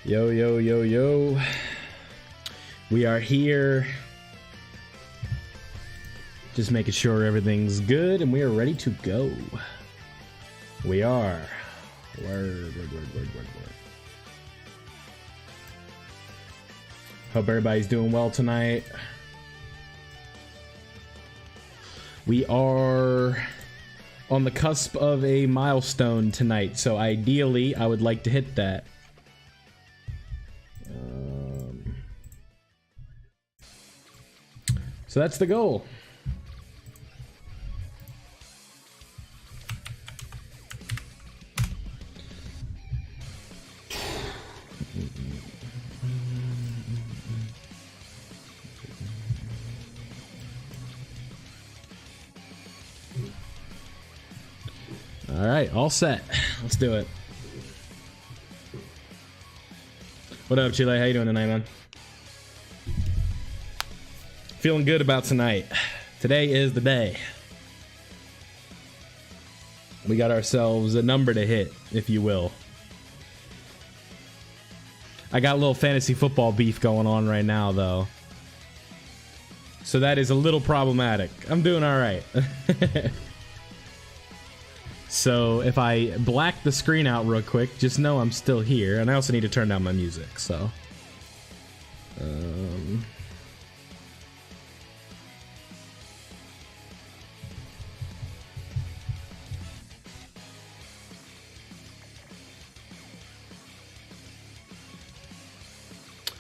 Yo, yo, yo, yo. We are here. Just making sure everything's good and we are ready to go. We are. Word. Hope everybody's doing well tonight. We are on the cusp of a milestone tonight, so ideally I would like to hit that. So that's the goal. All right, all set. Let's do it. What up, Chile? How you doing tonight, man? Feeling good about tonight. Today is the day. We got ourselves a number to hit, if you will. I got a little fantasy football beef going on right now, though. So that is a little problematic. I'm doing all right. So if I black the screen out real quick, just know I'm still here. And I also need to turn down my music, so...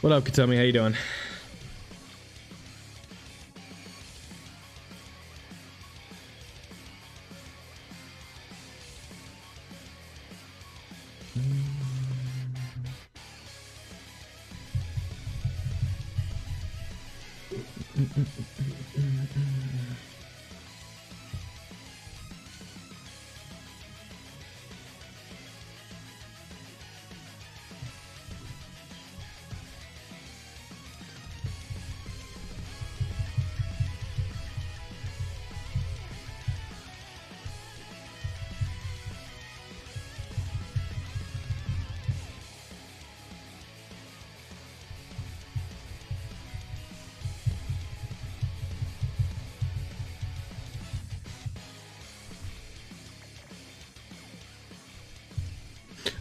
What up, Katumi? How you doing?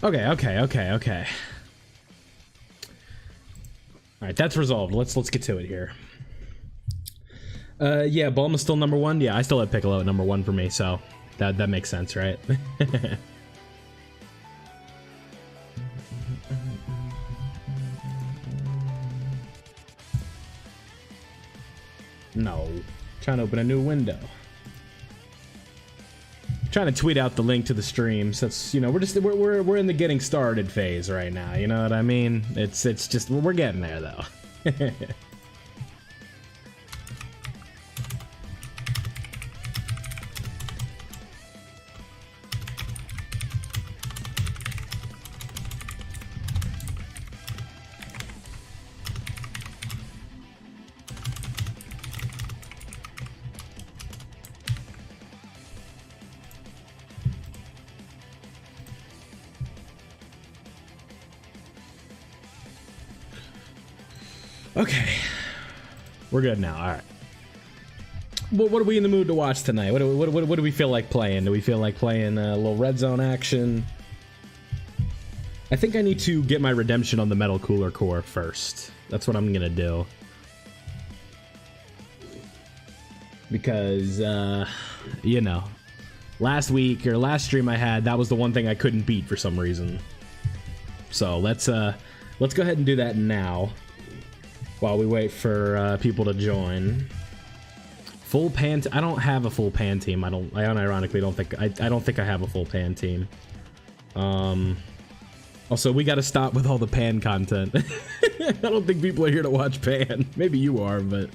Okay. All right, that's resolved. Let's get to it here. Yeah, Bulma's still number one. Yeah, I still have Piccolo at number one for me, so that makes sense, right? No, trying to open a new window. Trying to tweet out the link to the streams. That's, you know, we're in the getting started phase right now. You know what I mean? It's just we're getting there though. Okay, we're good now. All right. What are we in the mood to watch tonight? What do we feel like playing? Do we feel like playing a little red zone action? I think I need to get my redemption on the Metal Cooler Core first. That's what I'm gonna do. Because, you know, last week or last stream I had, that was the one thing I couldn't beat for some reason. So let's go ahead and do that now. While we wait for people to join. Full pan. I don't have a full pan team. I unironically don't think. I don't think I have a full pan team. Also, we got to stop with all the pan content. I don't think people are here to watch pan. Maybe you are, but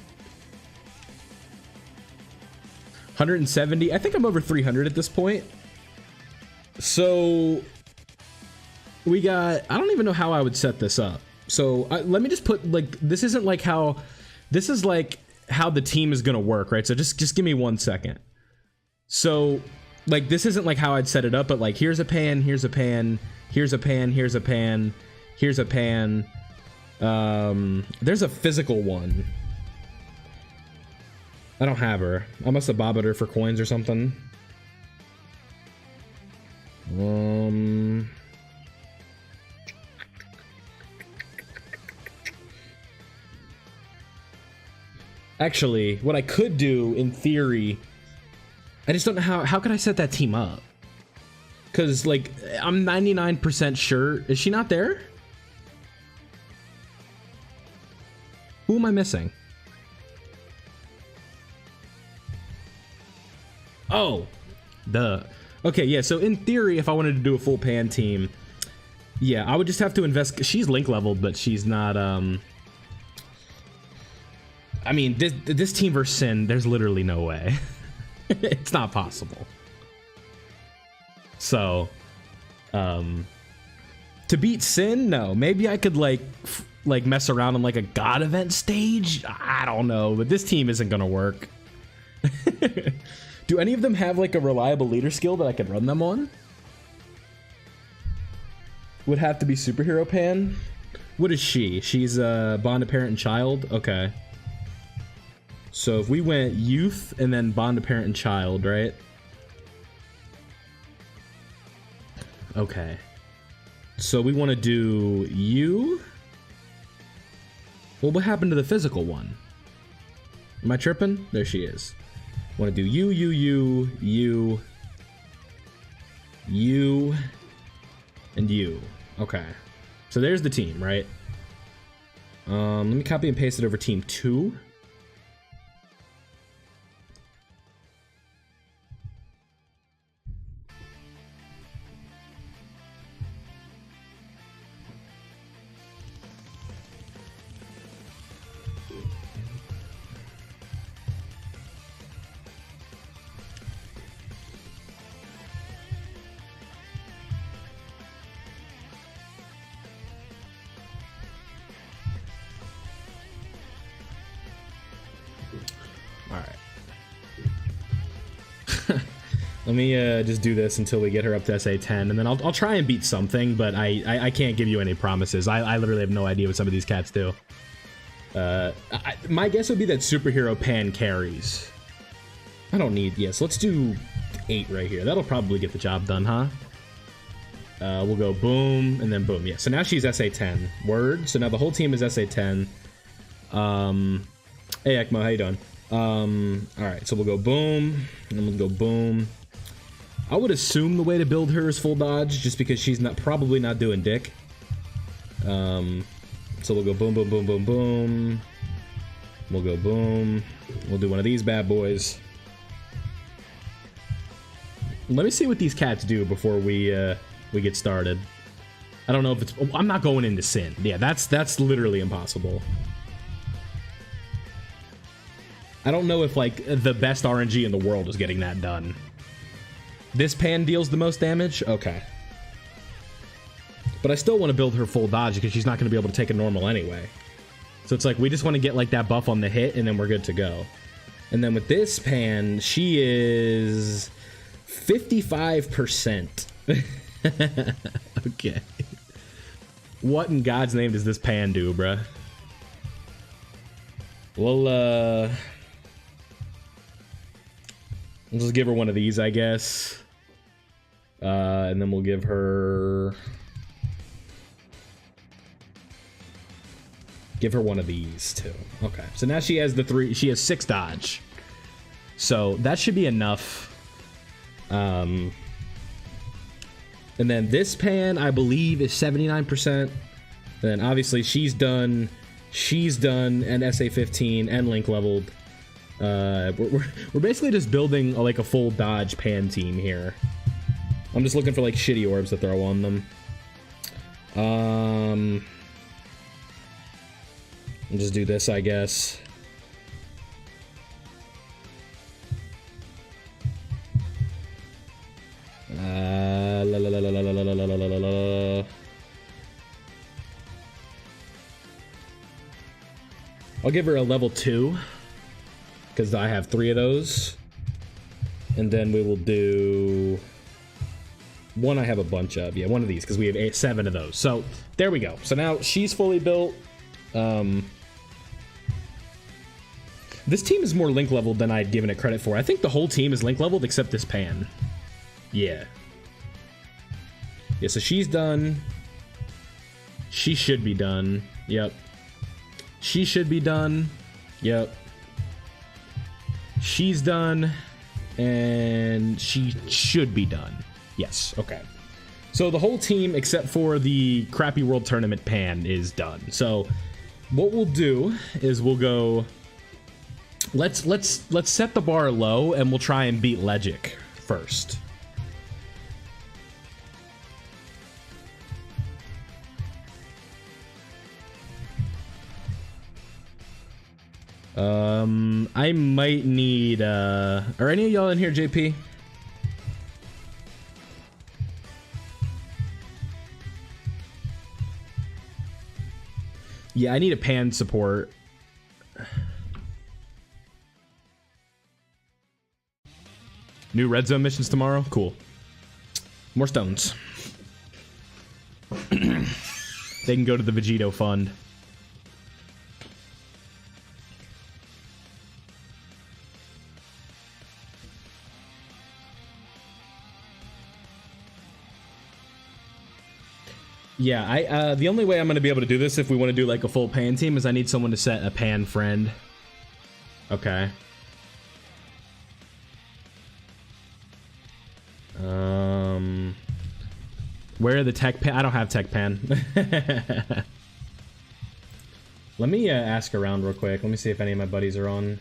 170. I think I'm over 300 at this point. So we got. I don't even know how I would set this up. So let me just put, like, this isn't like how, this is like how the team is gonna work, right? So just give me 1 second. So, like, this isn't like how I'd set it up, but like, here's a pan, here's a pan, here's a pan, here's a pan, Here's a pan. There's a physical one. I don't have her. I must have bobbed her for coins or something. Actually, what I could do in theory, I just don't know how could I set that team up? Because, like, I'm 99% sure. Is she not there? Who am I missing? Oh, okay, yeah, so in theory, if I wanted to do a full pan team, yeah, I would just have to invest. She's link leveled, but she's not, I mean, this team versus Sin, there's literally no way. It's not possible. So, to beat Sin, no. Maybe I could, like mess around on, like, a God event stage? I don't know, but this team isn't gonna work. Do any of them have, like, a reliable leader skill that I could run them on? Would have to be Superhero Pan. What is she? She's Bond of Parent and Child? Okay. So if we went Youth and then Bond of Parent and Child, right? Okay. So we want to do you. Well, what happened to the physical one? Am I tripping? There she is. Want to do you, and you. Okay. So there's the team, right? Let me copy and paste it over team 2. Let me just do this until we get her up to SA 10, and then I'll try and beat something, but I can't give you any promises. I literally have no idea what some of these cats do. My guess would be that Superhero Pan carries. I don't need... Yes, let's do 8 right here. That'll probably get the job done, huh? We'll go boom, and then boom. Yeah, so now she's SA 10. Word. So now the whole team is SA 10. Hey, Ekmo, how you doing? Alright, so we'll go boom, and then we'll go boom. I would assume the way to build her is full dodge, just because she's probably not doing dick. So we'll go boom, boom, boom, boom, boom. We'll go boom. We'll do one of these bad boys. Let me see what these cats do before we get started. I don't know if it's... I'm not going into Sin. Yeah, that's literally impossible. I don't know if, like, the best RNG in the world is getting that done. This pan deals the most damage? Okay. But I still want to build her full dodge because she's not going to be able to take a normal anyway. So it's like, we just want to get, like, that buff on the hit, and then we're good to go. And then with this pan, she is 55%. Okay. What in God's name does this pan do, bruh? Well, let's just give her one of these, I guess. And then we'll give her... Give her one of these, too. Okay. So now she has the 3... She has 6 dodge. So that should be enough. And then this pan, I believe, is 79%. Then obviously she's done and SA 15 and link leveled. We're basically just building like a full dodge pan team here. I'm just looking for like shitty orbs to throw on them. I'll just do this, I guess. I'll give her a level 2 because I have 3 of those, and then we will do One I have a bunch of. Yeah, one of these, because we have 7 of those. So, there we go. So now she's fully built. This team is more link leveled than I'd given it credit for. I think the whole team is link leveled except this Pan. Yeah. Yeah, so she's done. She should be done. Yep. She should be done. Yep. She's done. And she should be done. Yes, okay. So the whole team, except for the crappy World Tournament Pan, is done. So what we'll do is we'll go... Let's set the bar low, and we'll try and beat Legic first. I might need, are any of y'all in here, JP? Yeah, I need a Pan support. New red zone missions tomorrow? Cool. More stones. They can go to the Vegito fund. Yeah, the only way I'm going to be able to do this if we want to do like a full Pan team is I need someone to set a Pan friend. Okay. Where are the tech pan? I don't have tech pan. Let me ask around real quick. Let me see if any of my buddies are on.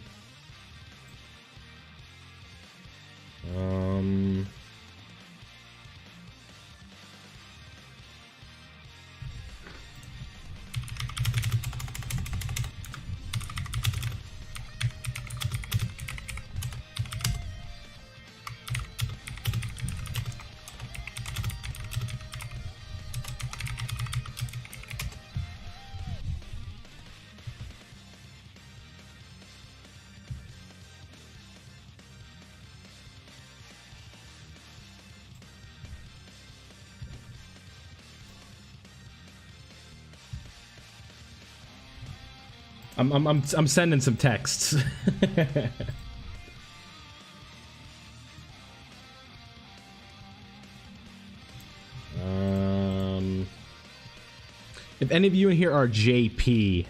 I'm sending some texts. If any of you in here are JP,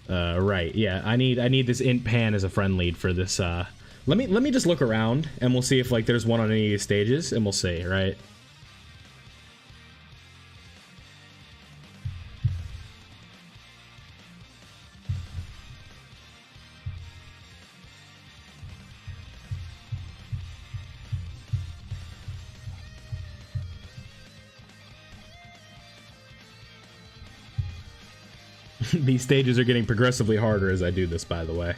right, yeah, I need this int Pan as a friend lead for this. Let me just look around and we'll see if like there's one on any of these stages and we'll see, right? These stages are getting progressively harder as I do this, by the way.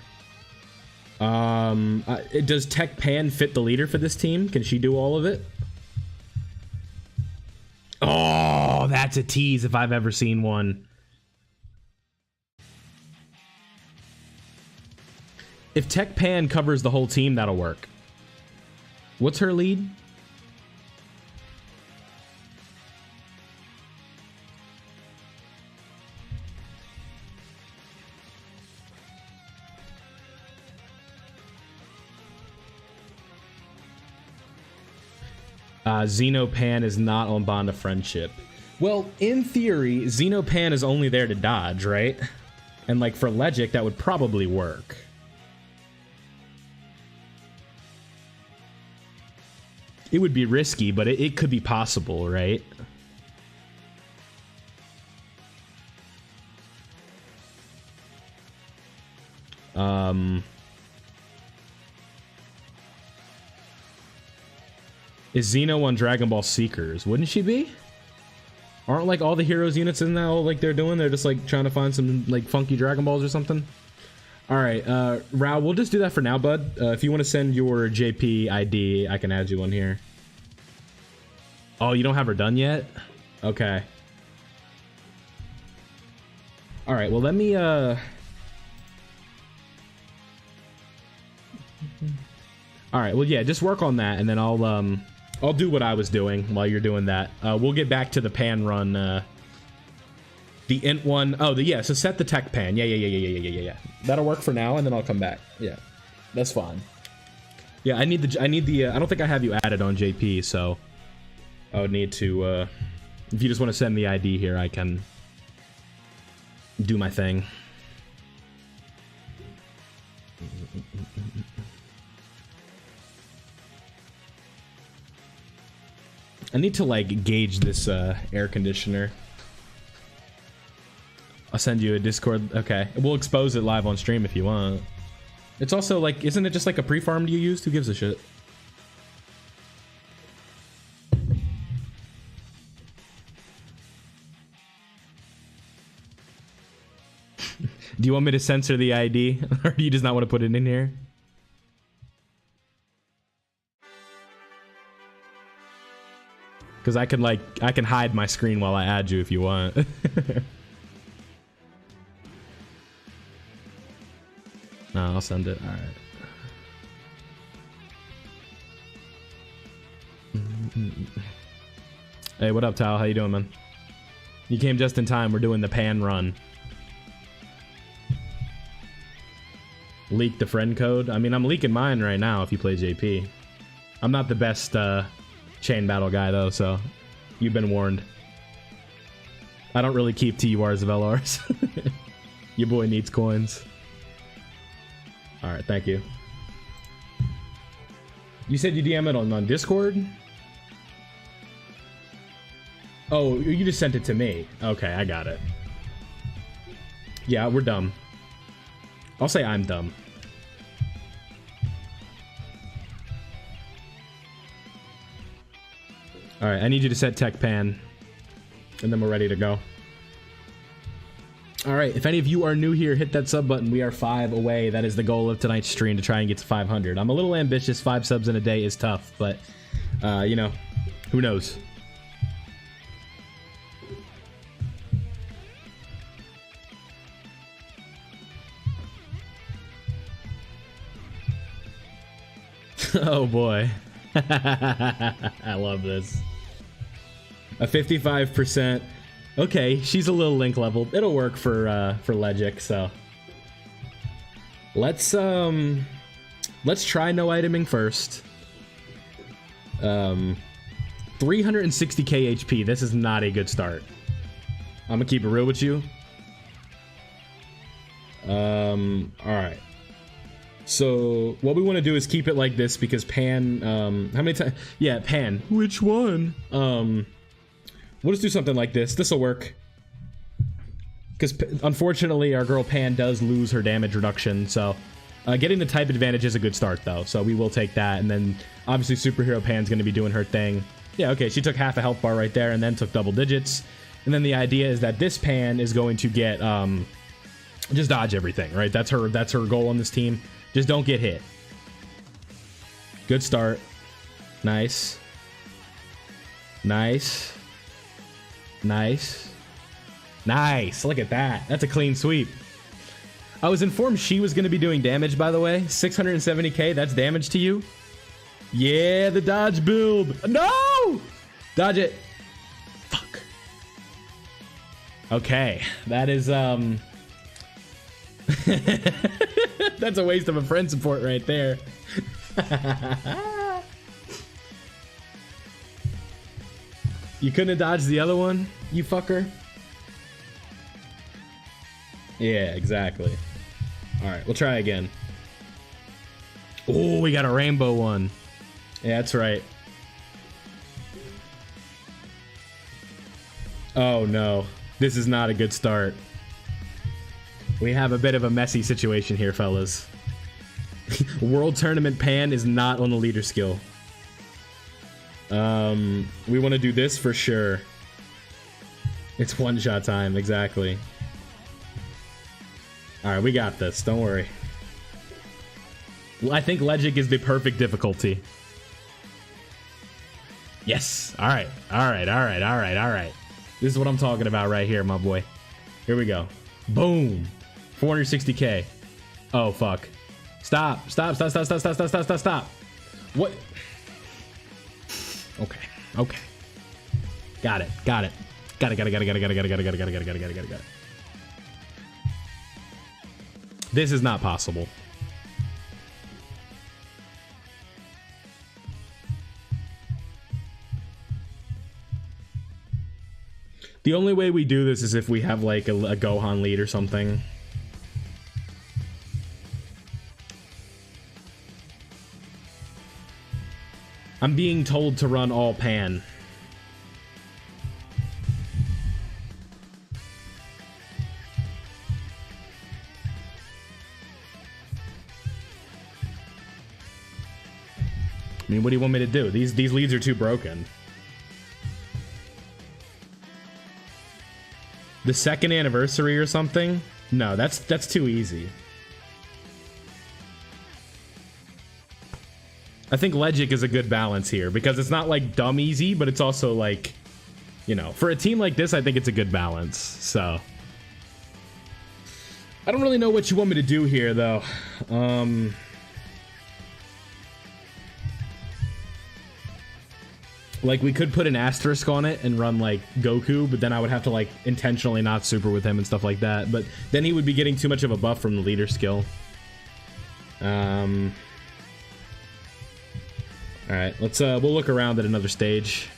Does Tech Pan fit the leader for this team? Can she do all of it? Oh, that's a tease if I've ever seen one. If Tech Pan covers the whole team, that'll work. What's her lead? Xenopan is not on Bond of Friendship. Well, in theory, Xenopan is only there to dodge, right? And like for Legic, that would probably work. It would be risky, but it could be possible, right? Is Xeno on Dragon Ball Seekers? Wouldn't she be? Aren't like all the heroes units in now like they're doing? They're just like trying to find some like funky Dragon Balls or something? Alright, Rao, we'll just do that for now, bud. If you want to send your JP ID, I can add you on here. Oh, you don't have her done yet? Okay. Alright, well let me, All right, well, yeah, just work on that, and then I'll do what I was doing while you're doing that. We'll get back to the pan run, the int one. Oh, yeah, so set the tech pan. Yeah. That'll work for now, and then I'll come back. Yeah, that's fine. Yeah, I need the, I don't think I have you added on JP, so I would need to, if you just want to send the ID here, I can do my thing. I need to, like, gauge this air conditioner. I'll send you a Discord. Okay. We'll expose it live on stream if you want. It's also, like, isn't it just like a pre-farmed you used? Who gives a shit? Do you want me to censor the ID? Or do you just not want to put it in here? Because I can hide my screen while I add you if you want. No, I'll send it. All right. Hey, what up, Tal? How you doing, man? You came just in time. We're doing the pan run. Leak the friend code. I mean, I'm leaking mine right now if you play JP. I'm not the best chain battle guy, though, so you've been warned. I don't really keep TURs of LRs. Your boy needs coins. Alright, thank you. You said you DM it on Discord? Oh, you just sent it to me. Okay, I got it. Yeah, we're dumb. I'll say I'm dumb. Alright, I need you to set tech pan. And then we're ready to go. Alright, if any of you are new here, hit that sub button. We are 5 away. That is the goal of tonight's stream, to try and get to 500. I'm a little ambitious. 5 subs in a day is tough, but, you know, who knows? Oh boy. I love this. A 55%. Okay, she's a little link leveled. It'll work for Legic, so. Let's try no iteming first. 360k HP. This is not a good start. I'm gonna keep it real with you. Alright. So what we want to do is keep it like this, because Pan, how many times? Yeah, Pan. Which one? We'll just do something like this. This'll work. Because unfortunately, our girl Pan does lose her damage reduction, so getting the type advantage is a good start, though. So we will take that, and then obviously Superhero Pan's going to be doing her thing. Yeah, okay, she took half a health bar right there, and then took double digits. And then the idea is that this Pan is going to get just dodge everything, right? That's her goal on this team. Just don't get hit. Good start. Nice. Nice. Nice. Nice. Look at that. That's a clean sweep. I was informed she was going to be doing damage, by the way. 670k, that's damage to you. Yeah, the dodge build. No! Dodge it. Fuck. Okay. That is, that's a waste of a friend support right there. You couldn't have dodged the other one, you fucker? Yeah, exactly. Alright, we'll try again. Oh, we got a rainbow one. Yeah, that's right. Oh no, this is not a good start. We have a bit of a messy situation here, fellas. World Tournament Pan is not on the leader skill. We want to do this for sure. It's one-shot time, exactly. Alright, we got this, don't worry. I think Legic is the perfect difficulty. Yes! Alright, alright, alright, alright, alright. This is what I'm talking about right here, my boy. Here we go. Boom! 460k. Oh, fuck. Stop, stop, stop, stop, stop, stop, stop, stop, stop, stop. What? Okay. Okay. Got it. Got it. Got it. This is not possible. The only way we do this is if we have like a Gohan lead or something. I'm being told to run all pan. I mean, what do you want me to do? These leads are too broken. The second anniversary or something? No, that's too easy. I think Legic is a good balance here because it's not like dumb easy, but it's also like, you know, for a team like this, I think it's a good balance. So I don't really know what you want me to do here though. Like, we could put an asterisk on it and run, like, Goku, but then I would have to, like, intentionally not super with him and stuff like that. But then he would be getting too much of a buff from the leader skill. Alright, let's, we'll look around at another stage.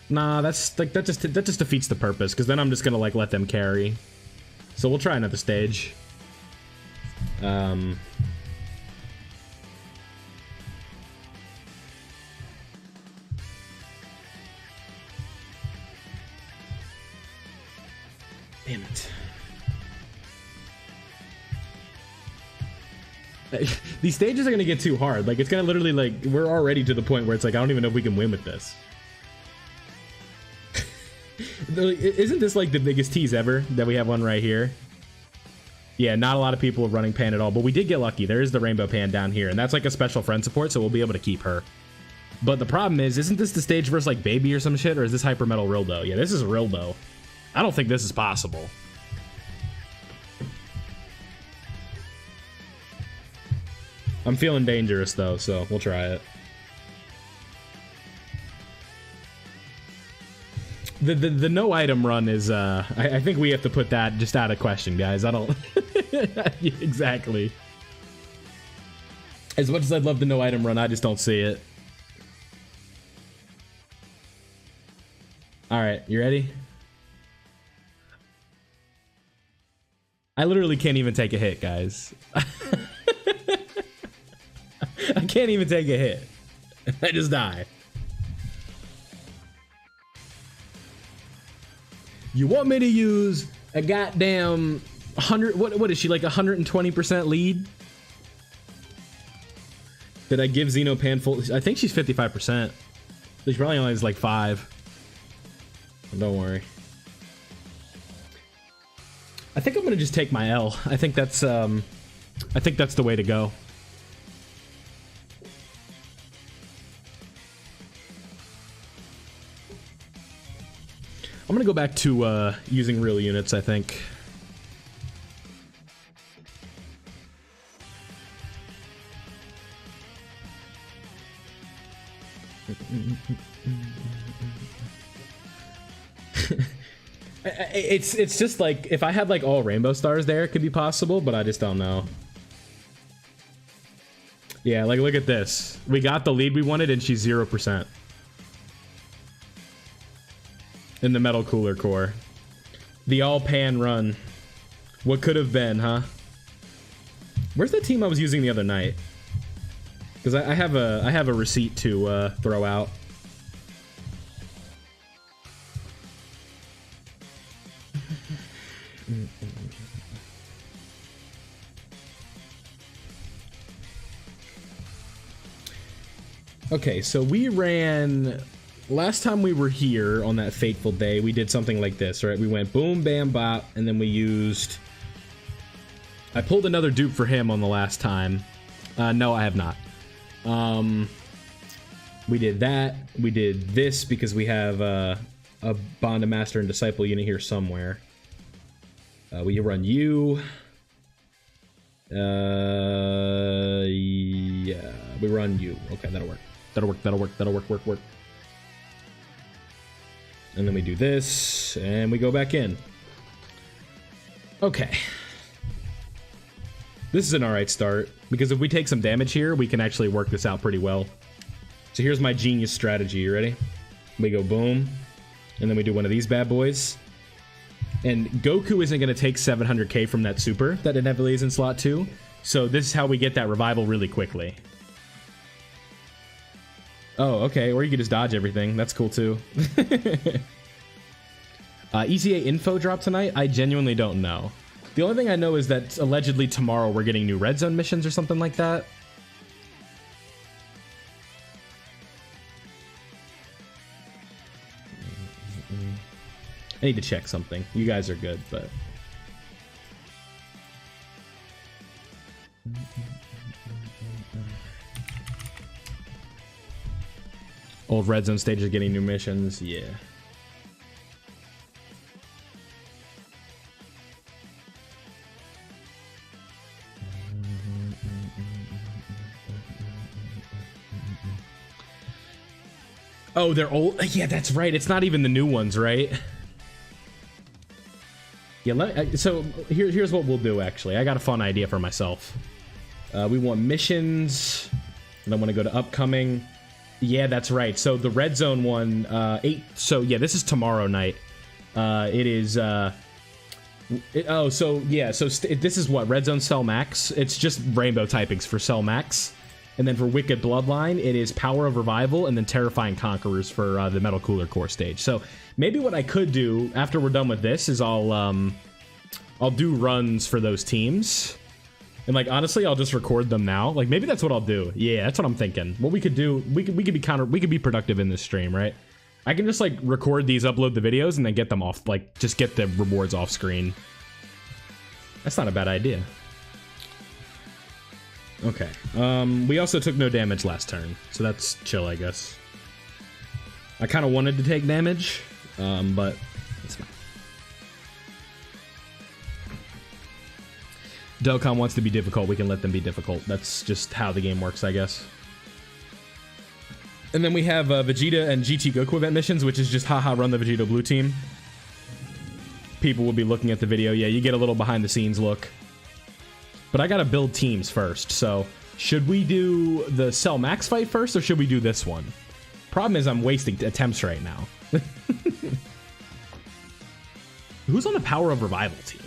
Nah, that's, like, that just defeats the purpose, because then I'm just gonna, like, let them carry. So we'll try another stage. Damn it. These stages are gonna get too hard. Like, it's gonna literally, like, we're already to the point where it's like, I don't even know if we can win with this. Isn't this, like, the biggest tease ever that we have one right here? Yeah, not a lot of people are running Pan at all, but we did get lucky. There is the Rainbow Pan down here, and that's, like, a special friend support, so we'll be able to keep her. But the problem is, isn't this the stage versus, like, Baby or some shit, or is this Hyper Metal Rildo? Yeah, this is Rildo. I don't think this is possible. I'm feeling dangerous though, so we'll try it. The no item run is I think we have to put that just out of question, guys. I don't exactly. As much as I'd love the no item run, I just don't see it. All right, you ready? I literally can't even take a hit, guys. I can't even take a hit. I just die. You want me to use a goddamn 100? What is she, like 120% lead? Did I give Xenopan full? I think she's 55%. She probably only has like 5. Don't worry. I think I'm gonna just take my L. I think that's the way to go. I'm gonna go back to using real units, I think. It's just like, if I had like all rainbow stars there, it could be possible, but I just don't know. Yeah, like look at this. We got the lead we wanted and she's 0%. In the Metal Cooler Core. The all pan run. What could have been, huh? Where's the team I was using the other night? Because I have a receipt to throw out. Okay, so we ran... Last time we were here on that fateful day, we did something like this, right? We went boom, bam, bop, and then we used... I pulled another dupe for him on the last time. No, I have not. We did that. We did this because we have a Bond of Master and Disciple unit here somewhere. We run you. Yeah. We run you. Okay, that'll work. That'll work. That'll work. That'll work. And then we do this, and we go back in. Okay. This is an alright start, because if we take some damage here, we can actually work this out pretty well. So here's my genius strategy. You ready? We go boom, and then we do one of these bad boys. And Goku isn't going to take 700k from that super that inevitably is in slot 2. So this is how we get that revival really quickly. Oh, okay. Or you can just dodge everything. That's cool, too. ECA info drop tonight? I genuinely don't know. The only thing I know is that allegedly tomorrow we're getting new red zone missions or something like that. I need to check something. You guys are good, but... Old red zone stages are getting new missions, yeah. Oh, they're old? Yeah, that's right. It's not even the new ones, right? Yeah, so here's what we'll do, actually. I got a fun idea for myself. We want missions, and I want to go to upcoming. Yeah, that's right. So the red zone one, 8. So yeah, this is tomorrow night. It is. So yeah. So this is what red zone Cell Max. It's just rainbow typings for Cell Max, and then for Wicked Bloodline, it is Power of Revival, and then Terrifying Conquerors for the Metal Cooler Core stage. So maybe what I could do after we're done with this is I'll do runs for those teams. And like honestly, I'll just record them now. Like maybe that's what I'll do. Yeah, that's what I'm thinking. What we could do, we could be productive in this stream, right? I can just like record these, upload the videos, and then get them off. Like just get the rewards off screen. That's not a bad idea. Okay. We also took no damage last turn, so that's chill, I guess. I kind of wanted to take damage, but it's fine. Dokkan wants to be difficult, we can let them be difficult. That's just how the game works, I guess. And then we have Vegeta and GT Goku event missions, which is just haha run the Vegeta blue team. People will be looking at the video. Yeah, you get a little behind the scenes look. But I gotta build teams first, so should we do the Cell Max fight first, or should we do this one? Problem is I'm wasting attempts right now. Who's on the Power of Revival team?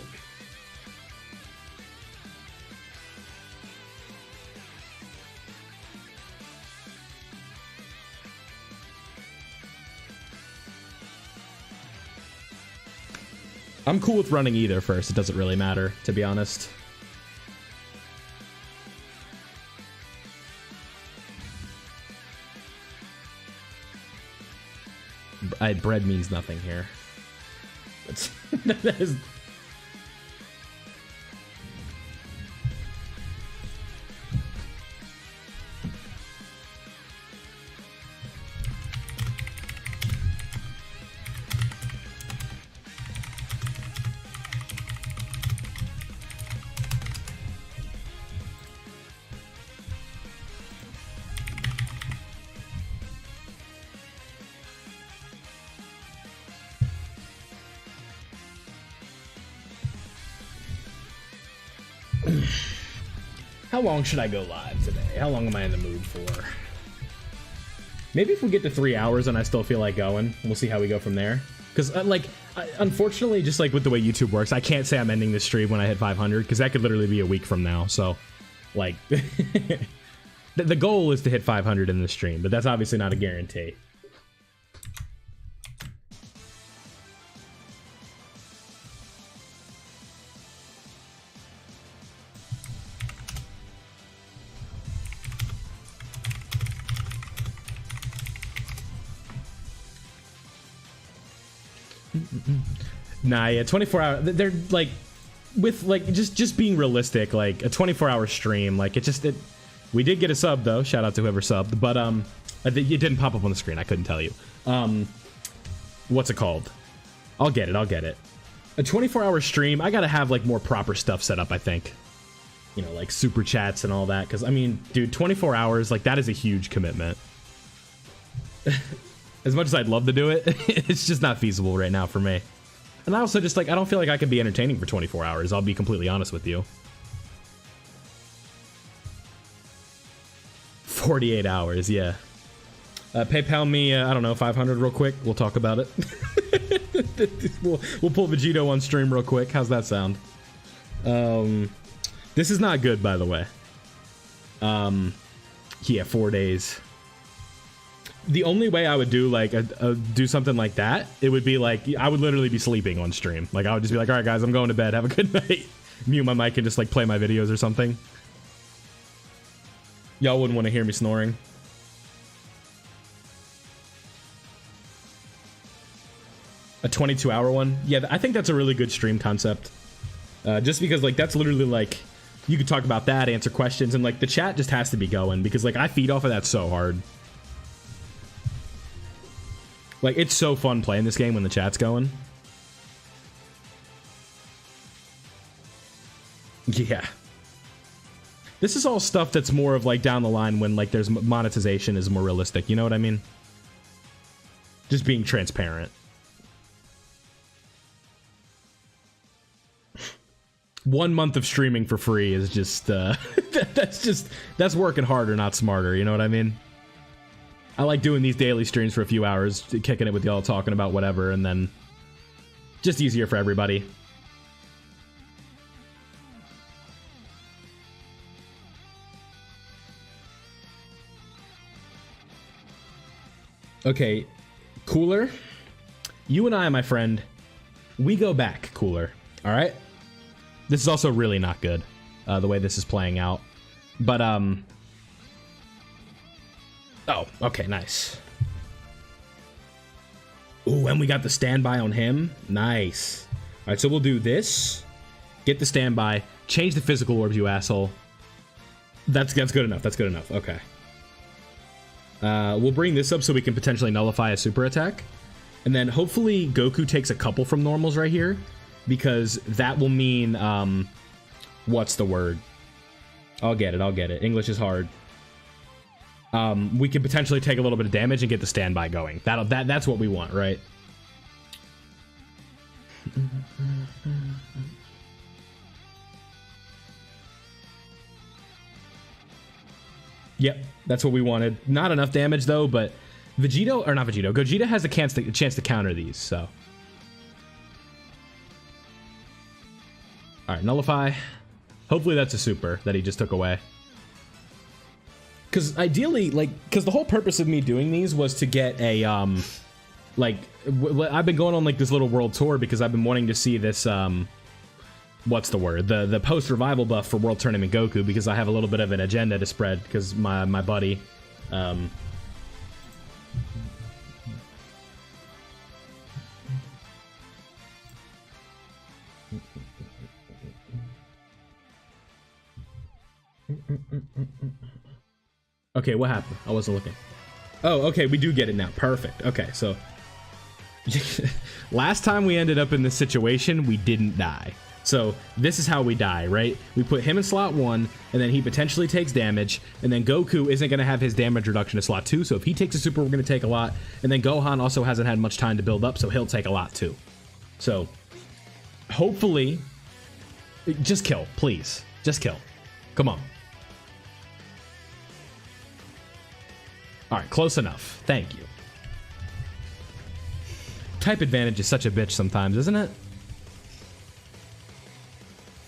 I'm cool with running either first. It doesn't really matter, to be honest. Bread means nothing here. That is... How long should I go live today? How long am I in the mood for? Maybe if we get to 3 hours and I still feel like going, we'll see how we go from there. Because, unfortunately, just like with the way YouTube works, I can't say I'm ending this stream when I hit 500, because that could literally be a week from now. So, like, the goal is to hit 500 in this stream, but that's obviously not a guarantee. Nah, yeah, 24 hour. They're like, with like just being realistic, like a 24-hour stream, like we did get a sub though. Shout out to whoever subbed, but it didn't pop up on the screen. I couldn't tell you. What's it called? I'll get it. A 24-hour stream. I gotta have like more proper stuff set up, I think. you know, like super chats and all that. Because I mean, dude, 24 hours, like that is a huge commitment. As much as I'd love to do it, it's just not feasible right now for me. And I also just like, I don't feel like I can be entertaining for 24 hours. I'll be completely honest with you. 48 hours, yeah. PayPal me, I don't know, 500 real quick. We'll talk about it. we'll pull Vegito on stream real quick. How's that sound? This is not good, by the way. Yeah, 4 days. The only way I would do like do something like that, it would be like I would literally be sleeping on stream. Like I would just be like, all right, guys, I'm going to bed. Have a good night. Mute my mic and just like play my videos or something. Y'all wouldn't want to hear me snoring. A 22-hour one? Yeah, I think that's a really good stream concept. Just because like that's literally like you could talk about that, answer questions, and like the chat just has to be going because like I feed off of that so hard. Like, it's so fun playing this game when the chat's going. Yeah. This is all stuff that's more of, like, down the line when, like, there's monetization is more realistic. You know what I mean? Just being transparent. 1 month of streaming for free is just, that's working harder, not smarter. You know what I mean? I like doing these daily streams for a few hours, kicking it with y'all, talking about whatever, and then just easier for everybody. Okay, Cooler, you and I, my friend, we go back, Cooler, all right? This is also really not good, the way this is playing out, but, oh, okay, nice. Ooh, and we got the standby on him. Nice. All right, so we'll do this. Get the standby. Change the physical orbs, you asshole. That's good enough. That's good enough. Okay. We'll bring this up so we can potentially nullify a super attack. And then hopefully Goku takes a couple from normals right here. Because that will mean, what's the word? I'll get it. English is hard. We could potentially take a little bit of damage and get the standby going. That's what we want, right? Yep, that's what we wanted. Not enough damage though, but Gogeta has a chance to counter these, so. All right, nullify. Hopefully that's a super that he just took away. Because ideally, like, because the whole purpose of me doing these was to get a, like, I've been going on, like, this little world tour because I've been wanting to see this, what's the word? The post-revival buff for World Tournament Goku because I have a little bit of an agenda to spread because my buddy, Okay, what happened? I wasn't looking. Oh, okay, we do get it now. Perfect. Okay, so last time we ended up in this situation, we didn't die. So this is how we die, right? We put him in slot 1, and then he potentially takes damage, and then Goku isn't going to have his damage reduction to slot 2, so if he takes a super, we're going to take a lot, and then Gohan also hasn't had much time to build up, so he'll take a lot too. So hopefully, just kill, please. Just kill. Come on. Alright, close enough. Thank you. Type advantage is such a bitch sometimes, isn't it?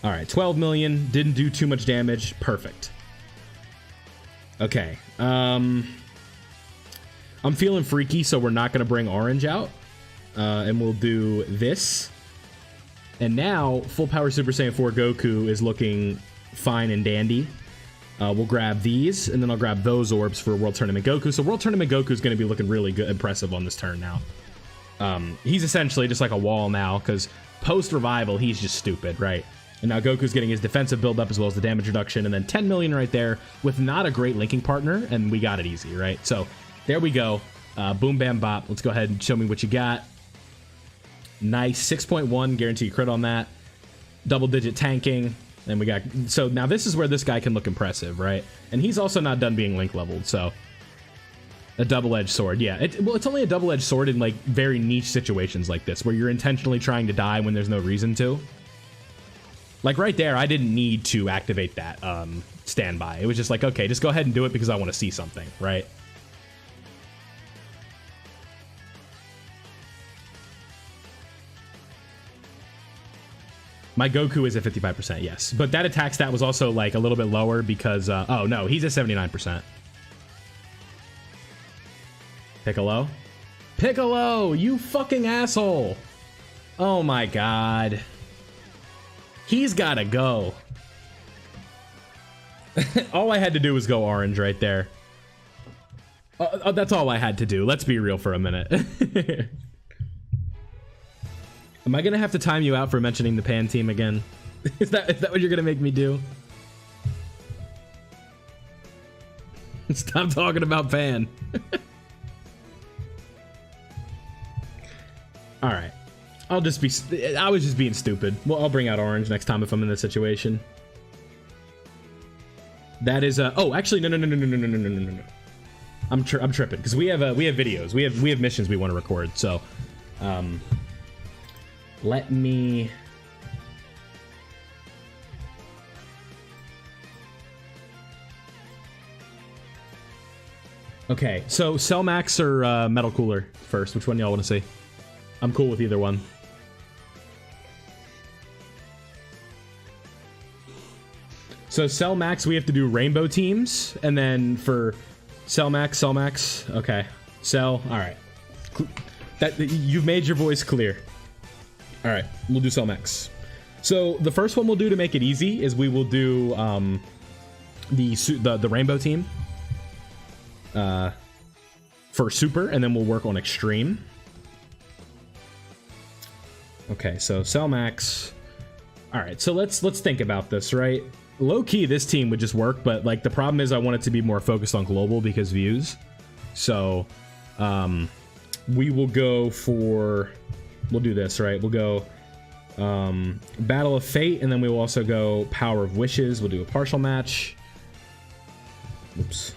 Alright, 12 million. Didn't do too much damage. Perfect. Okay. I'm feeling freaky, so we're not going to bring Orange out. And we'll do this. And now, Full Power Super Saiyan 4 Goku is looking fine and dandy. We'll grab these, and then I'll grab those orbs for World Tournament Goku. So World Tournament Goku is going to be looking really good, impressive on this turn now. He's essentially just like a wall now, because post-revival, he's just stupid, right? And now Goku's getting his defensive build-up as well as the damage reduction, and then 10 million right there with not a great linking partner, and we got it easy, right? So there we go. Boom, bam, bop. Let's go ahead and show me what you got. Nice. 6.1, guarantee crit on that. Double-digit tanking. And we got, so now this is where this guy can look impressive, right? And he's also not done being link leveled, so a double-edged sword. Yeah, well, it's only a double-edged sword in like very niche situations like this, where you're intentionally trying to die when there's no reason to. Like right there, I didn't need to activate that standby. It was just like, okay, just go ahead and do it because I want to see something, right? My Goku is at 55%, yes. But that attack stat was also like a little bit lower because, oh no, he's at 79%. Piccolo? Piccolo, you fucking asshole! Oh my god. He's gotta go. All I had to do was go orange right there. That's all I had to do. Let's be real for a minute. Am I gonna have to time you out for mentioning the Pan team again? Is that what you're gonna make me do? Stop talking about Pan. All right, I was just being stupid. Well, I'll bring out orange next time if I'm in this situation. That is oh, actually no. I'm tripping because we have videos, we have missions we want to record. So, let me. Okay, so Cell Max or Metal Cooler first? Which one y'all want to see? I'm cool with either one. So Cell Max, we have to do rainbow teams, and then for Cell Max, okay. Cell, all right. That you've made your voice clear. All right, we'll do Cell Max. So the first one we'll do to make it easy is we will do the rainbow team for super, and then we'll work on extreme. Okay, so Cell Max. All right, so let's think about this, right? Low key, this team would just work, but like the problem is I want it to be more focused on global because views. So we will go for, we'll do this, right? We'll go Battle of Fate, and then we will also go Power of Wishes. We'll do a partial match. Oops.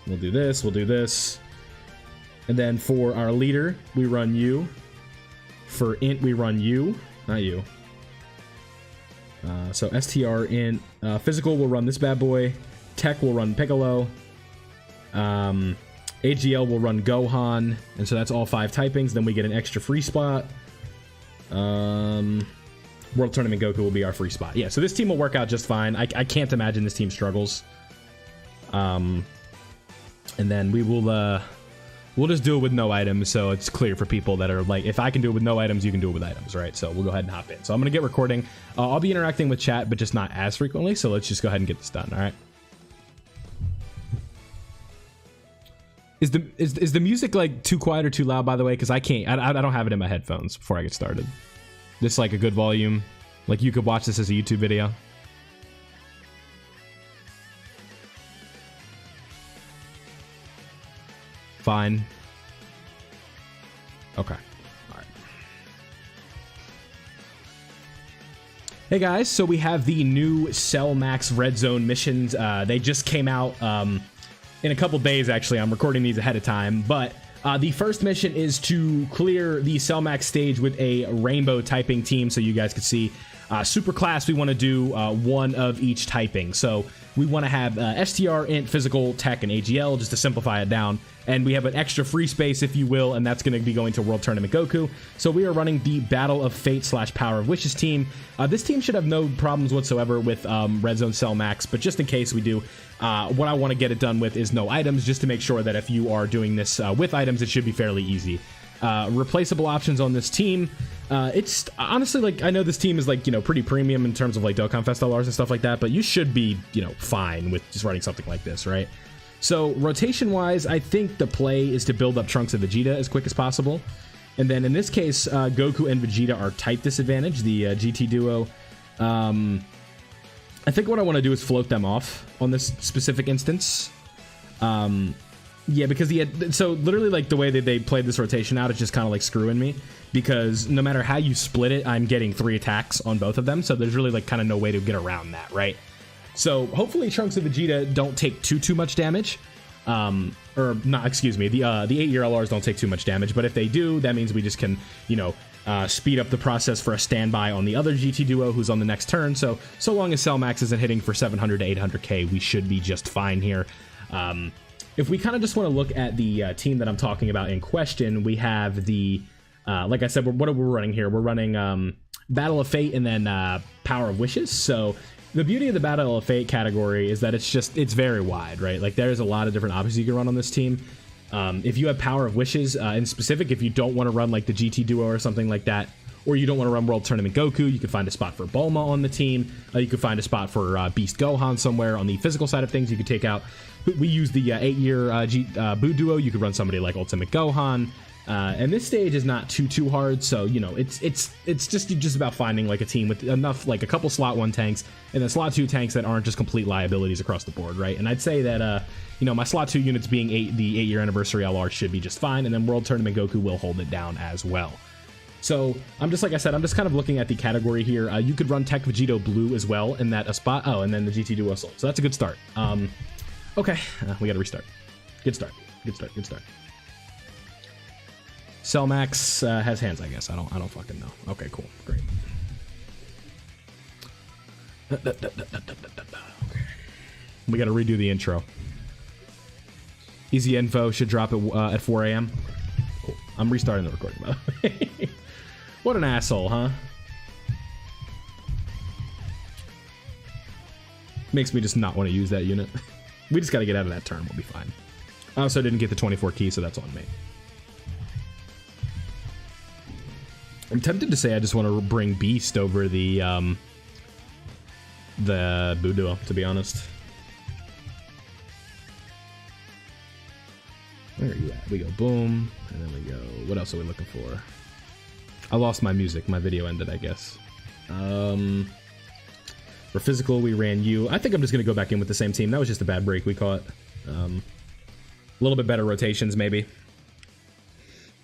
We'll do this, we'll do this. And then for our leader, we run you. For int, we run you, not you. So STR int. Physical will run this bad boy. Tech will run Piccolo. AGL will run Gohan. And so that's all 5 typings. Then we get an extra free spot. World Tournament Goku will be our free spot. Yeah, so this team will work out just fine. I can't imagine this team struggles. And then we will... we'll just do it with no items, so it's clear for people that are like, if I can do it with no items, you can do it with items, right? So we'll go ahead and hop in. So I'm going to get recording. I'll be interacting with chat, but just not as frequently, so let's just go ahead and get this done, all right? Is the music like too quiet or too loud, by the way? Because I can't, I don't have it in my headphones before I get started. This like a good volume? Like you could watch this as a YouTube video? Fine. Okay. All right. Hey guys, so we have the new Cell Max Red Zone missions. They just came out in a couple days, actually. I'm recording these ahead of time, but the first mission is to clear the Cell Max stage with a rainbow typing team, so you guys can see. Super class, we want to do one of each typing. So we want to have STR, Int, Physical, Tech, and AGL, just to simplify it down. And we have an extra free space, if you will, and that's going to be going to World Tournament Goku. So we are running the Battle of Fate / Power of Wishes team. This team should have no problems whatsoever with Red Zone Cell Max, but just in case we do, what I want to get it done with is no items, just to make sure that if you are doing this with items, it should be fairly easy. Replaceable options on this team. It's honestly, like, I know this team is like, you know, pretty premium in terms of like Dokkan Fest LRs and stuff like that, but you should be, you know, fine with just running something like this, right? So rotation wise, I think the play is to build up Trunks and Vegeta as quick as possible. And then in this case, Goku and Vegeta are type disadvantage, the GT duo. I think what I want to do is float them off on this specific instance. Yeah, because he had, so literally like the way that they played this rotation out is just kind of like screwing me, because no matter how you split it, I'm getting 3 attacks on both of them, so there's really like kind of no way to get around that, right? So hopefully Trunks and Vegeta don't take too much damage. Or not, excuse me, the 8-year LRs don't take too much damage, but if they do, that means we just can, you know, speed up the process for a standby on the other GT duo who's on the next turn. So long as Cell Max isn't hitting for 700 to 800k, we should be just fine here. If we kind of just want to look at the team that I'm talking about in question, we have the, like I said, what are we running here? We're running Battle of Fate and then Power of Wishes. So the beauty of the Battle of Fate category is that it's very wide, right? Like there's a lot of different options you can run on this team. If you have Power of Wishes, in specific, if you don't want to run like the GT Duo or something like that, or you don't want to run World Tournament Goku, you could find a spot for Bulma on the team. You could find a spot for Beast Gohan somewhere. On the physical side of things, you could take out, we use the 8-year Buu Duo. You could run somebody like Ultimate Gohan. And this stage is not too hard, so you know it's just about finding like a team with enough, like a couple slot 1 tanks and then slot 2 tanks that aren't just complete liabilities across the board, right? And I'd say that you know, my slot 2 units being the 8-year anniversary LR should be just fine, and then World Tournament Goku will hold it down as well. So I'm just, like I said, I'm just kind of looking at the category here. You could run Tech Vegito Blue as well in that a spot. Oh, and then the GT Duo Soul. So that's a good start. Okay, we got to restart. Good start. Cell Max has hands, I guess. I don't fucking know. Okay, cool, great. Okay. We got to redo the intro. Easy info should drop at 4 a.m. Cool. I'm restarting the recording, by the way. What an asshole, huh? Makes me just not want to use that unit. We just got to get out of that turn. We'll be fine. I also didn't get the 24 key, so that's on me. I'm tempted to say I just want to bring Beast over the Buu Duo, to be honest. Where are you at? We go boom, and then we go, what else are we looking for? I lost my music. My video ended, I guess. For physical, we ran you. I think I'm just going to go back in with the same team. That was just a bad break we caught. A little bit better rotations, maybe.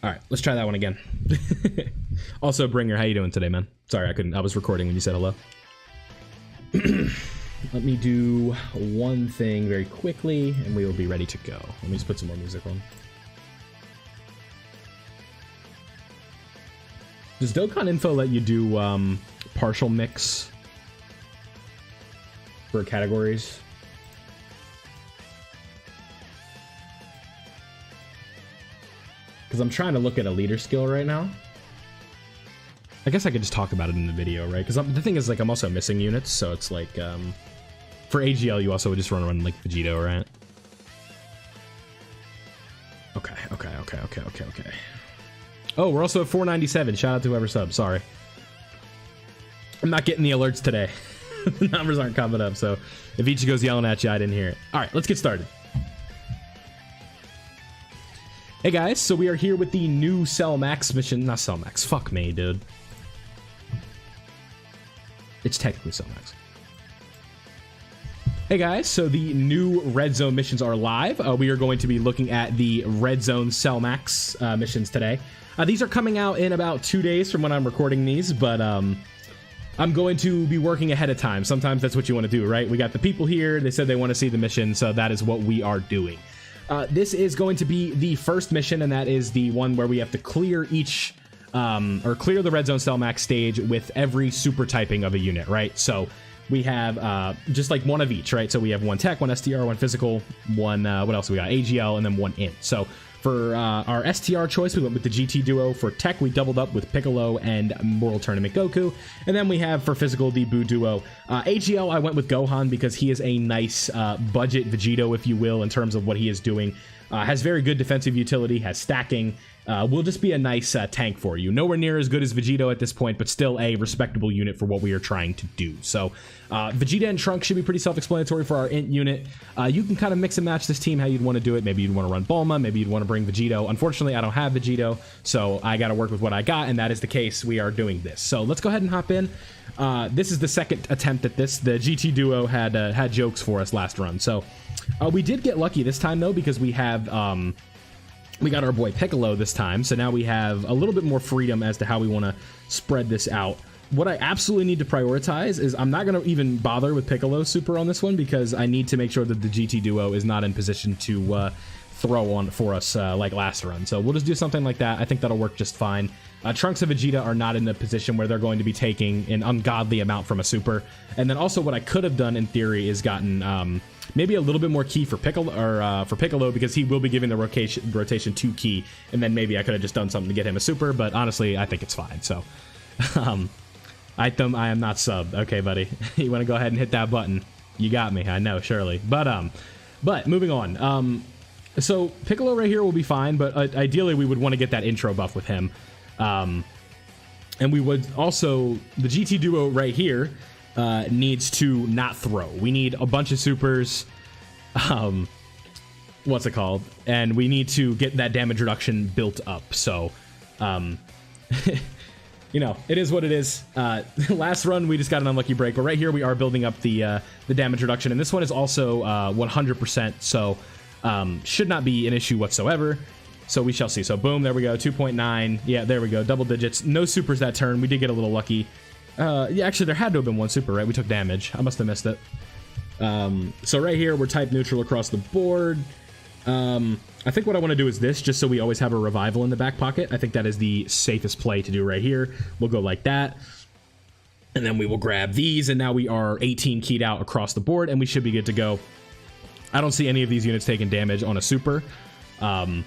All right, let's try that one again. Also, Bringer, how you doing today, man? Sorry, I was recording when you said hello. Let me do one thing very quickly, and we will be ready to go. Let me just put some more music on. Does Dokkan Info let you do partial mix for categories? Because I'm trying to look at a leader skill right now. I guess I could just talk about it in the video, right? Because the thing is, like, I'm also missing units, so it's like, for AGL, you also would just run like Vegito, right? Okay. Oh, we're also at 497. Shout out to whoever subbed. Sorry. I'm not getting the alerts today. The numbers aren't coming up, so if Ichigo's yelling at you, I didn't hear it. All right, let's get started. Hey guys, so we are here with the new Cell Max mission. Not Cell Max. Fuck me, dude. It's technically Cell Max. Hey guys, so the new Red Zone missions are live. We are going to be looking at the Red Zone Cell Max missions today. These are coming out in about 2 days from when I'm recording these, but I'm going to be working ahead of time. Sometimes that's what you want to do, right? We got the people here. They said they want to see the mission, so that is what we are doing. This is going to be the first mission, and that is the one where we have to clear each, or clear the Red Zone Cell Max stage with every super typing of a unit, right? So we have just like one of each, right? So we have one tech, one STR, one physical, one, what else we got? AGL, and then one int. So for our STR choice, we went with the GT Duo. For tech, we doubled up with Piccolo and World Tournament Goku. And then we have, for physical, the Buu Duo. AGL, I went with Gohan because he is a nice budget Vegito, if you will, in terms of what he is doing. Has very good defensive utility, has stacking. Will just be a nice tank for you. Nowhere near as good as Vegito at this point, but still a respectable unit for what we are trying to do. So Vegeta and Trunks should be pretty self-explanatory for our int unit. You can kind of mix and match this team how you'd want to do it. Maybe you'd want to run Bulma, maybe you'd want to bring Vegito. Unfortunately, I don't have Vegito, so I got to work with what I got, and that is the case. We are doing this. So let's go ahead and hop in. This is the second attempt at this. The GT Duo had jokes for us last run, so We did get lucky this time, though, because we have... we got our boy Piccolo this time, so now we have a little bit more freedom as to how we want to spread this out. What I absolutely need to prioritize is I'm not going to even bother with Piccolo Super on this one because I need to make sure that the GT Duo is not in position to throw on for us like last run. So we'll just do something like that. I think that'll work just fine. Trunks and Vegeta are not in the position where they're going to be taking an ungodly amount from a Super. And then also what I could have done in theory is gotten maybe a little bit more key for Piccolo, because he will be giving the rotation 2 key, and then maybe I could have just done something to get him a Super, but honestly, I think it's fine. So, I am not subbed. Okay, buddy, you want to go ahead and hit that button? You got me. I know, surely. But moving on. So Piccolo right here will be fine, but ideally we would want to get that intro buff with him, and we would also the GT Duo right here. Needs to not throw. We need a bunch of supers. What's it called? And we need to get that damage reduction built up. So, you know, it is what it is. Last run we just got an unlucky break, but right here we are building up the damage reduction, and this one is also 100%. So, should not be an issue whatsoever. So we shall see. So boom, there we go. 2.9. Yeah, there we go. Double digits. No supers that turn. We did get a little lucky. Yeah, actually, there had to have been one super, right? We took damage. I must have missed it. So right here, we're type neutral across the board. I think what I want to do is this, just so we always have a revival in the back pocket. I think that is the safest play to do right here. We'll go like that. And then we will grab these, and now we are 18 keyed out across the board, and we should be good to go. I don't see any of these units taking damage on a super. And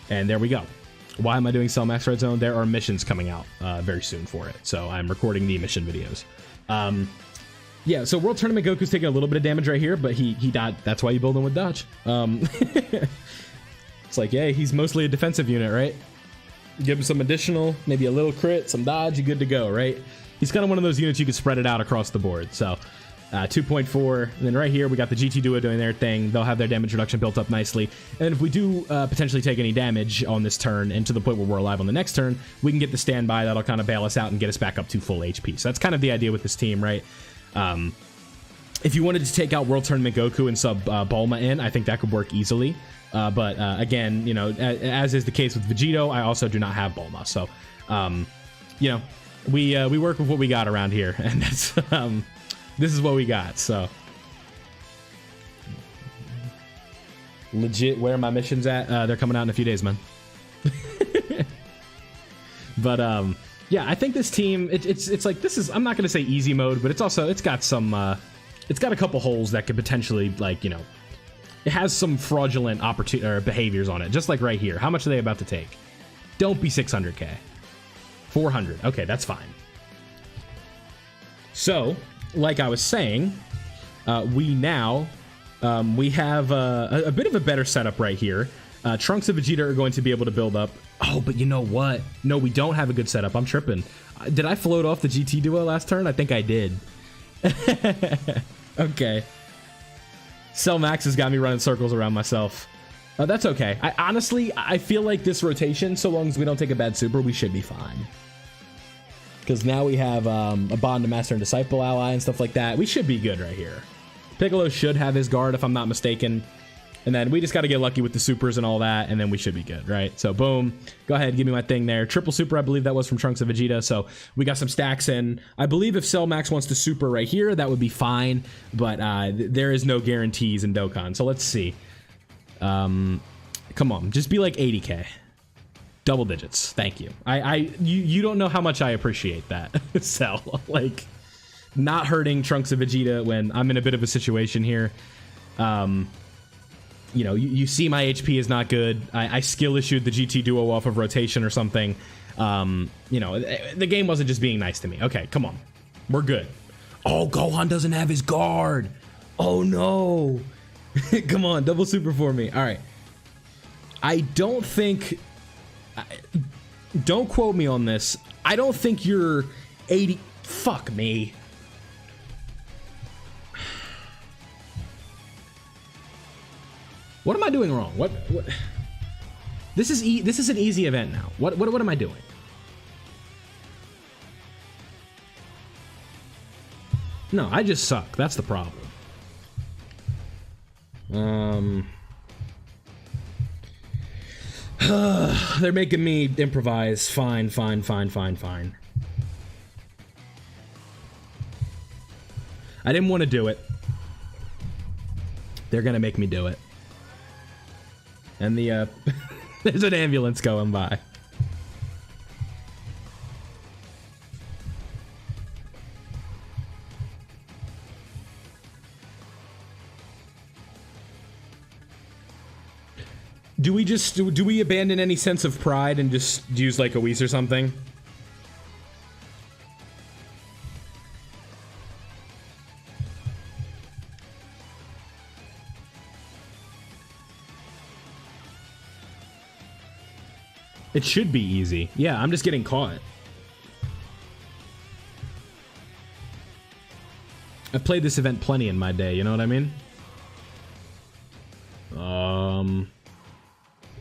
there we go. Why am I doing Cell Max Red Zone? There are missions coming out very soon for it, so I'm recording the mission videos. Yeah, so World Tournament Goku's taking a little bit of damage right here, but he died. That's why you build him with dodge. It's like, yeah, he's mostly a defensive unit, right? Give him some additional, maybe a little crit, some dodge, you're good to go, right? He's kind of one of those units you can spread it out across the board. So 2.4, and then right here we got the GT Duo doing their thing. They'll have their damage reduction built up nicely, and if we do potentially take any damage on this turn and to the point where we're alive on the next turn, we can get the standby that'll kind of bail us out and get us back up to full HP. So that's kind of the idea with this team, right? If you wanted to take out World Tournament Goku and sub Bulma in, I think that could work easily. But again, you know, as is the case with Vegito, I also do not have Bulma. So, you know, we work with what we got around here, and that's this is what we got. So, legit, where are my missions at? They're coming out in a few days, man. But yeah, I think this team, it's like, this is, I'm not gonna say easy mode, but it's got some it's got a couple holes that could potentially, like, you know, it has some fraudulent behaviors on it, just like right here. How much are they about to take? Don't be 600k. 400. Okay, that's fine. So, like I was saying, we now we have a bit of a better setup right here. Trunks and Vegeta are going to be able to build up. Oh, but you know what? No, we don't have a good setup. I'm tripping. Did I float off the GT Duo last turn? I think I did. Okay. Cell Max has got me running circles around myself. That's okay. Honestly, I feel like this rotation, so long as we don't take a bad super, we should be fine. Because now we have a Bond to Master and Disciple ally and stuff like that. We should be good right here. Piccolo should have his guard, if I'm not mistaken. And then we just got to get lucky with the supers and all that, and then we should be good, right? So boom, go ahead, give me my thing there. Triple super, I believe that was from Trunks and Vegeta, so we got some stacks in. I believe if Cell Max wants to super right here, that would be fine, but there is no guarantees in Dokkan, so let's see. Come on, just be like 80k. Double digits, thank you. You don't know how much I appreciate that, Cell. Like, not hurting Trunks and Vegeta when I'm in a bit of a situation here. You know, you see my HP is not good. I skill issued the GT Duo off of rotation or something. You know, the game wasn't just being nice to me. Okay, come on. We're good. Oh, Gohan doesn't have his guard. Oh, no. Come on, double super for me. All right. I don't think... Don't quote me on this. I don't think you're 80... Fuck me. What am I doing wrong? What? This is an easy event now. What am I doing? No, I just suck. That's the problem. They're making me improvise. Fine. I didn't want to do it. They're gonna make me do it. And the, there's an ambulance going by. Do we abandon any sense of pride and just use like a Whis or something? It should be easy. Yeah, I'm just getting caught. I've played this event plenty in my day, you know what I mean?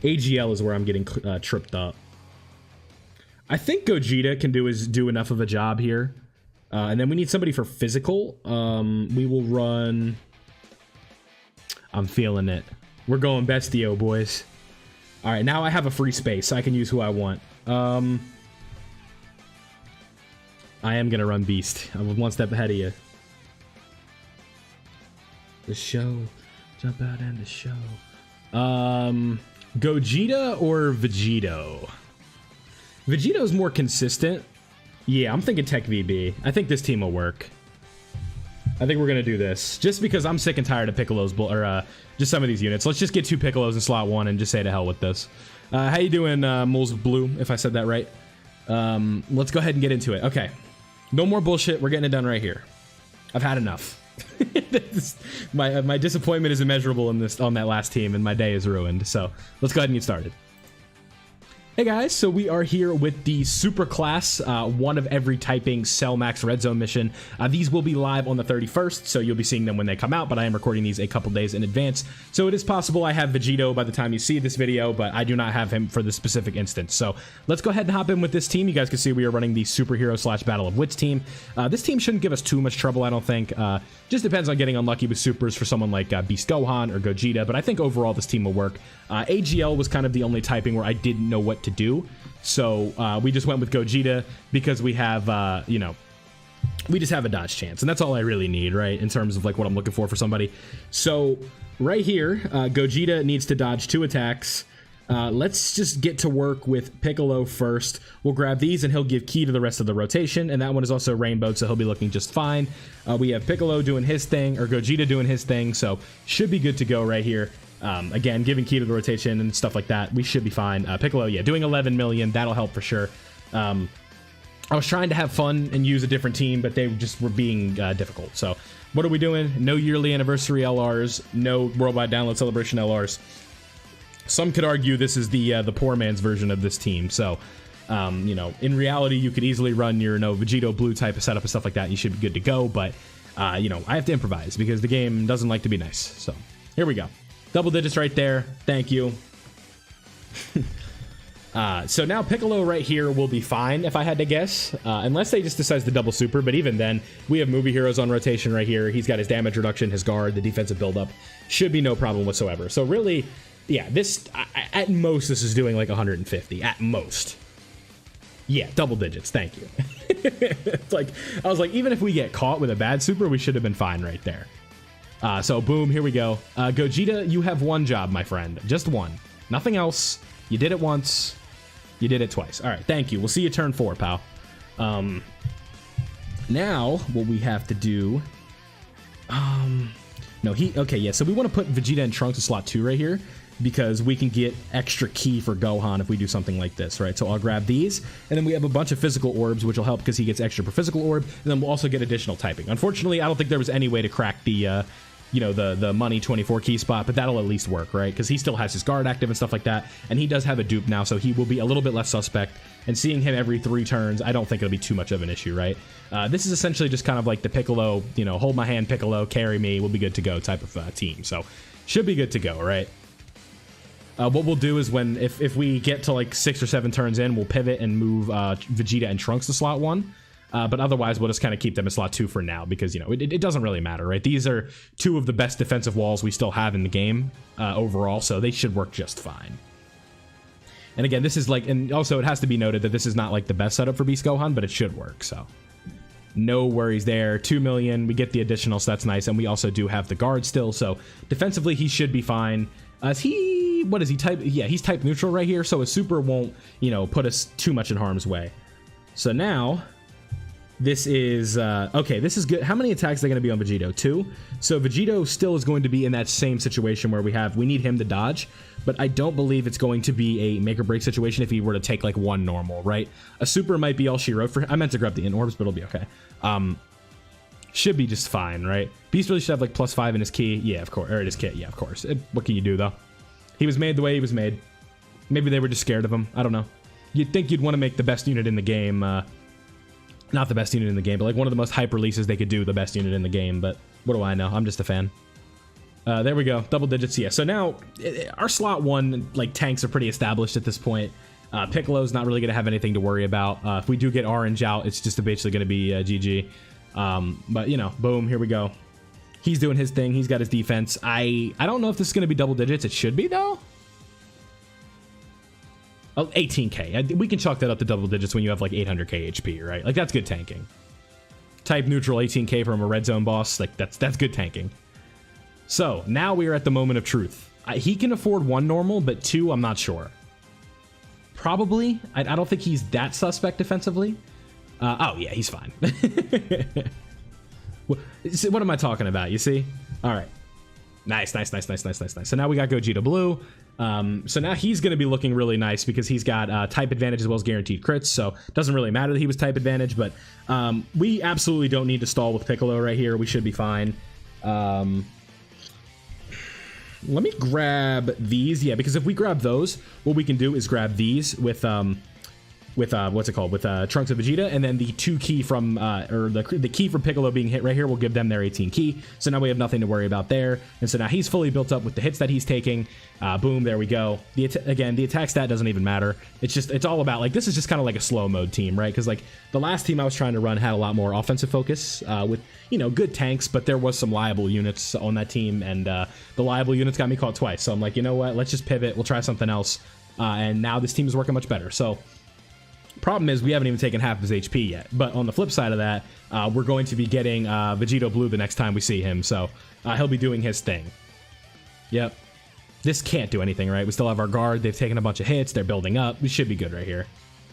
AGL is where I'm getting tripped up. I think Gogeta can do enough of a job here. And then we need somebody for physical. We will run... I'm feeling it. We're going Bestio, boys. Alright, now I have a free space, so I can use who I want. I am gonna run Beast. I'm one step ahead of you. The show. Jump out and the show. Gogeta or Vegito? Vegito's more consistent. Yeah, I'm thinking Tech VB. I think this team will work. I think we're gonna do this. Just because I'm sick and tired of Piccolo's, just some of these units. Let's just get 2 Piccolos in slot 1 and just say to hell with this. How you doing, Moles Blue, if I said that right? Let's go ahead and get into it. Okay. No more bullshit. We're getting it done right here. I've had enough. My disappointment is immeasurable on that last team, and my day is ruined. So let's go ahead and get started. Hey guys, so we are here with the Super Class, one of every typing Cell Max Red Zone mission. These will be live on the 31st, so you'll be seeing them when they come out, but I am recording these a couple days in advance. So it is possible I have Vegito by the time you see this video, but I do not have him for this specific instance. So let's go ahead and hop in with this team. You guys can see we are running the Superhero / Battle of Wits team. This team shouldn't give us too much trouble, I don't think. Just depends on getting unlucky with supers for someone like Beast Gohan or Gogeta, but I think overall this team will work. AGL was kind of the only typing where I didn't know what to do, so we just went with Gogeta because we have, you know, we just have a dodge chance, and that's all I really need, right, in terms of like what I'm looking for somebody. So right here, Gogeta needs to dodge 2 attacks. Let's just get to work with Piccolo first. We'll grab these and he'll give key to the rest of the rotation, and that one is also rainbowed, so he'll be looking just fine. We have Piccolo doing his thing, or Gogeta doing his thing, so should be good to go right here. Again, giving key to the rotation and stuff like that, we should be fine. Piccolo, yeah, doing 11 million, that'll help for sure. I was trying to have fun and use a different team, but they just were being difficult. So what are we doing? No yearly anniversary LRs, no worldwide download celebration LRs. Some could argue this is the poor man's version of this team. So, you know, in reality, you could easily run your Vegito Blue type of setup and stuff like that. You should be good to go. But, you know, I have to improvise because the game doesn't like to be nice. So here we go. Double digits right there. Thank you. So now Piccolo right here will be fine if I had to guess, unless they just decides to double super. But even then, we have movie heroes on rotation right here. He's got his damage reduction, his guard, the defensive buildup. Should be no problem whatsoever. So really, yeah, this, at most, this is doing like 150. At most. Yeah, double digits. Thank you. It's like, I was like, even if we get caught with a bad super, we should have been fine right there. So boom, here we go. Gogeta, you have one job, my friend. Just one. Nothing else. You did it once. You did it twice. All right, thank you. We'll see you turn 4, pal. Now, what we have to do... No, okay, yeah, so we want to put Vegeta and Trunks in slot 2 right here, because we can get extra key for Gohan if we do something like this, right? So I'll grab these, and then we have a bunch of physical orbs, which will help because he gets extra per physical orb, and then we'll also get additional typing. Unfortunately, I don't think there was any way to crack the, you know, the money 24 key spot, but that'll at least work, right? Because he still has his guard active and stuff like that, and he does have a dupe now, so he will be a little bit less suspect, and seeing him every 3 turns, I don't think it'll be too much of an issue, right? This is essentially just kind of like the Piccolo, you know, hold my hand, Piccolo, carry me, we'll be good to go type of team, so should be good to go, right? What we'll do is if we get to like 6 or 7 turns in, we'll pivot and move Vegeta and Trunks to slot 1. But otherwise, we'll just kind of keep them in slot 2 for now because, you know, it doesn't really matter, right? These are 2 of the best defensive walls we still have in the game overall, so they should work just fine. And again, this is like, and also it has to be noted that this is not like the best setup for Beast Gohan, but it should work, so no worries there. 2 million, we get the additional, so that's nice, and we also do have the guard still, so defensively he should be fine. Is he, what is he type? Yeah, he's type neutral right here, so a super won't, you know, put us too much in harm's way. So now this is, okay, this is good. How many attacks are going to be on Vegito? 2. So Vegito still is going to be in that same situation where we need him to dodge, but I don't believe it's going to be a make or break situation if he were to take like 1 normal, right? A super might be all she wrote for him. I meant to grab the in orbs, but it'll be okay. Should be just fine, right? Beast really should have like +5 in his key. Yeah, of course. Or in his kit. Yeah, of course. What can you do though? He was made the way he was made. Maybe they were just scared of him. I don't know. You'd think you'd want to make the best unit in the game, not the best unit in the game, but like one of the most hype releases they could do, the best unit in the game, but what do I know? I'm just a fan. There we go, double digits, yeah. So now, our slot 1, like, tanks are pretty established at this point. Piccolo's not really going to have anything to worry about. If we do get Orange out, it's just basically going to be GG. But, you know, boom, here we go. He's doing his thing, he's got his defense. I don't know if this is going to be double digits, it should be, though. Oh, 18k. We can chalk that up to double digits when you have like 800k HP, right? Like, that's good tanking. Type neutral 18k from a red zone boss, like that's good tanking. So now we are at the moment of truth. He can afford 1 normal, but 2, I'm not sure. Probably. I don't think he's that suspect defensively. Oh yeah, he's fine. What am I talking about? You see? All right. Nice. So now we got Gogeta Blue. So now he's going to be looking really nice because he's got type advantage as well as guaranteed crits, so it doesn't really matter that he was type advantage, but we absolutely don't need to stall with Piccolo right here. We should be fine. Let me grab these, yeah, because if we grab those, what we can do is grab these with what's it called, with Trunks of Vegeta, and then the 2 key from or the key from Piccolo being hit right here will give them their 18 key, so now we have nothing to worry about there. And so now he's fully built up with the hits that he's taking. Boom, there we go. Again, the attack stat doesn't even matter. It's all about, like, this is just kind of like a slow mode team, right? Because like the last team I was trying to run had a lot more offensive focus with, you know, good tanks, but there was some liable units on that team, and the liable units got me caught twice. So I'm like, you know what, let's just pivot, we'll try something else. And now this team is working much better. So problem is we haven't even taken half of his HP yet, but on the flip side of that, we're going to be getting Vegito Blue the next time we see him, so he'll be doing his thing. Yep. This can't do anything, right? We still have our guard, they've taken a bunch of hits, they're building up, we should be good right here.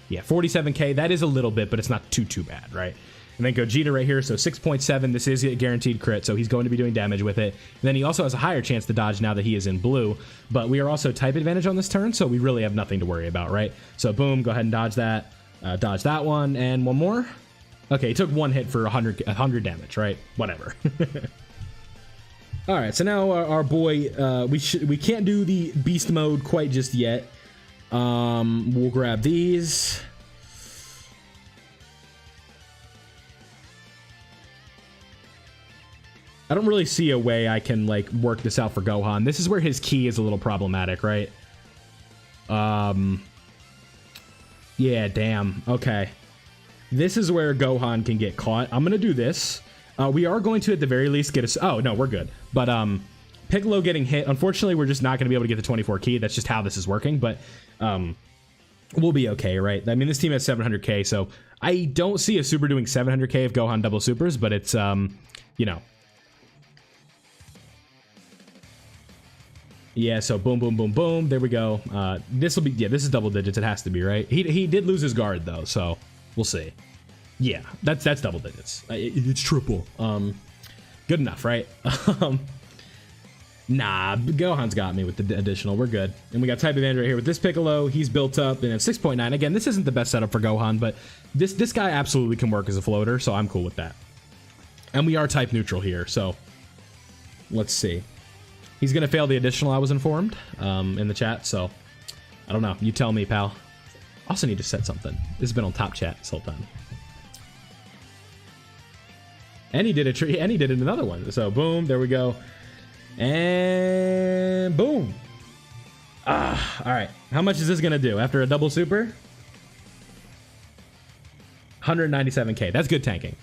Yeah, 47k, that is a little bit, but it's not too bad, right? And then Gogeta right here, so 6.7, this is a guaranteed crit, so he's going to be doing damage with it. And then he also has a higher chance to dodge now that he is in blue, but we are also type advantage on this turn, so we really have nothing to worry about, right? So boom, go ahead and dodge that. Dodge that one, and one more. Okay, he took 1 hit for 100 damage, right? Whatever. All right, so now our boy, we can't do the beast mode quite just yet. We'll grab these. I don't really see a way I can like work this out for Gohan. This is where his key is a little problematic, right? Yeah, damn. Okay. This is where Gohan can get caught. I'm going to do this. We are going to, at the very least, get us... Oh, no, we're good. But Piccolo getting hit. Unfortunately, we're just not going to be able to get the 24 key. That's just how this is working. But we'll be okay, right? I mean, this team has 700k, so I don't see a super doing 700k if Gohan double supers, but it's, you know... Yeah, so boom, boom, boom, boom. There we go. This will be... Yeah, this is double digits. It has to be, right? He did lose his guard, though, so we'll see. Yeah, that's double digits. It's triple. Good enough, right? Nah, Gohan's got me with the additional. We're good. And we got type advantage right here with this Piccolo. He's built up, and at 6.9. Again, this isn't the best setup for Gohan, but this guy absolutely can work as a floater, so I'm cool with that. And we are type neutral here, so let's see. He's going to fail the additional, I was informed, in the chat, so I don't know. You tell me, pal. Also need to set something. This has been on top chat this whole time. And he did another one. So boom, there we go. And boom. All right. How much is this going to do after a double super? 197k. That's good tanking.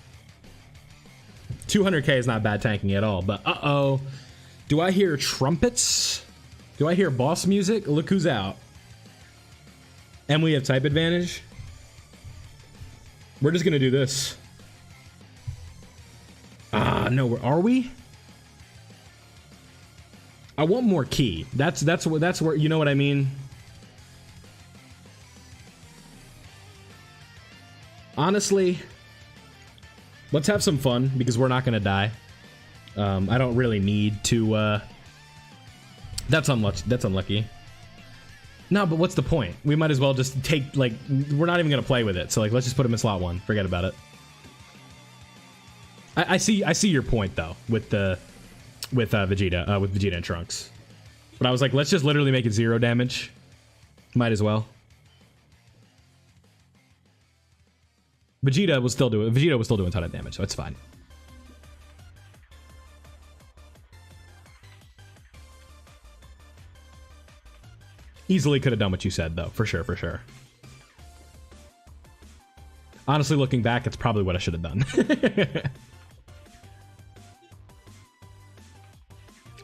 200k is not bad tanking at all, but uh-oh. Do I hear trumpets? Do I hear boss music? Look who's out. And we have type advantage. We're just gonna do this. No, are we? I want more key. That's where, you know what I mean? Honestly, let's have some fun because we're not gonna die. I don't really need to, that's unlucky. No, but what's the point? We might as well just take, like, we're not even gonna play with it. So, like, let's just put him in slot 1. Forget about it. I see your point though with Vegeta and Trunks. But I was like, let's just literally make it 0 damage. Might as well. Vegeta was still doing a ton of damage, so it's fine. Easily could have done what you said though, for sure, for sure. Honestly, looking back, it's probably what I should have done.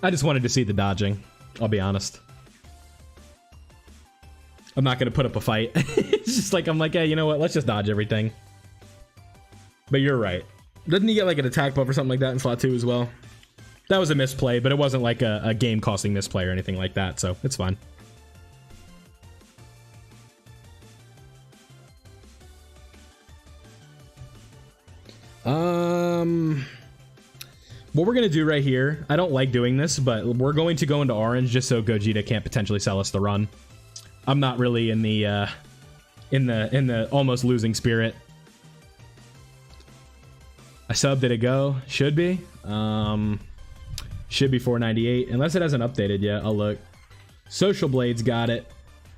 I just wanted to see the dodging, I'll be honest. I'm not gonna put up a fight. It's just like, I'm like, hey, you know what, let's just dodge everything. But you're right. Doesn't he get like an attack buff or something like that in slot 2 as well? That was a misplay, but it wasn't like a game-costing misplay or anything like that, so it's fine. What we're gonna do right here, I don't like doing this, but we're going to go into orange just so Gogeta can't potentially sell us the run. I'm not really in the almost losing spirit. I subbed, did it go? Should be. Should be 498. Unless it hasn't updated yet, I'll look. Social Blades got it.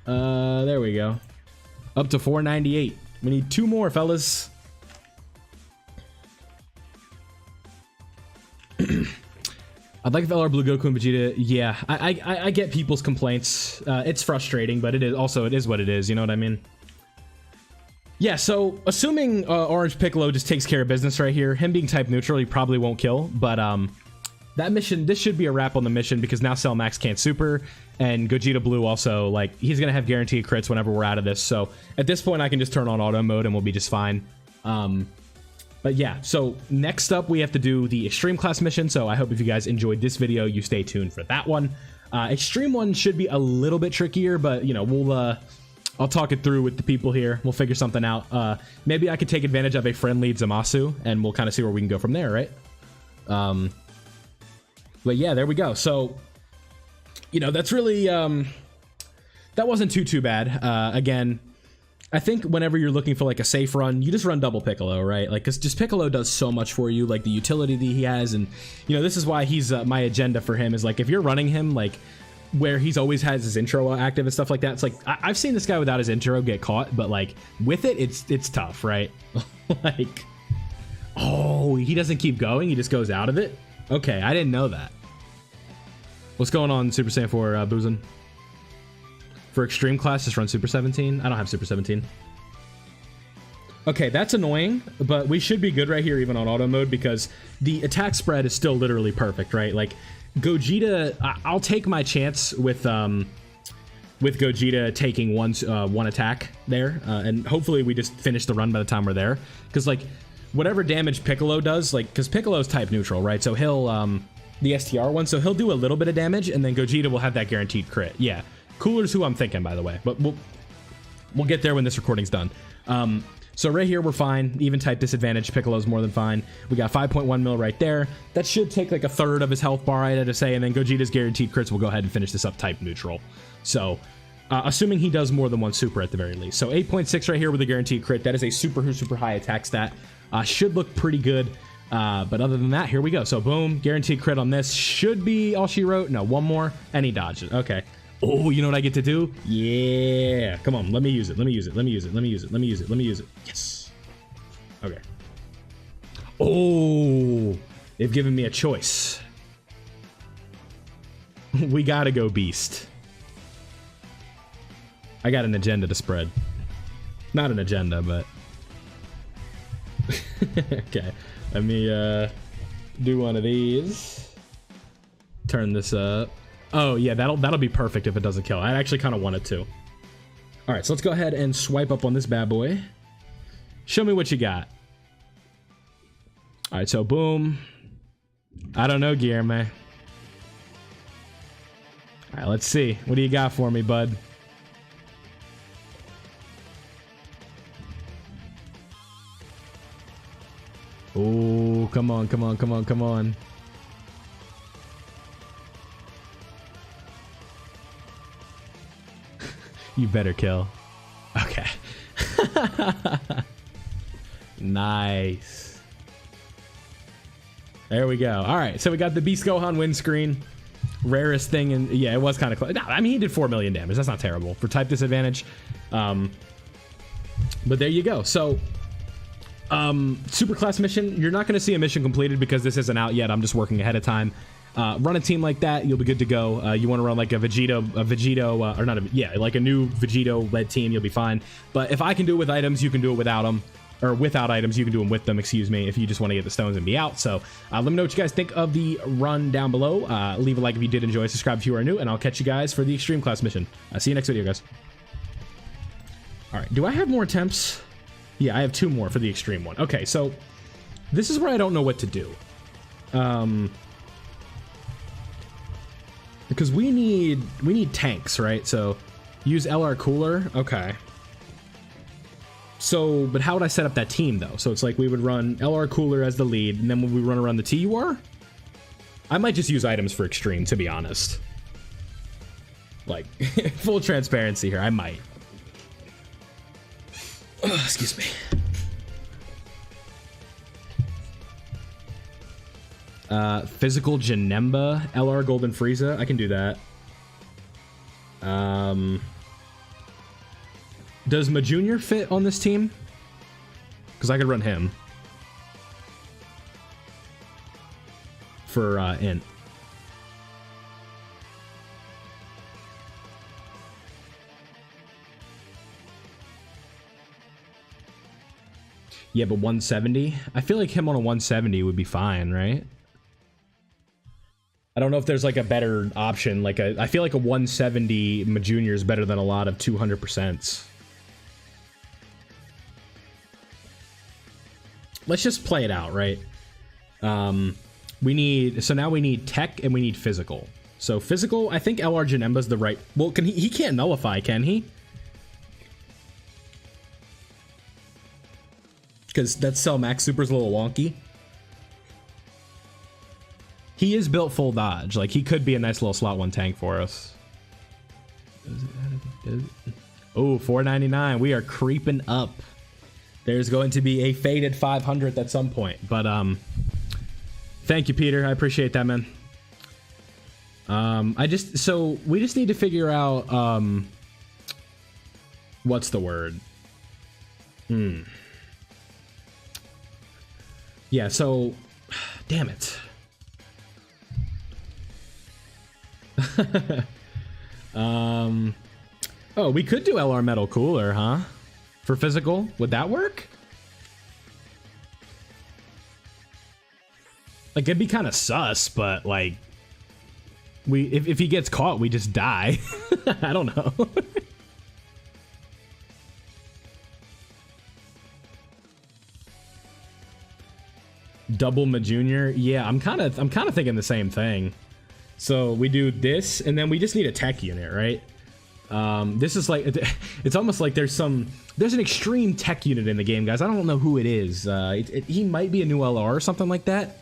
There we go. Up to 498. We need 2 more, fellas. I'd like if LR Blue Goku and Vegeta. Yeah, I get people's complaints. It's frustrating, but it is what it is. You know what I mean? Yeah. So assuming Orange Piccolo just takes care of business right here, him being type neutral, he probably won't kill. But that mission, this should be a wrap on the mission because now Cell Max can't super, and Gogeta Blue also, like, he's gonna have guaranteed crits whenever we're out of this. So at this point, I can just turn on auto mode and we'll be just fine. But yeah, so next up we have to do the Extreme Class mission, so I hope if you guys enjoyed this video, you stay tuned for that one. Extreme one should be a little bit trickier, but, you know, we'll, I'll talk it through with the people here. We'll figure something out. Maybe I could take advantage of a friendly Zamasu, and we'll kind of see where we can go from there, right? But yeah, there we go. So, you know, that's really, that wasn't too bad. Again, I think whenever you're looking for like a safe run, you just run double Piccolo, right? Like, cause just Piccolo does so much for you, like the utility that he has. And, you know, this is why he's, my agenda for him is like, if you're running him, like where he's always has his intro active and stuff like that. It's like, I've seen this guy without his intro get caught, but like with it, it's tough, right? Like, oh, he doesn't keep going. He just goes out of it. Okay. I didn't know that. What's going on, Super Saiyan 4, Boozin? For Extreme Class, just run Super 17. I don't have Super 17. Okay, that's annoying, but we should be good right here even on auto mode because the attack spread is still literally perfect, right? Like, Gogeta, I'll take my chance with Gogeta taking one attack there, and hopefully we just finish the run by the time we're there. Because, like, whatever damage Piccolo does, like, because Piccolo's type neutral, right? So he'll, the STR one, so he'll do a little bit of damage, and then Gogeta will have that guaranteed crit. Yeah. Cooler's who I'm thinking, by the way, but we'll get there when this recording's done. So right here, we're fine. Even type disadvantage, Piccolo's more than fine. We got 5.1 mil right there. That should take like a third of his health bar, I had to say, and then Gogeta's guaranteed crits will go ahead and finish this up type neutral. So, assuming he does more than one super at the very least. So 8.6 right here with a guaranteed crit. That is a super high attack stat. Should look pretty good. But other than that, here we go. So boom, guaranteed crit on this. Should be all she wrote. No, one more, and he dodged it. Okay. Oh, you know what I get to do? Yeah. Come on, let me use it. Let me use it. Let me use it. Let me use it. Let me use it. Let me use it. Yes. Okay. Oh, they've given me a choice. We gotta go Beast. I got an agenda to spread. Not an agenda, but Okay, let me do one of these. Turn this up. Oh yeah, that'll be perfect if it doesn't kill. I actually kind of want it to. All right, so let's go ahead and swipe up on this bad boy. Show me what you got. All right, so boom. I don't know, Guillermo. All right, let's see. What do you got for me, bud? Oh, come on, come on, come on, come on. You better kill. Okay. Nice. There we go. All right, so we got the Beast Gohan windscreen. Rarest thing, and yeah, it was kind of close. No, I mean, he did 4 million damage. That's not terrible for type disadvantage. But there you go. So, super class mission. You're not going to see a mission completed because this isn't out yet. I'm just working ahead of time. Run a team like that, you'll be good to go. You want to run like a Vegito, or not a, yeah, like a new Vegito-led team, you'll be fine. But if I can do it with items, you can do it without them. Or without items, you can do them with them, excuse me, if you just want to get the stones and be out. So let me know what you guys think of the run down below. Leave a like if you did enjoy, subscribe if you are new, and I'll catch you guys for the Extreme Class mission. See you next video, guys. All right, do I have more attempts? Yeah, I have 2 more for the Extreme one. Okay, so this is where I don't know what to do. Because we need tanks, right? So use LR Cooler. Okay. So, but how would I set up that team though? So it's like we would run LR Cooler as the lead, and then when we run around the TUR, I might just use items for Extreme, to be honest. Like, full transparency here, I might. Oh, excuse me. Physical Janemba, LR Golden Frieza. I can do that. Does Ma Junior fit on this team? Because I could run him. For, Int. Yeah, but 170? I feel like him on a 170 would be fine, right? I don't know if there's like a better option. Like I feel like a 170 Ma Junior is better than a lot of 200%. Let's just play it out, right? So now we need tech and we need physical. So physical, I think LR Janemba's the right. Well, can he can't nullify, can he? Because that Cell Max Super's a little wonky. He is built full dodge. Like, he could be a nice little slot 1 tank for us. Oh, 499. We are creeping up. There's going to be a faded 500th at some point. But, thank you, Peter. I appreciate that, man. So we just need to figure out, what's the word? Yeah, so, damn it. Oh, we could do LR Metal Cooler, huh? For physical, would that work? Like, it'd be kind of sus, but like, if he gets caught, we just die. I don't know. Double Ma Junior, yeah, I'm kind of thinking the same thing. So we do this, and then we just need a tech unit, right? This is like, it's almost like there's an extreme tech unit in the game, guys. I don't know who it is. He might be a new LR or something like that.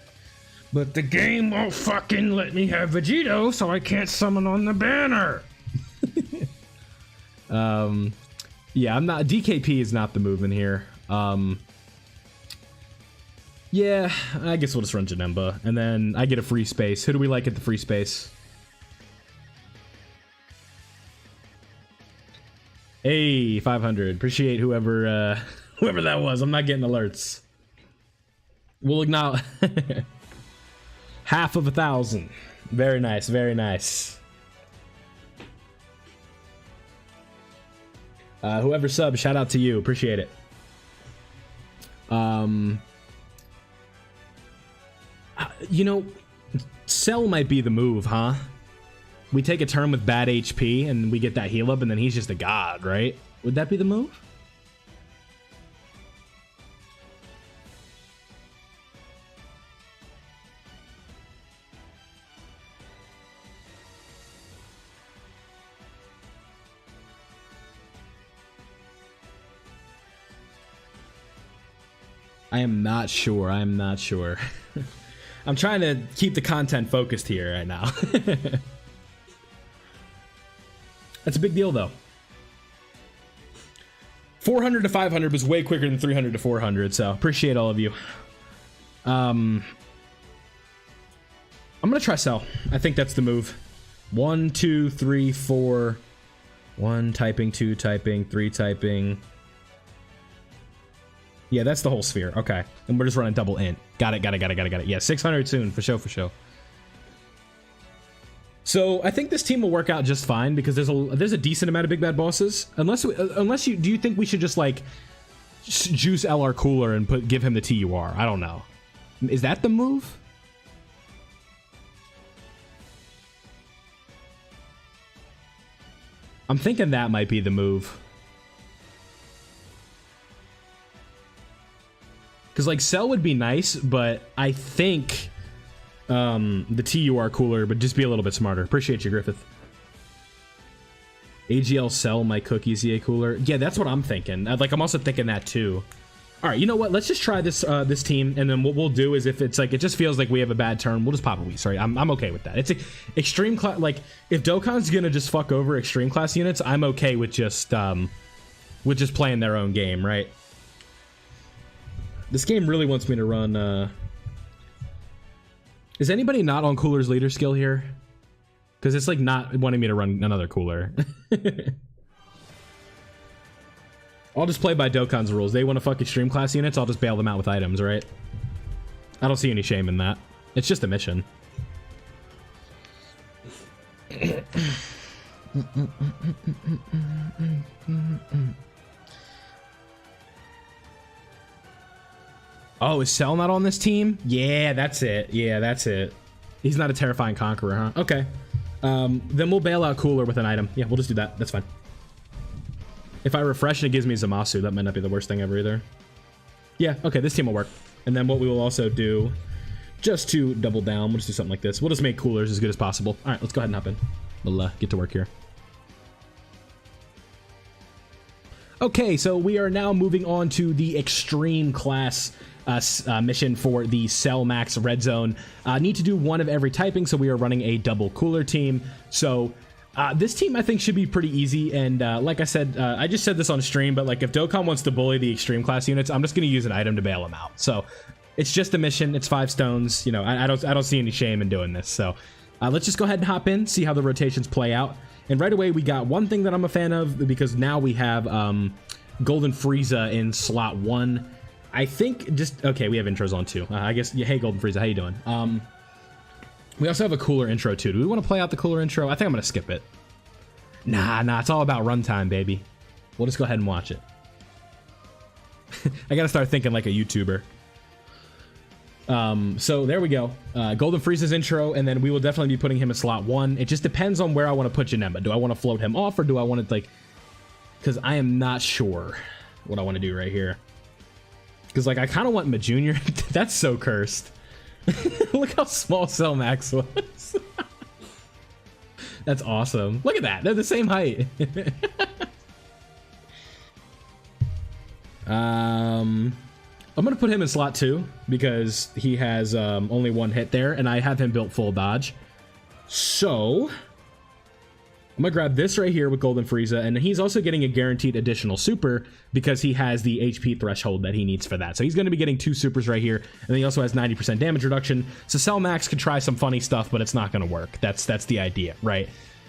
But the game won't fucking let me have Vegito, so I can't summon on the banner. Yeah, DKP is not the move in here. Yeah, I guess we'll just run Janemba, and then I get a free space. Who do we like at the free space? Hey, 500. Appreciate whoever that was. I'm not getting alerts. We'll acknowledge. Half of 1,000. Very nice, very nice. Whoever subbed, shout out to you. Appreciate it. You know, Cell might be the move, huh? We take a turn with bad HP and we get that heal up and then he's just a god, right? Would that be the move? I am not sure. I am not sure. I'm trying to keep the content focused here right now. That's a big deal, though. 400 to 500 was way quicker than 300 to 400, so appreciate all of you. I'm gonna try Cell. I think that's the move. 1, 2, 3, 4. 1 typing, 2 typing, 3 typing. Yeah, that's the whole sphere. Okay. And we're just running double int. Got it. Yeah, 600 soon. For sure. So I think this team will work out just fine because there's a decent amount of big bad bosses. Unless you do you think we should just like juice LR Cooler and give him the TUR? I don't know. Is that the move? I'm thinking that might be the move. Because, like, Cell would be nice, but I think the TUR Cooler would just be a little bit smarter. Appreciate you, Griffith. AGL Cell, my cookies, EA Cooler. Yeah, that's what I'm thinking. I'm also thinking that, too. All right, you know what? Let's just try this this team, and then what we'll do is if it's like, it just feels like we have a bad turn, we'll just pop a Wii. Sorry, I'm okay with that. It's extreme class. Like, if Dokkan's gonna just fuck over extreme class units, I'm okay with just playing their own game, right? This game really wants me to run, Is anybody not on Cooler's leader skill here? Because it's, like, not wanting me to run another Cooler. I'll just play by Dokkan's rules. They want to fuck extreme class units, I'll just bail them out with items, right? I don't see any shame in that. It's just a mission. Oh, is Cell not on this team? Yeah, that's it. He's not a terrifying conqueror, huh? Okay. Then we'll bail out Cooler with an item. Yeah, we'll just do that. That's fine. If I refresh and it gives me Zamasu, that might not be the worst thing ever either. Yeah, okay, this team will work. And then what we will also do, just to double down, we'll just do something like this. We'll just make Coolers as good as possible. All right, let's go ahead and hop in. We'll get to work here. Okay, so we are now moving on to the extreme class mission for the Cell Max Red Zone. Need to do one of every typing, so we are running a double Cooler team. So this team I think should be pretty easy, and like I said, I just said this on stream, but like if Dokkan wants to bully the extreme class units, I'm just going to use an item to bail him out. So it's just a mission. It's 5 stones. You know, I don't see any shame in doing this. So let's just go ahead and hop in, see how the rotations play out. And right away, we got one thing that I'm a fan of, because now we have Golden Frieza in slot 1. I think just... Okay, we have intros on, too. I guess... Yeah, hey, Golden Frieza, how you doing? We also have a Cooler intro, too. Do we want to play out the Cooler intro? I think I'm going to skip it. Nah, it's all about runtime, baby. We'll just go ahead and watch it. I got to start thinking like a YouTuber. So there we go. Golden Frieza's intro, and then we will definitely be putting him in slot 1. It just depends on where I want to put Janemba. Do I want to float him off, or do I want to, like... Because I am not sure what I want to do right here. Because, like, I kind of want Ma Junior. That's so cursed. Look how small Cell Max was. That's awesome. Look at that. They're the same height. I'm going to put him in slot 2 because he has only 1 hit there, and I have him built full dodge. So I'm going to grab this right here with Golden Frieza, and he's also getting a guaranteed additional super because he has the HP threshold that he needs for that. So he's going to be getting 2 supers right here, and then he also has 90% damage reduction. So Cell Max could try some funny stuff, but it's not going to work. That's the idea, right?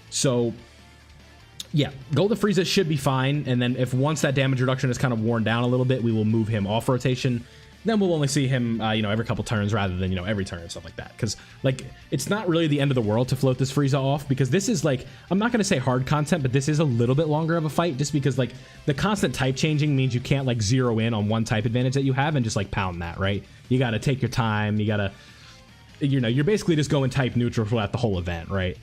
So yeah, Golden Frieza should be fine, and then if once that damage reduction is kind of worn down a little bit, we will move him off rotation. Then we'll only see him, you know, every couple turns rather than, you know, every turn and stuff like that. Because, like, it's not really the end of the world to float this Frieza off, because this is, like, I'm not going to say hard content, but this is a little bit longer of a fight, just because, like, the constant type changing means you can't, like, zero in on one type advantage that you have and just, like, pound that, right? You got to take your time, you got to you're basically just going type neutral throughout the whole event, right?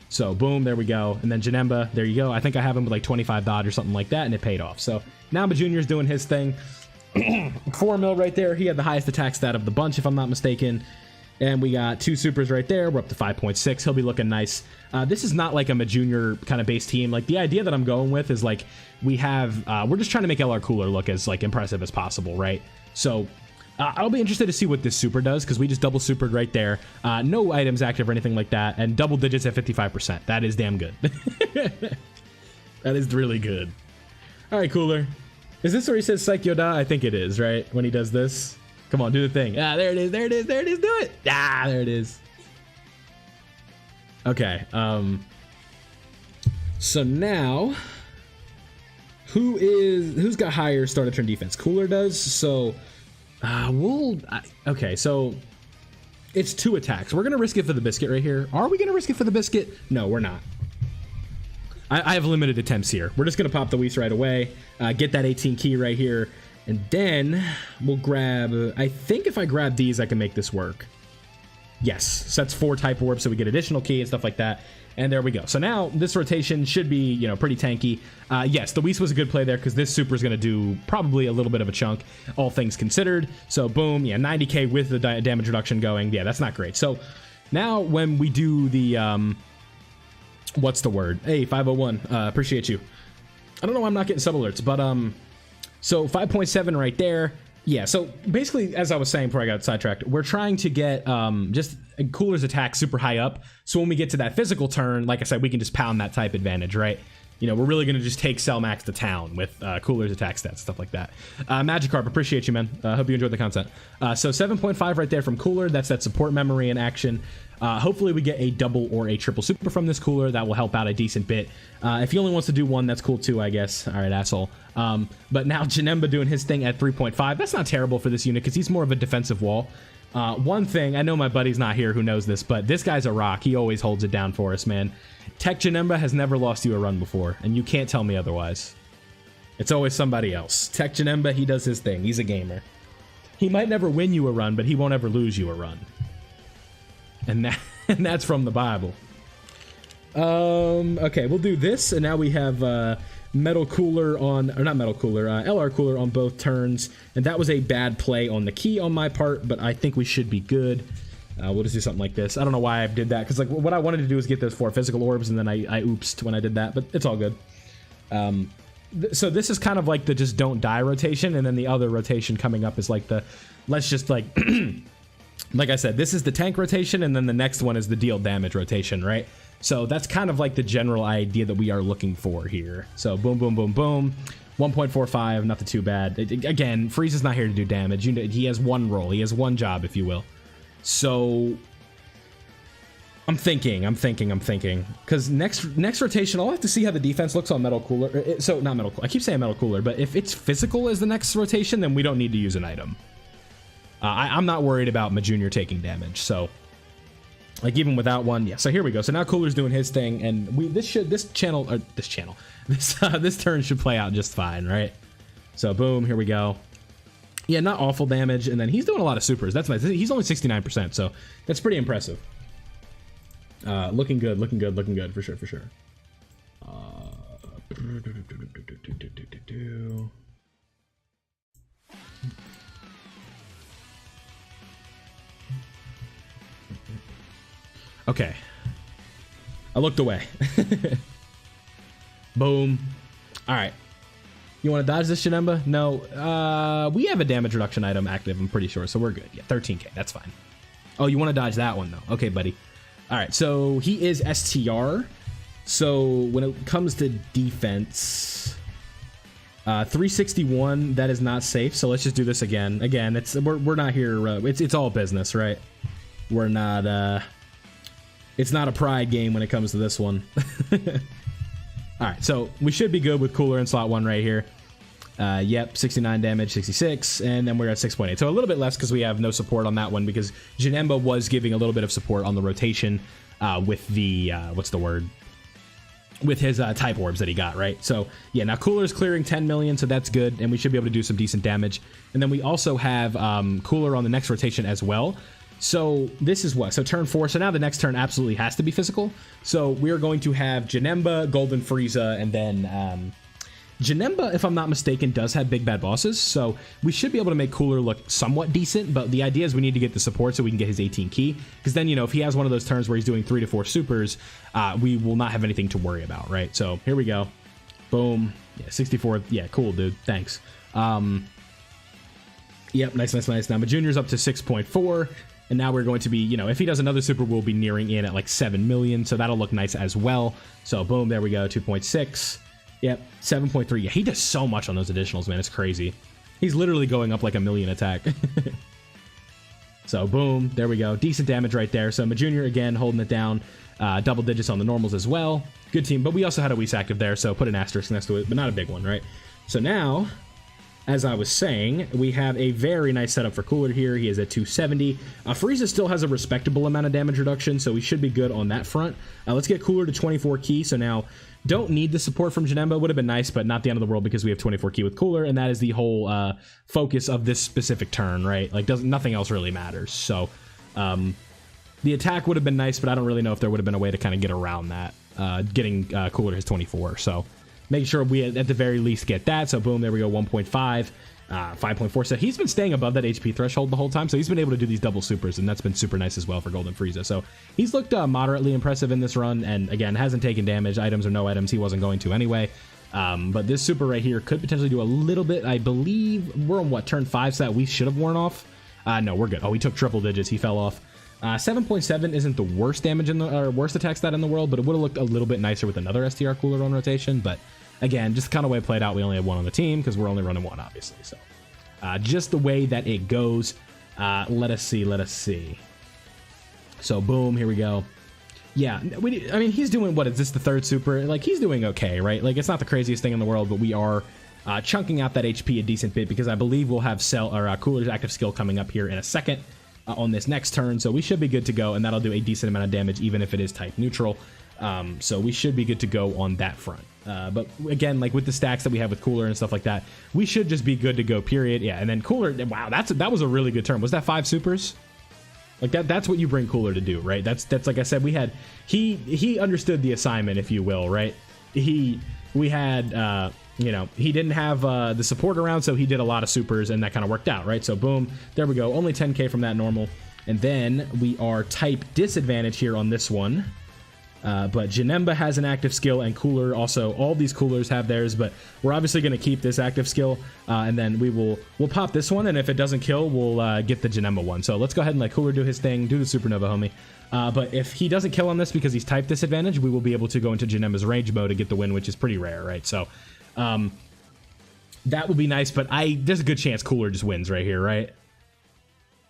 So boom, there we go. And then Janemba, there you go. I think I have him with like 25 dodge or something like that, and it paid off. So Namba Jr. is doing his thing. 4 mil right there. He had the highest attack stat of the bunch, if I'm not mistaken. And we got 2 supers right there. We're up to 5.6. He'll be looking nice. This is not like a Junior kind of base team. Like, the idea that I'm going with is like we're just trying to make LR Cooler look as like impressive as possible, right? So I'll be interested to see what this super does, because we just double supered right there. No items active or anything like that, and double digits at 55%. That is damn good. That is really good. All right, Cooler. Is this where he says Psych Yoda? I think it is, right? When he does this. Come on, do the thing. Ah, there it is, there it is, there it is, do it! Ah, there it is. Okay, so now, who's got higher start of turn defense? Cooler does, so, okay, so, it's 2 attacks. We're gonna risk it for the biscuit right here. Are we gonna risk it for the biscuit? No, we're not. I have limited attempts here. We're just gonna pop the Whis right away, get that 18 key right here, and then we'll grab, I think if I grab these, I can make this work. Yes, so that's 4 type orbs, so we get additional key and stuff like that. And there we go. So now this rotation should be, pretty tanky. Yes, the Whis was a good play there, because this super is going to do probably a little bit of a chunk, all things considered. So boom, yeah, 90k with the damage reduction going. Yeah, that's not great. So now when we do the, what's the word? Hey, 501, appreciate you. I don't know why I'm not getting sub alerts, but so 5.7 right there. Yeah, so basically, as I was saying before I got sidetracked, we're trying to get just Cooler's attack super high up, so when we get to that physical turn, like I said, we can just pound that type advantage, right? We're really going to just take Cell Max to town with Cooler's attack stats, stuff like that. Magikarp, appreciate you, man. Hope you enjoyed the content. So 7.5 right there from Cooler. That's that support memory in action. Hopefully we get a double or a triple super from this Cooler. That will help out a decent bit. If he only wants to do one, that's cool too, I guess. All right, asshole. But now Janemba doing his thing at 3.5. That's not terrible for this unit, because he's more of a defensive wall. One thing, I know my buddy's not here who knows this, but this guy's a rock. He always holds it down for us, man. Tech Janemba has never lost you a run before, and you can't tell me otherwise. It's always somebody else. Tech Janemba, he does his thing. He's a gamer. He might never win you a run, but he won't ever lose you a run. And that's from the Bible. Okay, we'll do this, and now we have Metal Cooler on, or not Metal Cooler, LR Cooler on both turns, and that was a bad play on the key on my part, but I think we should be good. We'll just do something like this. I don't know why I did that, because like what I wanted to do was get those 4 physical orbs, and then I oopsed when I did that, but it's all good. So this is kind of like the just don't die rotation, and then the other rotation coming up is like the, let's just like, like I said, this is the tank rotation, and then the next one is the deal damage rotation, right? So that's kind of like the general idea that we are looking for here. So boom, boom, boom, boom. 1.45, nothing too bad. Again, Freeze is not here to do damage. He has one role. He has one job, if you will. So I'm thinking. Because next rotation, I'll have to see how the defense looks on Metal Cooler. So not Metal Cooler. I keep saying Metal Cooler, but if it's physical as the next rotation, then we don't need to use an item. I'm not worried about Junior taking damage, so like even without one, yeah. So here we go. So now Cooler's doing his thing, and this turn should play out just fine, right? So boom, here we go. Yeah, not awful damage, and then he's doing a lot of supers. That's nice. He's only 69%, so that's pretty impressive. Looking good for sure. Okay. I looked away. Boom. Alright. You want to dodge this, Janemba? No. We have a damage reduction item active, I'm pretty sure, so we're good. Yeah, 13k. That's fine. Oh, you want to dodge that one, though. Okay, buddy. Alright, so he is STR. So when it comes to defense, 361, that is not safe, so let's just do this again. Again, we're not here, it's all business, right? We're not, it's not a pride game when it comes to this one. Alright, so we should be good with Cooler in slot 1 right here. Yep, 69 damage, 66, and then we're at 6.8. So a little bit less because we have no support on that one, because Janemba was giving a little bit of support on the rotation with the, what's the word? With his type orbs that he got, right? So, yeah, now Cooler's clearing 10 million, so that's good, and we should be able to do some decent damage. And then we also have Cooler on the next rotation as well. So this is what? So turn 4. So now the next turn absolutely has to be physical. So we're going to have Janemba, Golden Frieza, and then Janemba, if I'm not mistaken, does have big bad bosses. So we should be able to make Cooler look somewhat decent. But the idea is we need to get the support so we can get his 18 key. Because then, you know, if he has one of those turns where he's doing 3 to 4 supers, we will not have anything to worry about, right? So here we go. Boom. Yeah, 64. Yeah, cool, dude. Thanks. Yep, nice. Now my Junior's up to 6.4. And now we're going to be, you know, if he does another super, we'll be nearing in at like 7 million. So that'll look nice as well. So boom, there we go. 2.6. Yep, 7.3. Yeah, he does so much on those additionals, man. It's crazy. He's literally going up like a million attack. So boom, there we go. Decent damage right there. So my Junior, again, holding it down. Double digits on the normals as well. Good team. But we also had a Whis active there, so put an asterisk next to it, but not a big one, right? So now, as I was saying, we have a very nice setup for Cooler here. He is at 270. Frieza still has a respectable amount of damage reduction, so we should be good on that front. Let's get Cooler to 24 key. So now, don't need the support from Janemba. Would have been nice, but not the end of the world because we have 24 key with Cooler, and that is the whole focus of this specific turn, right? Like, nothing else really matters. So, the attack would have been nice, but I don't really know if there would have been a way to kind of get around that, getting Cooler to his 24. So, making sure we at the very least get that. So boom, there we go, 1.5, 5.4. So he's been staying above that HP threshold the whole time. So he's been able to do these double supers, and that's been super nice as well for Golden Frieza. So he's looked moderately impressive in this run, and again, hasn't taken damage, items or no items. He wasn't going to anyway. But this super right here could potentially do a little bit. I believe we're on what, turn 5, so that we should have worn off. No, we're good. Oh, he took triple digits. He fell off. 7.7 isn't the worst damage in the or worst attack stat in the world, but it would have looked a little bit nicer with another STR Cooler on rotation. But again, just the kind of way it played out, we only had one on the team because we're only running one, obviously. So just the way that it goes. Let us see. So boom, here we go. Yeah, I mean, he's doing, what is this, the third super? Like, he's doing okay, right? Like, it's not the craziest thing in the world, but we are chunking out that HP a decent bit because I believe we'll have Cooler's active skill coming up here in a second. On this next turn, so we should be good to go, and that'll do a decent amount of damage even if it is type neutral. So we should be good to go on that front. But again, like with the stacks that we have with Cooler and stuff like that, we should just be good to go, period. Yeah, and then Cooler, wow, that was a really good turn. Was that 5 supers? Like that's what you bring Cooler to do, right? That's like I said, he understood the assignment, if you will, right? We had you know, he didn't have the support around, so he did a lot of supers, and that kind of worked out, right? So boom, there we go, only 10k from that normal. And then we are type disadvantage here on this one. But Janemba has an active skill, and Cooler also, all these Coolers have theirs, but we're obviously going to keep this active skill, and then we'll pop this one, and if it doesn't kill, we'll get the Janemba one. So let's go ahead and let Cooler do his thing, do the Supernova, homie. But if he doesn't kill on this because he's type disadvantage, we will be able to go into Janemba's range mode to get the win, which is pretty rare, right? So that would be nice, but there's a good chance Cooler just wins right here, right?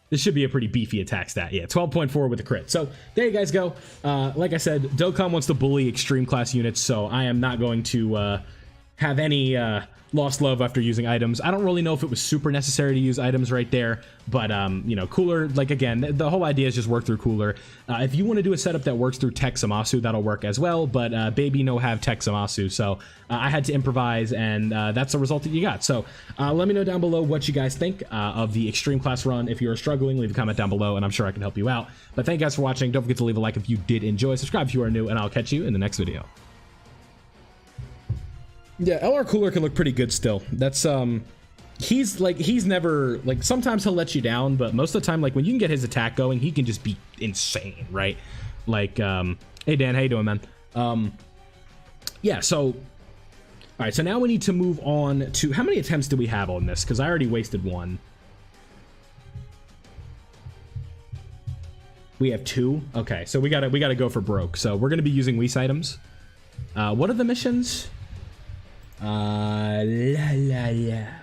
This should be a pretty beefy attack stat. Yeah, 12.4 with the crit. So there you guys go. Like I said, Dokkan wants to bully extreme class units, so I am not going to have any lost love after using items. I don't really know if it was super necessary to use items right there, but you know, Cooler, like again, the whole idea is just work through Cooler. If you want to do a setup that works through Tech Zamasu, that'll work as well, but baby no have Tech Zamasu, so I had to improvise, and that's the result that you got. So let me know down below what you guys think of the extreme class run. If you're struggling, leave a comment down below, and I'm sure I can help you out. But thank you guys for watching. Don't forget to leave a like if you did enjoy, subscribe if you are new, and I'll catch you in the next video. Yeah, LR Cooler can look pretty good still. That's he's never, like, sometimes he'll let you down, but most of the time, like, when you can get his attack going, he can just be insane, right? Like, hey Dan, how you doing, man? Yeah, so all right, so now we need to move on to, how many attempts do we have on this? Because I already wasted one. We have 2. Okay, so we gotta go for broke. So we're gonna be using Whis items. What are the missions? Where are they at?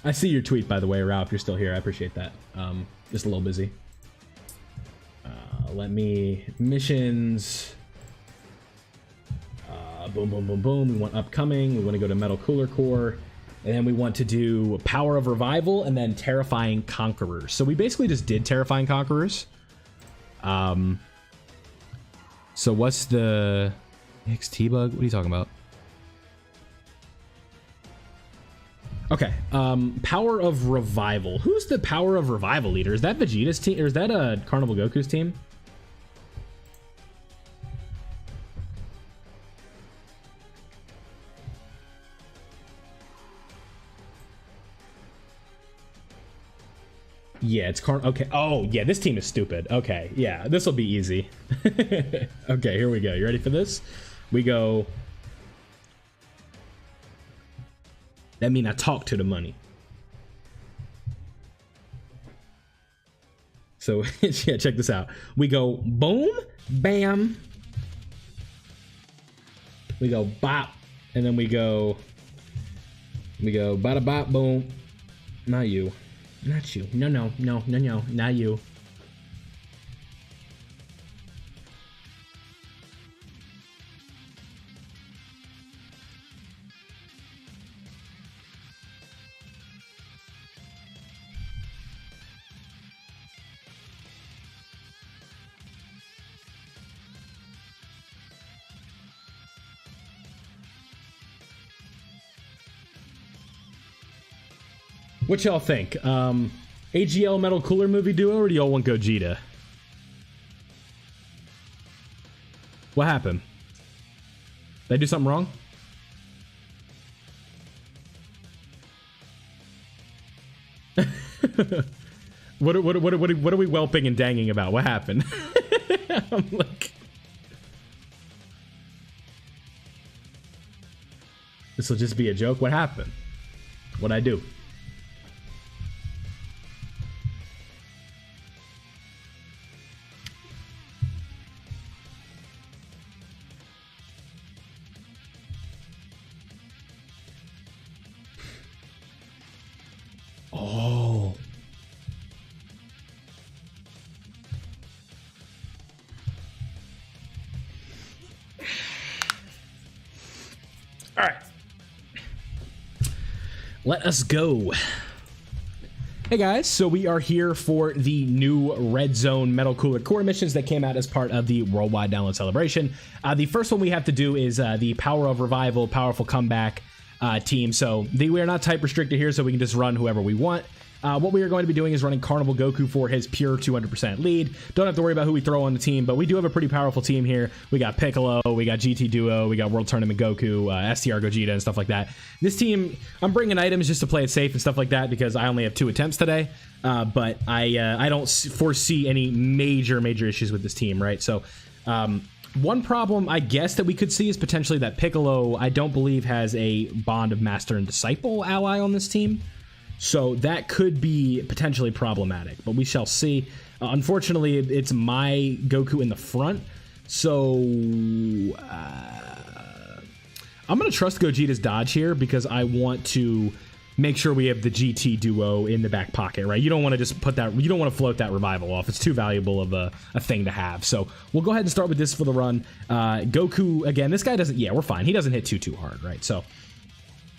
I see your tweet, by the way, Ralph. You're still here. I appreciate that. Just a little busy. Missions. Boom, boom, boom, boom. We want upcoming. We want to go to Metal Cooler Core. And then we want to do Power of Revival and then Terrifying Conquerors. So we basically just did Terrifying Conquerors. So what's the XT bug? What are you talking about? Okay, Power of Revival. Who's the Power of Revival leader? Is that Vegeta's team, or is that Carnival Goku's team? Yeah, it's okay. Oh, yeah, this team is stupid. Okay, yeah, this will be easy. Okay, here we go. You ready for this? We go. That mean I talk to the money. So, yeah, check this out. We go boom, bam. We go bop, and then we go bada bop, boom. Not you. Not you. No, not you. What y'all think? AGL Metal Cooler movie duo, or do y'all want Gogeta? What happened? Did I do something wrong? What are we whelping and danging about? What happened? I'm like, this will just be a joke. What happened? What'd I do? Oh. All right. Let us go. Hey guys, so we are here for the new Red Zone Metal Cooler Core missions that came out as part of the Worldwide Download Celebration. The first one we have to do is the Power of Revival, Powerful Comeback team. So we are not type restricted here, so we can just run whoever we want. What we are going to be doing is running Carnival Goku for his pure 200% lead. Don't have to worry about who we throw on the team, but we do have a pretty powerful team here. We got Piccolo, we got GT Duo, we got World Tournament Goku, STR Gogeta, and stuff like that. This team, I'm bringing items just to play it safe and stuff like that because I only have 2 attempts today, but I don't foresee any major issues with this team, right? So, one problem, I guess, that we could see is potentially that Piccolo, I don't believe, has a Bond of Master and Disciple ally on this team. So that could be potentially problematic, but we shall see. Unfortunately, it's my Goku in the front, so I'm going to trust Gogeta's dodge here because I want to make sure we have the GT Duo in the back pocket, right? You don't want to just put that, you don't want to float that revival off. It's too valuable of a thing to have. So we'll go ahead and start with this for the run. Goku, again, this guy doesn't, yeah, we're fine. He doesn't hit too hard, right? So,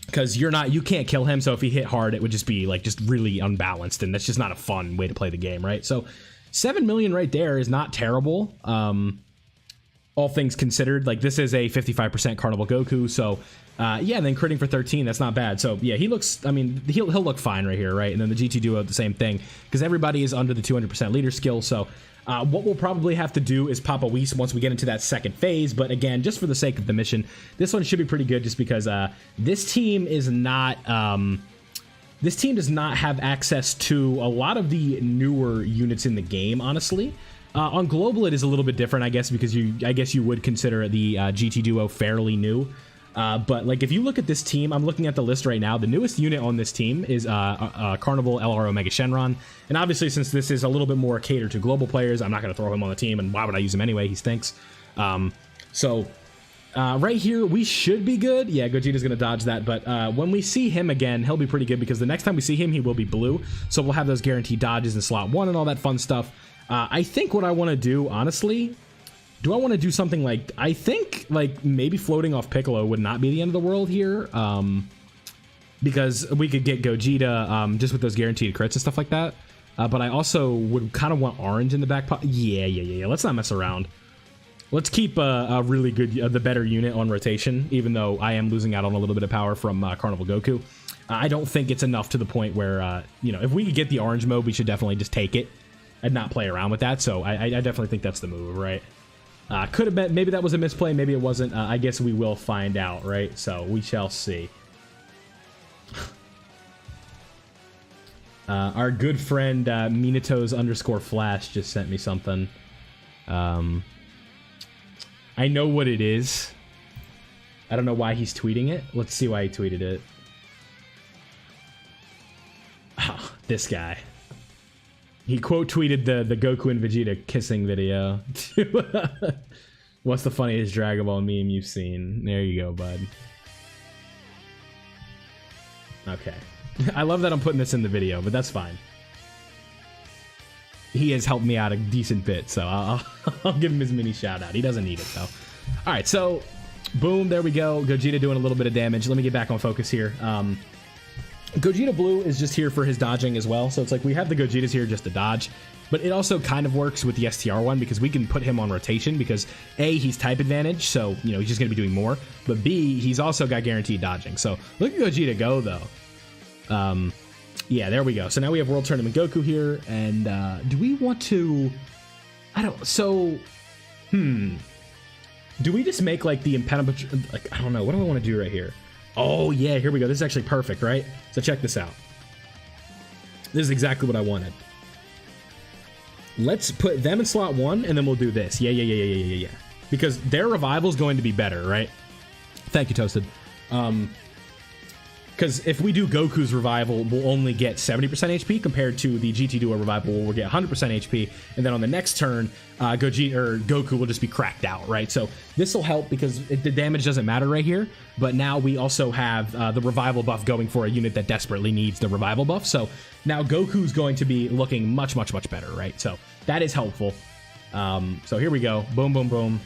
because you can't kill him, so if he hit hard, it would just be like just really unbalanced, and that's just not a fun way to play the game, right? So 7 million right there is not terrible, all things considered. Like, this is a 55% Carnival Goku, so yeah, and then critting for 13, that's not bad. So yeah, he looks, I mean, he'll look fine right here, right? And then the GT Duo, the same thing, because everybody is under the 200% leader skill, so what we'll probably have to do is pop a Whis once we get into that second phase, but again, just for the sake of the mission, this one should be pretty good just because this team is not, this team does not have access to a lot of the newer units in the game, honestly. On Global, it is a little bit different, I guess, because I guess you would consider the GT Duo fairly new. But like, if you look at this team, I'm looking at the list right now. The newest unit on this team is Carnival LR Omega Shenron, and obviously, since this is a little bit more catered to global players, I'm not going to throw him on the team. And why would I use him anyway? He stinks. So right here, we should be good. Yeah, Gogeta's going to dodge that, but when we see him again, he'll be pretty good because the next time we see him, he will be blue. So we'll have those guaranteed dodges in slot 1 and all that fun stuff. I think what I want to do, honestly. Do I want to do something like, I think, like, maybe floating off Piccolo would not be the end of the world here, because we could get Gogeta just with those guaranteed crits and stuff like that, but I also would kind of want Orange in the back pocket. Yeah, let's not mess around. Let's keep a really good, the better unit on rotation, even though I am losing out on a little bit of power from Carnival Goku. I don't think it's enough to the point where, you know, if we could get the orange mode, we should definitely just take it and not play around with that. So I definitely think that's the move, right? Could have been, maybe that was a misplay, maybe it wasn't. I guess we will find out, right? So we shall see. Our good friend Minatos_Flash just sent me something. I know what it is. I don't know why he's tweeting it. Let's see why he tweeted it. Oh, this guy. He quote tweeted the Goku and Vegeta kissing video. What's the funniest Dragon Ball meme you've seen? There you go, bud. Okay. I love that I'm putting this in the video, but that's fine. He has helped me out a decent bit, so I'll give him his mini shout out. He doesn't need it, though. All right, so boom, there we go. Gogeta doing a little bit of damage. Let me get back on focus here. Gogeta Blue is just here for his dodging as well, so it's like we have the Gogetas here just to dodge, but it also kind of works with the STR one because we can put him on rotation because A, he's type advantage, so, you know, he's just going to be doing more, but B, he's also got guaranteed dodging. So look at Gogeta go, though. Yeah, there we go. So now we have World Tournament Goku here, and do we want to... do we just make, like, the impediment... Like, I don't know. What do I want to do right here? Oh, yeah, here we go. This is actually perfect, right? So check this out. This is exactly what I wanted. Let's put them in slot 1, and then we'll do this. Yeah. Because their revival is going to be better, right? Thank you, Toasted. Because if we do Goku's revival, we'll only get 70% HP compared to the GT Duo revival, where we'll get 100% HP. And then on the next turn, Goku will just be cracked out, right? So this will help because the damage doesn't matter right here. But now we also have the revival buff going for a unit that desperately needs the revival buff. So now Goku's going to be looking much, much, much better, right? So that is helpful. So here we go. Boom, boom, boom.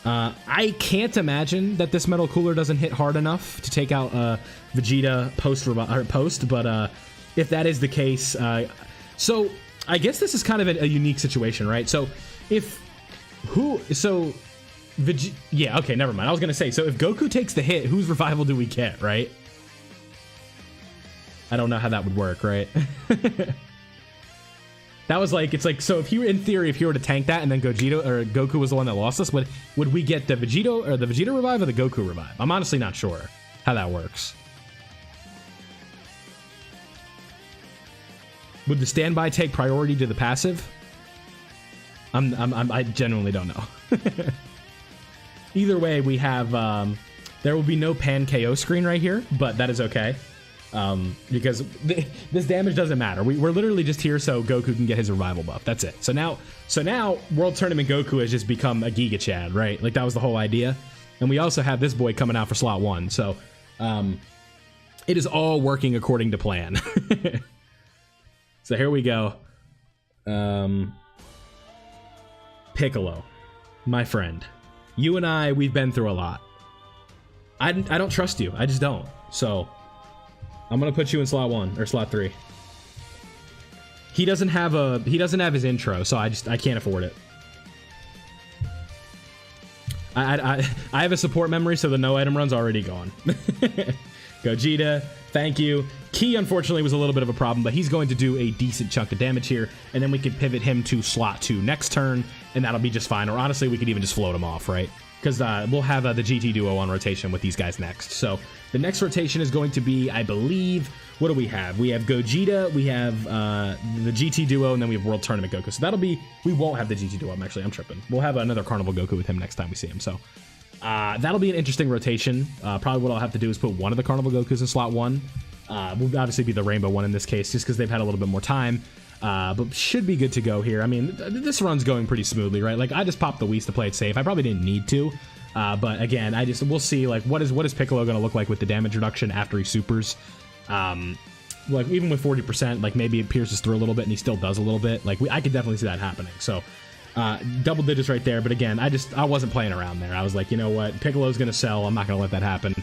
I can't imagine that this Metal Cooler doesn't hit hard enough to take out Vegeta post, but if that is the case, so I guess this is kind of a unique situation, right? So yeah, okay, never mind. I was gonna say, so if Goku takes the hit, whose revival do we get, right? I don't know how that would work, right? That was like, it's like, so if he were, in theory, if he were to tank that and then Goku was the one that lost us, would we get the Vegeta revive or the Goku revive? I'm honestly not sure how that works. Would the standby take priority to the passive? I genuinely don't know. Either way, we have, there will be no pan KO screen right here, but that is okay. Because this damage doesn't matter. We're literally just here so Goku can get his revival buff. That's it. So now World Tournament Goku has just become a Giga Chad, right? Like that was the whole idea. And we also have this boy coming out for slot 1. So it is all working according to plan. So here we go. Piccolo, my friend. You and I, we've been through a lot. I don't trust you. I just don't. So I'm gonna put you in slot 1 or slot 3. He doesn't have his intro, so I can't afford it. I have a support memory, so the no item run's already gone. Gogeta, thank you. Ki, unfortunately, was a little bit of a problem, but he's going to do a decent chunk of damage here, and then we could pivot him to slot 2 next turn, and that'll be just fine. Or honestly, we could even just float him off, right? Because we'll have the GT Duo on rotation with these guys next. So the next rotation is going to be, I believe, what do we have? We have Gogeta, we have the GT Duo, and then we have World Tournament Goku. So that'll be, we won't have the GT Duo. I'm tripping. We'll have another Carnival Goku with him next time we see him. So that'll be an interesting rotation. Probably what I'll have to do is put one of the Carnival Gokus in slot 1. Will obviously be the Rainbow one in this case, just because they've had a little bit more time. But should be good to go here. I mean, this run's going pretty smoothly, right? Like, I just popped the Whis to play it safe. I probably didn't need to. But again, we'll see, like, what is Piccolo going to look like with the damage reduction after he supers? Like, even with 40%, like, maybe it pierces through a little bit and he still does a little bit. Like, I could definitely see that happening. So, double digits right there. But again, I wasn't playing around there. I was like, you know what? Piccolo's going to sell. I'm not going to let that happen.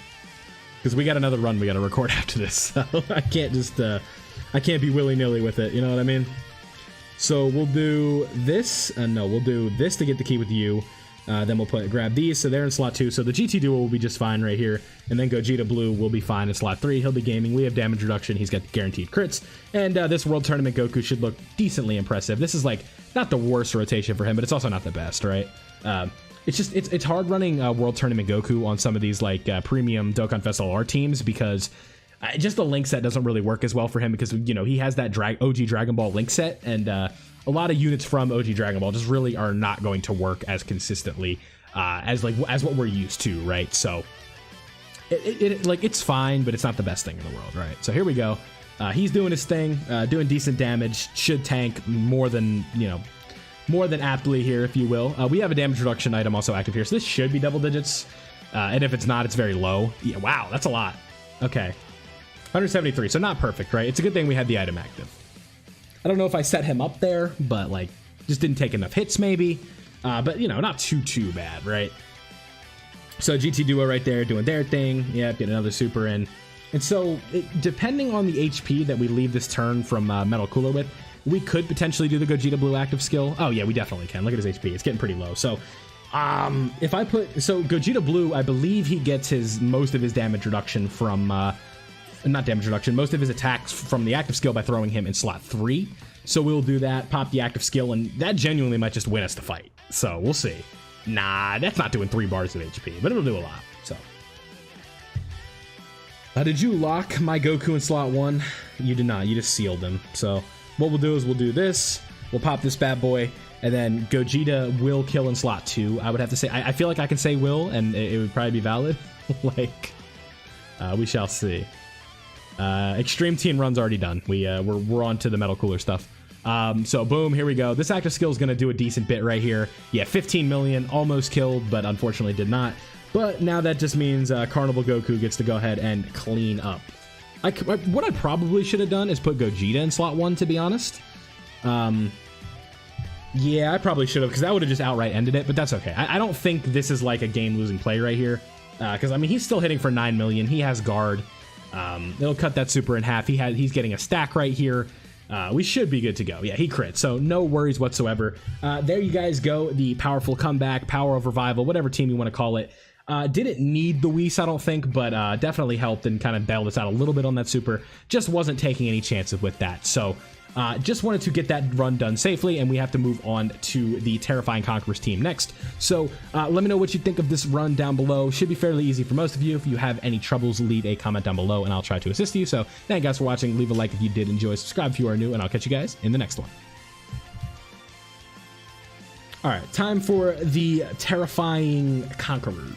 Because we got another run we got to record after this. So, I can't just... I can't be willy-nilly with it, you know what I mean? So we'll do this, no, we'll do this to get the key with you. Then we'll grab these, so they're in slot 2. So the GT Duo will be just fine right here. And then Gogeta Blue will be fine in slot 3. He'll be gaming. We have damage reduction. He's got guaranteed crits. And this World Tournament Goku should look decently impressive. This is like not the worst rotation for him, but it's also not the best, right? It's just it's hard running World Tournament Goku on some of these like premium Dokkan Fest LR teams because just the link set doesn't really work as well for him because, you know, he has that OG Dragon Ball link set, and a lot of units from OG Dragon Ball just really are not going to work as consistently as what we're used to, right? So it's fine, but it's not the best thing in the world, right? So here we go. He's doing his thing, doing decent damage, should tank more than aptly here, if you will. We have a damage reduction item also active here, so this should be double digits. And if it's not, it's very low. Yeah, wow, that's a lot. Okay. 173, so not perfect, right? It's a good thing we had the item active. I don't know if I set him up there, but like, just didn't take enough hits maybe. But, you know, not too bad, right? So GT Duo right there doing their thing. Yeah, get another super in. And so, depending on the HP that we leave this turn from Metal Cooler with, we could potentially do the Gogeta Blue active skill. Oh yeah, we definitely can. Look at his HP. It's getting pretty low. So, if I so Gogeta Blue, I believe he gets most of his damage reduction from, not damage reduction, most of his attacks from the active skill by throwing him in slot 3. So we'll do that, pop the active skill, and that genuinely might just win us the fight. So we'll see. Nah, that's not doing 3 bars of HP, but it'll do a lot. So. Did you lock my Goku in slot 1? You did not. You just sealed him. So what we'll do is we'll do this. We'll pop this bad boy, and then Gogeta will kill in slot 2. I would have to say, I feel like I can say will, and it would probably be valid. Like, we shall see. Extreme Teen Run's already done. We're on to the Metal Cooler stuff. So boom, here we go. This active skill is going to do a decent bit right here. Yeah, 15 million, almost killed, but unfortunately did not. But now that just means Carnival Goku gets to go ahead and clean up. What I probably should have done is put Gogeta in slot 1, to be honest. Yeah, I probably should have, because that would have just outright ended it, but that's okay. I don't think this is like a game-losing play right here. Because, I mean, he's still hitting for 9 million. He has guard. It'll cut that super in half. He's getting a stack right here. We should be good to go. Yeah, he crit, so no worries whatsoever. There you guys go. The powerful comeback, power of revival, whatever team you want to call it. Didn't need the Whis, I don't think, but definitely helped and kind of bailed us out a little bit on that super. Just wasn't taking any chances with that. So just wanted to get that run done safely, and we have to move on to the Terrifying Conquerors team next. So let me know what you think of this run down below. Should be fairly easy for most of you. If you have any troubles, leave a comment down below, and I'll try to assist you. So thank you guys for watching. Leave a like if you did enjoy. Subscribe if you are new, and I'll catch you guys in the next one. All right, time for the Terrifying Conquerors.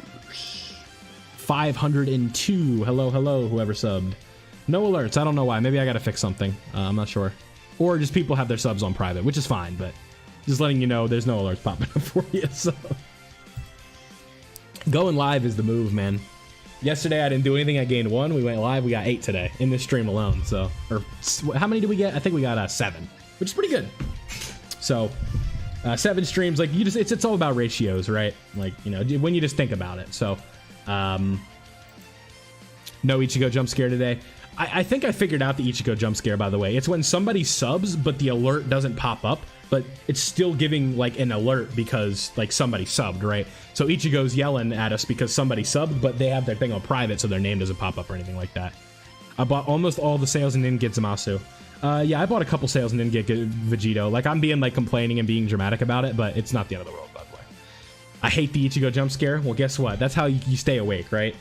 502. Hello, whoever subbed. No alerts. I don't know why. Maybe I gotta fix something. I'm not sure. Or just people have their subs on private, which is fine, but just letting you know there's no alerts popping up for you. So going live is the move, man. Yesterday I didn't do anything. I gained 1. We went live. We got 8 today in this stream alone. So, or how many did we get? I think we got 7, which is pretty good. So 7 streams. Like it's all about ratios, right? Like, you know, when you just think about it. So no Ichigo jump scare today. I think I figured out the Ichigo jump scare, by the way. It's when somebody subs, but the alert doesn't pop up, but it's still giving like an alert because like somebody subbed, right? So Ichigo's yelling at us because somebody subbed, but they have their thing on private, so their name doesn't pop up or anything like that. I bought almost all the sales and didn't get Zamasu. Yeah, I bought a couple sales and didn't get Vegito. Like, I'm being like complaining and being dramatic about it, but it's not the end of the world, by the way. I hate the Ichigo jump scare. Well, guess what? That's how you stay awake, right?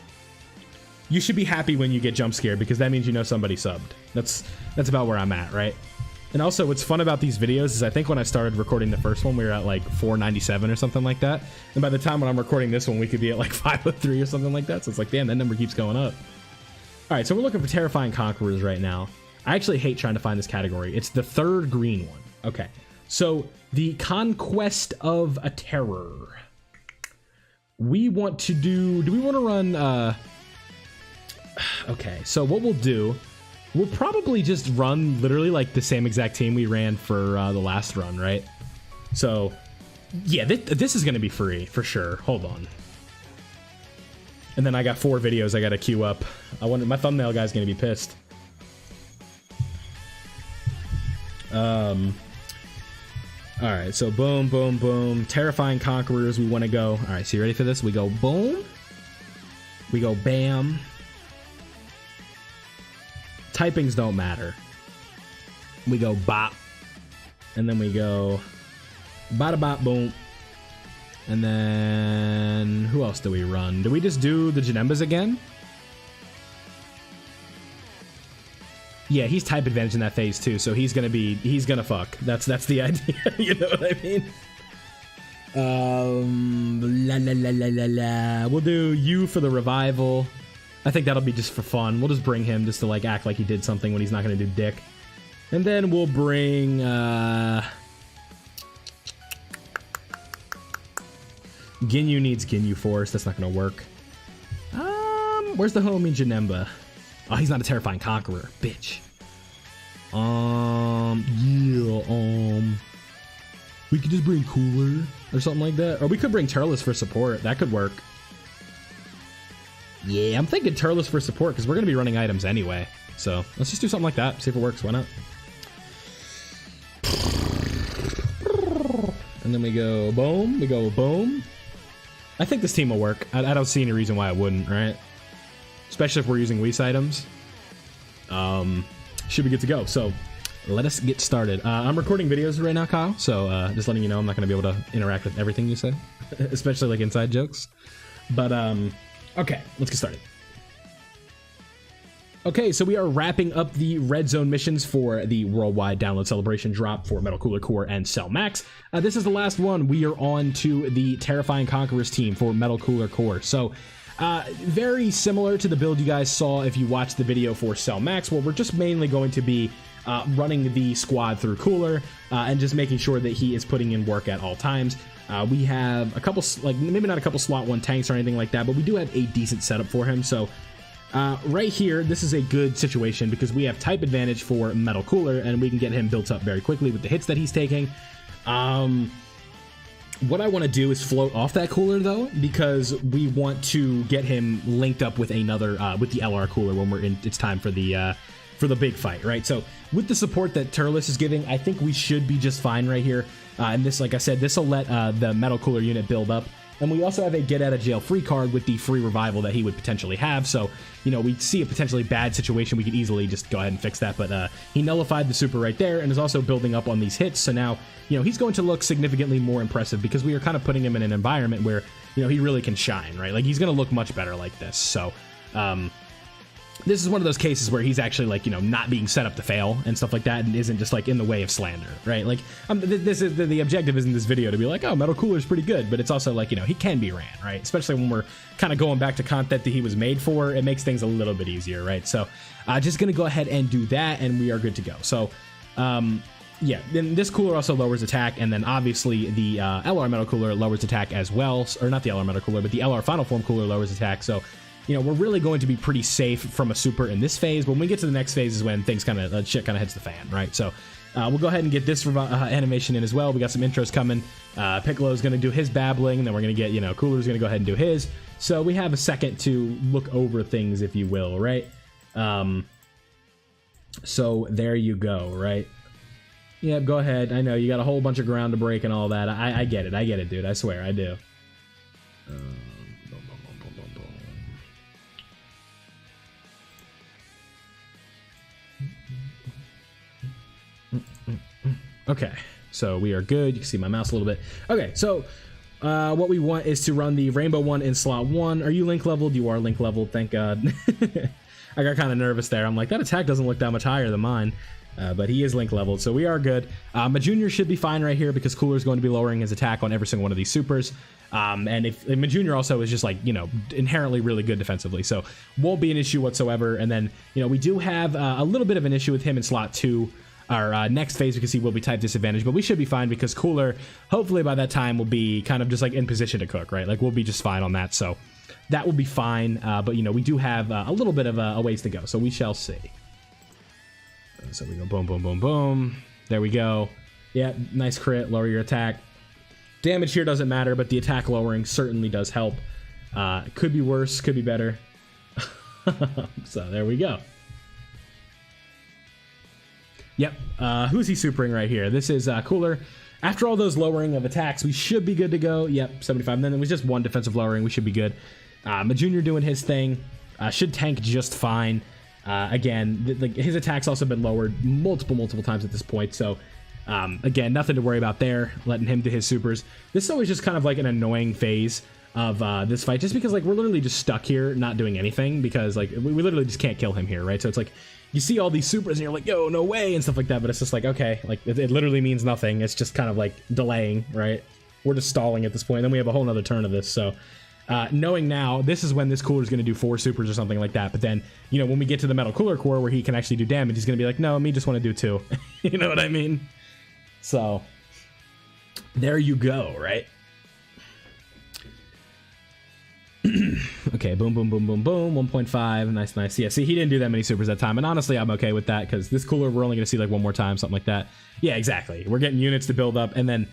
You should be happy when you get jump scared because that means you know somebody subbed. That's about where I'm at, right? And also, what's fun about these videos is I think when I started recording the first one, we were at like 497 or something like that. And by the time when I'm recording this one, we could be at like 503 or something like that. So it's like, damn, that number keeps going up. All right, so we're looking for Terrifying Conquerors right now. I actually hate trying to find this category. It's the 3rd green one. Okay, so the Conquest of a Terror. We want to do we want to run... Okay, so what we'll do, we'll probably just run literally like the same exact team we ran for the last run, right? So, yeah, this is going to be free for sure. Hold on. And then I got 4 videos I got to queue up. I wonder, my thumbnail guy's going to be pissed. All right, so boom, boom, boom. Terrifying Conquerors, we want to go. All right, so you ready for this? We go boom. We go bam. Typings don't matter. We go bop. And then we go bada bop boom. And then who else do we run? Do we just do the Janembas again? Yeah, he's type advantage in that phase too, so he's gonna fuck. That's the idea. You know what I mean? La la la la la la. We'll do you for the revival. I think that'll be just for fun. We'll just bring him just to like act like he did something when he's not gonna do dick. And then we'll bring Ginyu needs Ginyu Force. That's not gonna work. Where's the homie Janemba? Oh, he's not a Terrifying Conqueror, bitch. We could just bring Cooler or something like that, or we could bring Turles for support. That could work. Yeah, I'm thinking Turles for support because we're gonna be running items anyway. So let's just do something like that. See if it works. Why not? And then we go boom. We go boom. I think this team will work. I don't see any reason why it wouldn't, right? Especially if we're using Whis items. Should be good to go. So let us get started. I'm recording videos right now, Kyle. So just letting you know I'm not going to be able to interact with everything you say. Especially like inside jokes. But okay, let's get started. Okay, so we are wrapping up the red zone missions for the worldwide download celebration drop for Metal Cooler Core and Cell Max. This is the last one. We are on to the Terrifying Conquerors team for Metal Cooler Core. So very similar to the build you guys saw if you watched the video for Cell Max, where we're just mainly going to be running the squad through Cooler and just making sure that he is putting in work at all times. We have a couple, like maybe not a couple slot 1 tanks or anything like that, but we do have a decent setup for him. So right here, this is a good situation because we have type advantage for Metal Cooler and we can get him built up very quickly with the hits that he's taking. What I want to do is float off that Cooler though, because we want to get him linked up with another with the LR Cooler when we're in. It's time for the big fight, right? So with the support that Turles is giving, I think we should be just fine right here. And this, like I said, this will let the Metal Cooler unit build up. And we also have a get out of jail free card with the free revival that he would potentially have. So, you know, we see a potentially bad situation. We could easily just go ahead and fix that. But he nullified the super right there and is also building up on these hits. So now, you know, he's going to look significantly more impressive because we are kind of putting him in an environment where, you know, he really can shine, right? Like he's going to look much better like this. So, this is one of those cases where he's actually like, you know, not being set up to fail and stuff like that and isn't just like in the way of slander, right? Like this is the objective isn't this video to be like, oh, Metal Cooler is pretty good, but it's also like, you know, he can be ran, right? Especially when we're kind of going back to content that he was made for, it makes things a little bit easier, right? So just gonna go ahead and do that and we are good to go. So yeah, then this Cooler also lowers attack, and then obviously the LR Metal Cooler lowers attack as well, or not the LR Metal Cooler, but the LR Final Form Cooler lowers attack. So you know, we're really going to be pretty safe from a super in this phase, but when we get to the next phase is when things kind of, shit kind of hits the fan, right? So we'll go ahead and get this animation in as well. We got some intros coming. Piccolo's going to do his babbling, and then we're going to get, you know, Cooler's going to go ahead and do his. So we have a second to look over things, if you will, right? So there you go, right? Yeah, go ahead. I know you got a whole bunch of ground to break and all that. I get it, dude. I swear, I do. Okay, so we are good. You can see my mouse a little bit. Okay, so what we want is to run the Rainbow one in slot 1. Are you link leveled? You are link leveled, thank God. I got kind of nervous there. I'm like, that attack doesn't look that much higher than mine. But he is link leveled, so we are good. My junior should be fine right here because Cooler is going to be lowering his attack on every single one of these supers. And if my junior also is just like, you know, inherently really good defensively, so won't be an issue whatsoever. And then, you know, we do have a little bit of an issue with him in slot 2. Our next phase, because he will be type disadvantage, but we should be fine because Cooler, hopefully by that time, will be kind of just like in position to cook, right? Like we'll be just fine on that, so that will be fine. But you know, we do have a little bit of a ways to go, so we shall see. So we go boom, boom, boom, boom. There we go. Yeah, nice crit, lower your attack. Damage here doesn't matter, but the attack lowering certainly does help. Could be worse, could be better. So there we go. Yep, who's he supering right here? This is Cooler. after all those lowering of attacks, we should be good to go. Yep, 75. And then it was just one defensive lowering. We should be good. Junior doing his thing. Should tank just fine. Again, like his attack's also been lowered multiple times at this point. So, again, nothing to worry about there. Letting him do his supers. This is always just kind of like an annoying phase of this fight, just because like we're literally just stuck here not doing anything because like we literally just can't kill him here, right? So it's like you see all these supers and you're like, yo, no way, and stuff like that, but it's just like, okay, like it literally means nothing. It's just kind of like delaying, right? We're just stalling at this point. Then we have a whole nother turn of this. So knowing now, this is when this cooler is going to do 4 supers or something like that. But then, you know, when we get to the metal cooler core where he can actually do damage, he's going to be like, no, me just want to do 2. You know what I mean? So there you go, right? Okay, boom, boom, boom, boom, boom, 1.5, nice. Yeah, see, he didn't do that many supers that time, and honestly, I'm okay with that, because this cooler, we're only going to see, like, one more time, something like that. Yeah, exactly. We're getting units to build up, and then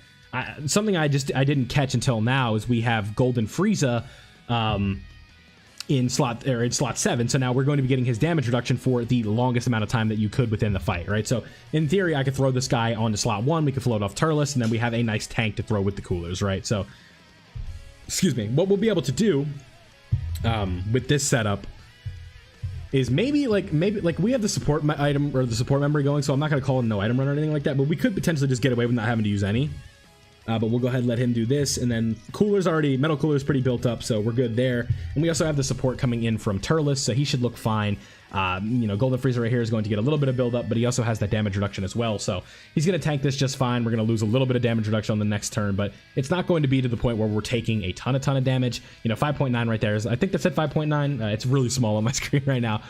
something I didn't catch until now is we have Golden Frieza in slot 7, so now we're going to be getting his damage reduction for the longest amount of time that you could within the fight, right? So, in theory, I could throw this guy onto slot 1, we could float off Turles, and then we have a nice tank to throw with the coolers, right? So, excuse me, what we'll be able to do with this setup is maybe we have the support item or the support memory going, so I'm not going to call it no item run or anything like that, but we could potentially just get away with not having to use any. But we'll go ahead and let him do this, and then metal cooler's pretty built up, so we're good there. And we also have the support coming in from Turles, so he should look fine. You know, Golden Frieza right here is going to get a little bit of build up, but he also has that damage reduction as well, so he's going to tank this just fine. We're going to lose a little bit of damage reduction on the next turn, but it's not going to be to the point where we're taking a ton of damage. You know, 5.9 right there is, I think that said 5.9. It's really small on my screen right now.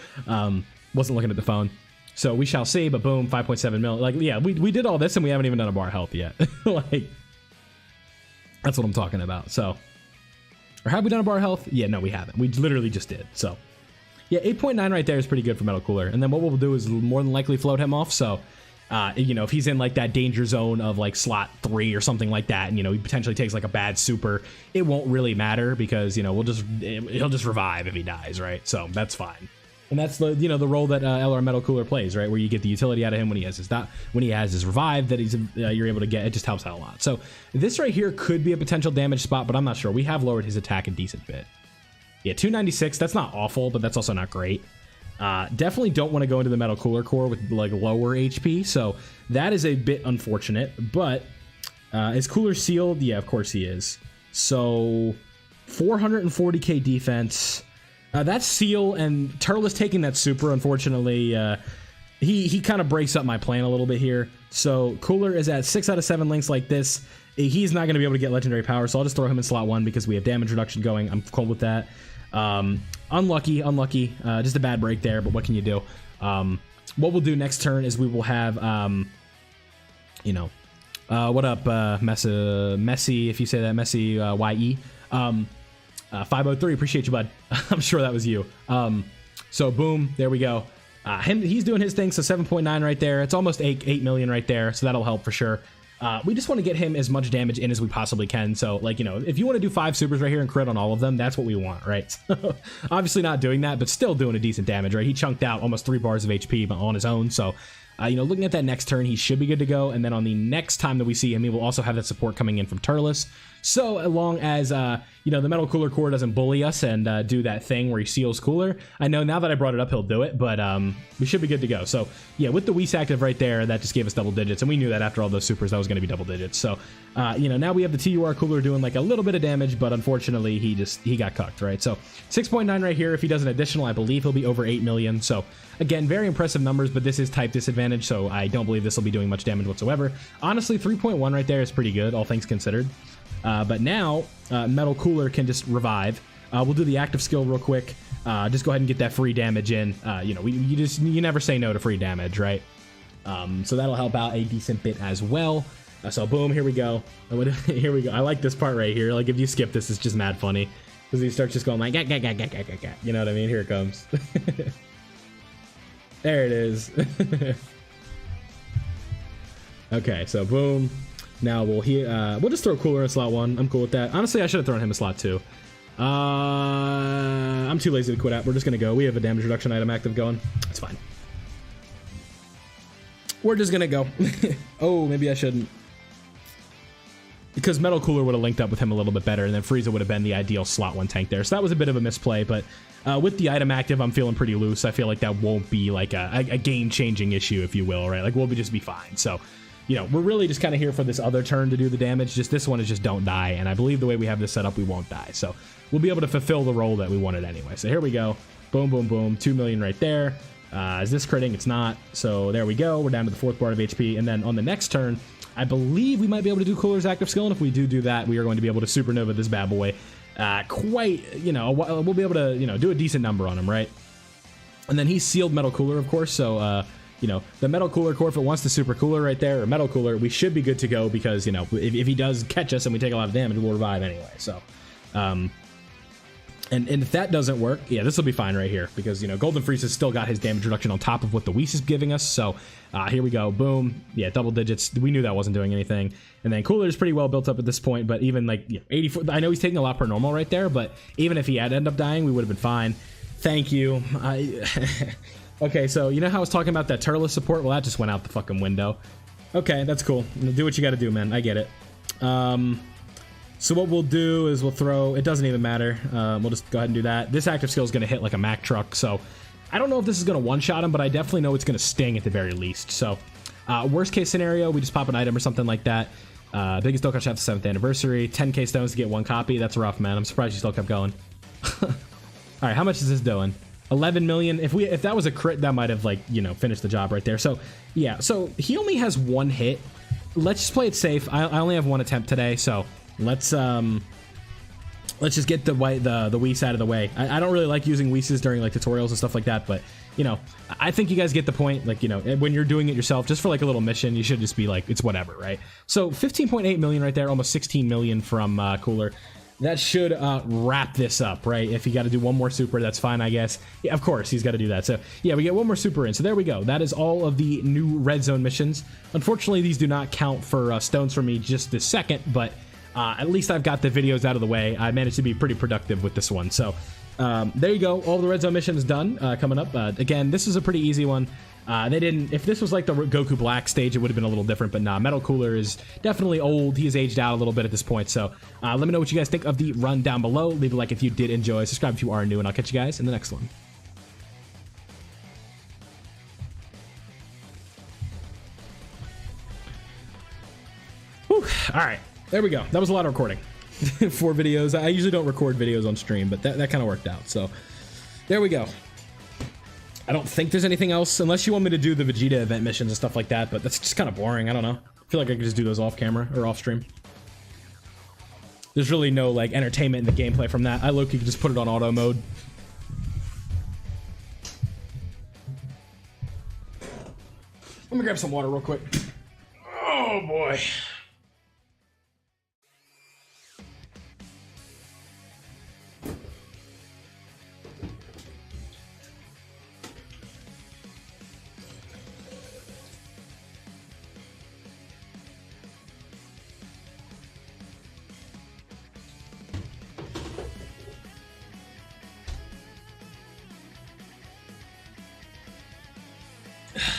Wasn't looking at the phone. So we shall see, but boom, 5.7 mil. Like, yeah, we did all this and we haven't even done a bar health yet. Like, that's what I'm talking about. So, or have we done a bar health? Yeah, no, we haven't. We literally just did. So, yeah, 8.9 right there is pretty good for Metal Cooler. And then what we'll do is more than likely float him off. So, you know, if he's in like that danger zone of like slot 3 or something like that, and you know, he potentially takes like a bad super, it won't really matter because, you know, he'll just revive if he dies, right? So that's fine. And that's the, you know, the role that LR Metal Cooler plays, right? Where you get the utility out of him when he has his revive that you're able to get. It just helps out a lot. So this right here could be a potential damage spot, but I'm not sure. We have lowered his attack a decent bit. Yeah, 296. That's not awful, but that's also not great. Definitely don't want to go into the Metal Cooler core with like lower HP, so that is a bit unfortunate. But is Cooler sealed? Yeah, of course he is. So 440k defense. That's seal, and Turles taking that super, unfortunately, he kind of breaks up my plan a little bit here. So Cooler is at 6 out of 7 links like this. He's not going to be able to get legendary power, so I'll just throw him in slot 1 because we have damage reduction going. I'm cool with that. Unlucky. Just a bad break there, but what can you do? What we'll do next turn is we will have, you know, what up, Messi, if you say that, Messi, YE. 503, appreciate you, bud. I'm sure that was you. So boom, there we go. He's doing his thing, so 7.9 right there. It's almost 8 million right there, so that'll help for sure. We just want to get him as much damage in as we possibly can. So, like, you know, if you want to do 5 supers right here and crit on all of them, that's what we want, right? So, obviously not doing that, but still doing a decent damage, right? He chunked out almost 3 bars of HP on his own, so... you know, looking at that next turn, he should be good to go. And then on the next time that we see him, he will also have that support coming in from Turles. So as long as, you know, the Metal Cooler core doesn't bully us and do that thing where he seals Cooler. I know now that I brought it up, he'll do it, but we should be good to go. So, yeah, with the Whis active right there, that just gave us double digits. And we knew that after all those supers, that was going to be double digits. So, you know, now we have the TUR Cooler doing like a little bit of damage, but unfortunately, he got cucked, right? So 6.9 right here. If he does an additional, I believe he'll be over 8 million. So, again, very impressive numbers, but this is type disadvantage, so I don't believe this will be doing much damage whatsoever. Honestly, 3.1 right there is pretty good, all things considered. But now, Metal Cooler can just revive. We'll do the active skill real quick. Just go ahead and get that free damage in. You know, you never say no to free damage, right? So that'll help out a decent bit as well. So boom, here we go. Here we go. I like this part right here. Like, if you skip this, it's just mad funny. Because he starts just going like, gah, gah, gah, gah, gah, gah. You know what I mean? Here it comes. There it is. Okay, so boom. Now we'll just throw Cooler in slot 1. I'm cool with that. Honestly, I should have thrown him in slot 2. I'm too lazy to quit out. We're just gonna go. We have a damage reduction item active going. It's fine. We're just gonna go. Oh, maybe I shouldn't. because Metal Cooler would have linked up with him a little bit better, and then Frieza would have been the ideal slot 1 tank there. So that was a bit of a misplay, but with the item active, I'm feeling pretty loose. I feel like that won't be like a game-changing issue, if you will, right? Like, we'll just be fine. So, you know, we're really just kind of here for this other turn to do the damage. Just this one is just don't die, and I believe the way we have this set up, we won't die. So we'll be able to fulfill the role that we wanted anyway. So here we go. Boom, boom, boom. 2 million right there. Is this critting? It's not. So there we go. We're down to the 4th bar of HP, and then on the next turn, I believe we might be able to do Cooler's active skill, and if we do that, we are going to be able to supernova this bad boy quite, you know, we'll be able to, you know, do a decent number on him, right? And then he's sealed Metal Cooler, of course, so, you know, the Metal Cooler core, if it wants the Super Cooler right there, or Metal Cooler, we should be good to go because, you know, if he does catch us and we take a lot of damage, we'll revive anyway, so, and if that doesn't work, yeah, this will be fine right here because, you know, Golden Freeze has still got his damage reduction on top of what the Whis is giving us. So here we go. Boom. Yeah, double digits. We knew that wasn't doing anything. And then Cooler is pretty well built up at this point, but even like, you know, 84, I know he's taking a lot per normal right there, but even if he had ended up dying, we would have been fine. Thank you. Okay, so you know how I was talking about that Turles support? Well, that just went out the fucking window. Okay, that's cool. Do what you got to do, man. I get it. So what we'll do is we'll throw, it doesn't even matter, we'll just go ahead and do that. This active skill is going to hit like a Mack truck, so I don't know if this is going to one-shot him, but I definitely know it's going to sting at the very least. So worst case scenario, we just pop an item or something like that. Biggest Dokkan shot the 7th anniversary, 10k stones to get 1 copy. That's rough, man. I'm surprised you still kept going. All right, how much is this doing? 11 million. If that was a crit, that might have, like, you know, finished the job right there. So yeah, so he only has 1 hit. Let's just play it safe. I only have 1 attempt today, so let's just get the Whis out of the way. I don't really like using Whis during like tutorials and stuff like that, but you know, I think you guys get the point. Like, you know, when you're doing it yourself, just for like a little mission, you should just be like, it's whatever, right? So 15.8 million right there, almost 16 million from Cooler. That should wrap this up, right? If you got to do 1 more super, that's fine, I guess. Yeah, of course, he's got to do that. So yeah, we get 1 more super in. So there we go. That is all of the new red zone missions. Unfortunately, these do not count for stones for me just this second, but at least I've got the videos out of the way. I managed to be pretty productive with this one. So there you go. All the red zone missions done. Coming up. Again, this is a pretty easy one. If this was like the Goku Black stage, it would have been a little different, but nah, Metal Cooler is definitely old. He has aged out a little bit at this point. So let me know what you guys think of the run down below. Leave a like if you did enjoy. Subscribe if you are new, and I'll catch you guys in the next one. Whew. All right. There we go. That was a lot of recording. 4 videos. I usually don't record videos on stream, but that kind of worked out. So there we go. I don't think there's anything else, unless you want me to do the Vegeta event missions and stuff like that, but that's just kind of boring. I don't know. I feel like I could just do those off camera or off stream. There's really no like entertainment in the gameplay from that. I low-key could just put it on auto mode. Let me grab some water real quick. Oh boy.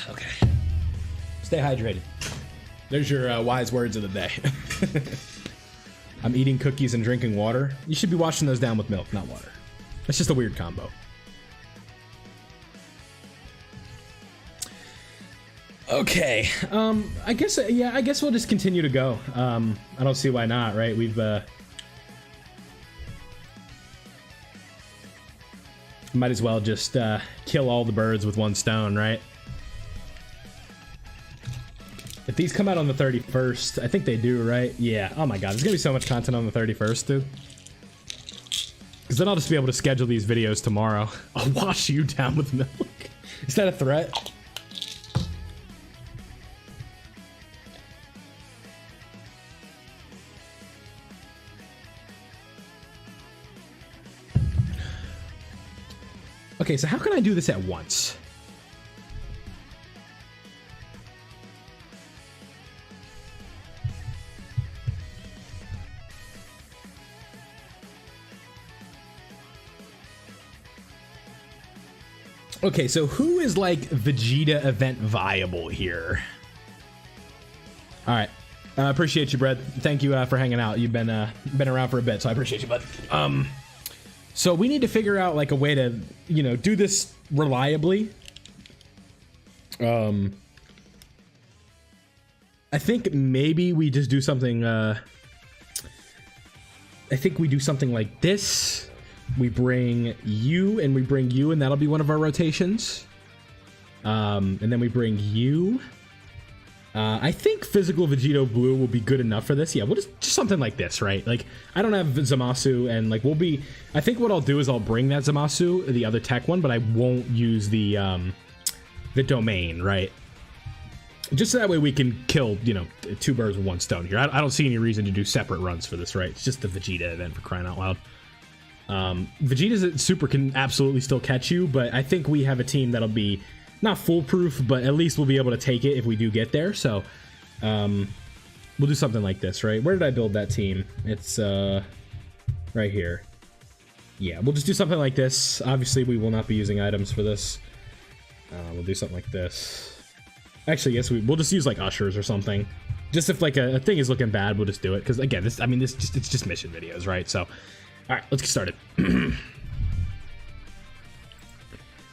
Okay. Stay hydrated. There's your wise words of the day. I'm eating cookies and drinking water. You should be washing those down with milk, not water. That's just a weird combo. Okay. I guess, yeah, I guess we'll just continue to go. I don't see why not, right? We've, might as well just kill all the birds with 1 stone, right? If these come out on the 31st, I think they do, right? Yeah. Oh my god, there's gonna be so much content on the 31st, dude. Because then I'll just be able to schedule these videos tomorrow. I'll wash you down with milk. Is that a threat? Okay, so how can I do this at once? Okay, so who is like Vegeta event viable here? All right, Appreciate you, Brett. Thank you for hanging out. You've been around for a bit, so I appreciate you, bud. So we need to figure out like a way to, you know, do this reliably. I think maybe we just do something. I think we do something like this. We bring you and we bring you, and that'll be one of our rotations. And then we bring you. I think physical Vegito Blue will be good enough for this. Yeah, we'll just something like this, right? Like, I don't have Zamasu, and like I think what I'll do is I'll bring that Zamasu, the other tech one, but I won't use the domain, right? Just so that way we can kill, you know, 2 birds with 1 stone here. I don't see any reason to do separate runs for this, right? It's just the Vegeta event, for crying out loud. Vegeta's super can absolutely still catch you, but I think we have a team that'll be not foolproof, but at least we'll be able to take it if we do get there. So we'll do something like this, right? Where did I build that team? It's right here. Yeah, we'll just do something like this. Obviously, we will not be using items for this. We'll do something like this. Actually, yes, we'll just use like ushers or something. Just if like a thing is looking bad, we'll just do it. Because again, it's just mission videos, right? So, all right, let's get started.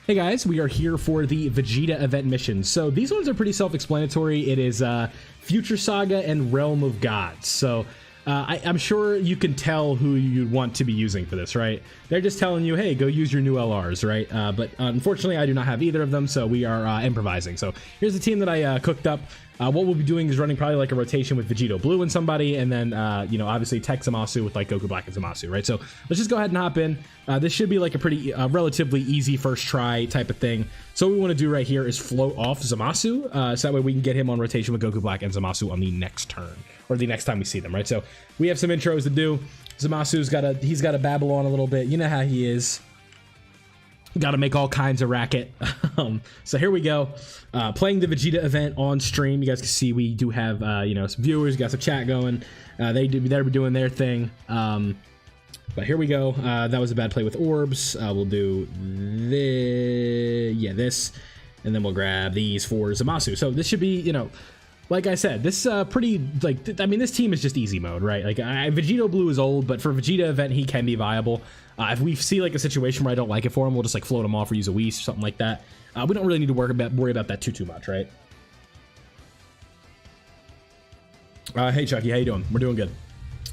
Hey guys, we are here for the Vegeta event missions. So these ones are pretty self-explanatory. It is Future Saga and Realm of Gods. So I'm sure you can tell who you want to be using for this, right? They're just telling you, hey, go use your new LRs, right? But unfortunately, I do not have either of them, so we are improvising. So here's the team that I cooked up. What we'll be doing is running probably like a rotation with Vegito Blue and somebody, and then, you know, obviously Tech Zamasu with like Goku Black and Zamasu, right? So let's just go ahead and hop in. This should be like a pretty relatively easy first try type of thing. So what we want to do right here is float off Zamasu, so that way we can get him on rotation with Goku Black and Zamasu on the next turn, or the next time we see them, right? So we have some intros to do. Zamasu's he's got to babble on a little bit. You know how he is. Got to make all kinds of racket. So here we go. Playing the Vegeta event on stream. You guys can see we do have you know, some viewers. Got some chat going. They're doing their thing. But here we go. That was a bad play with orbs. We'll do this, and then we'll grab these for Zamasu. So this should be, you know, like I said, this pretty, like, I mean, this team is just easy mode, right? Like, Vegito Blue is old, but for Vegeta event, he can be viable. If we see, like, a situation where I don't like it for him, we'll just, like, float him off or use a Whis or something like that. We don't really need to worry about that too much, right? Hey, Chucky, how you doing? We're doing good.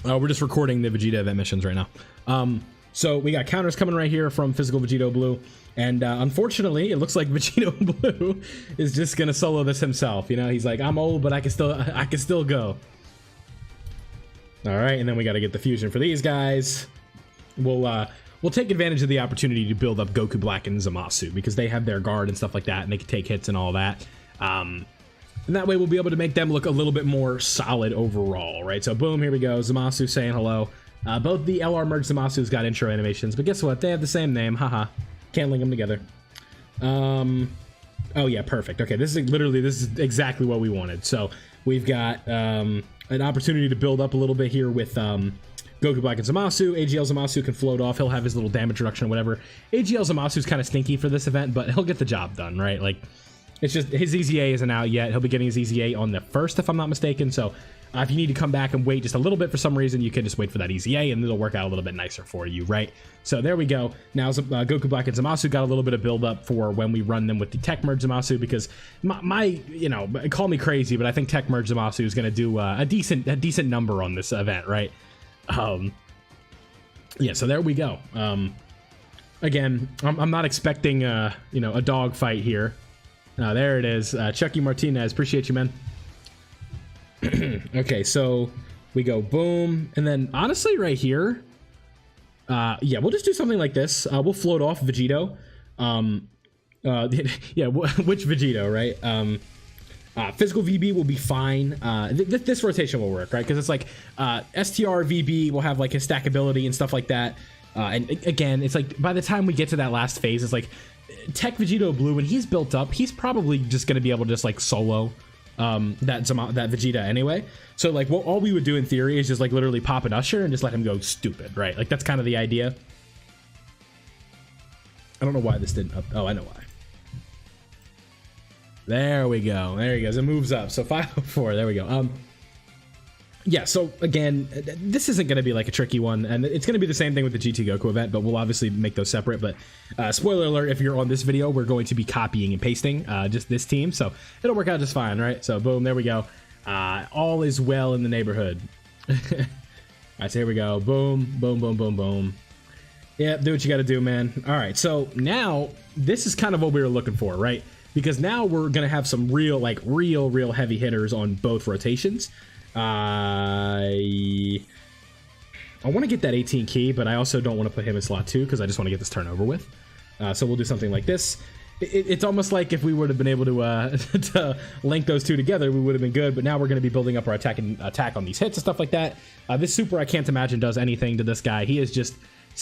We're just recording the Vegeta event missions right now. So we got counters coming right here from Physical Vegito Blue. And unfortunately, it looks like Vegito Blue is just gonna solo this himself. You know, he's like, I'm old, but I can still go. All right, and then we got to get the fusion for these guys. We'll take advantage of the opportunity to build up Goku Black and Zamasu because they have their guard and stuff like that, and they can take hits and all that. And that way we'll be able to make them look a little bit more solid overall, right? So boom, here we go. Zamasu saying hello. Both the LR merged Zamasu's got intro animations, but guess what? They have the same name. Haha. Can't link them together. Oh yeah, perfect. Okay, this is exactly what we wanted. So we've got an opportunity to build up a little bit here with Goku Black and Zamasu. AGL Zamasu can float off. He'll have his little damage reduction or whatever. AGL Zamasu's kind of stinky for this event, but he'll get the job done, right? Like, it's just his EZA isn't out yet. He'll be getting his EZA on the 1st, if I'm not mistaken. So if you need to come back and wait just a little bit for some reason, you can just wait for that EZA and it'll work out a little bit nicer for you, right? So there we go. Now Goku Black and Zamasu got a little bit of build up for when we run them with the Tech Merge Zamasu, because my you know, call me crazy, but I think Tech Merge Zamasu is going to do a decent number on this event, right? Yeah, so there we go. Again, I'm not expecting you know, a dog fight here. There it is. Chucky Martinez, appreciate you, man. Okay, so we go boom, and then honestly right here, yeah, we'll just do something like this. We'll float off Vegito. Yeah, which Vegito, right? Physical VB will be fine. This rotation will work, right? Because it's like STR VB will have like his stackability and stuff like that. And again, it's like by the time we get to that last phase, it's like Tech Vegito Blue, when he's built up, he's probably just going to be able to just like solo that Vegeta anyway. So like all we would do in theory is just like literally pop an Usher and just let him go stupid, right? Like that's kind of the idea. I don't know why this didn't up. Oh, I know why. There we go. There he goes. It moves up. So 504. There we go. yeah, so again, this isn't going to be like a tricky one, and it's going to be the same thing with the GT Goku event, but we'll obviously make those separate. But spoiler alert, if you're on this video, we're going to be copying and pasting just this team, so it'll work out just fine, right? So boom, there we go. All is well in the neighborhood. All right, so here we go. Boom, boom, boom, boom, boom. Yeah, do what you got to do, man. All right, so now this is kind of what we were looking for, right? Because now we're going to have some real heavy hitters on both rotations. I want to get that 18 key, but I also don't want to put him in slot 2 because I just want to get this turn over with. So we'll do something like this. It's almost like if we would have been able to to link those two together, we would have been good. But now we're going to be building up our attack on these hits and stuff like that. This super, I can't imagine does anything to this guy. He is just,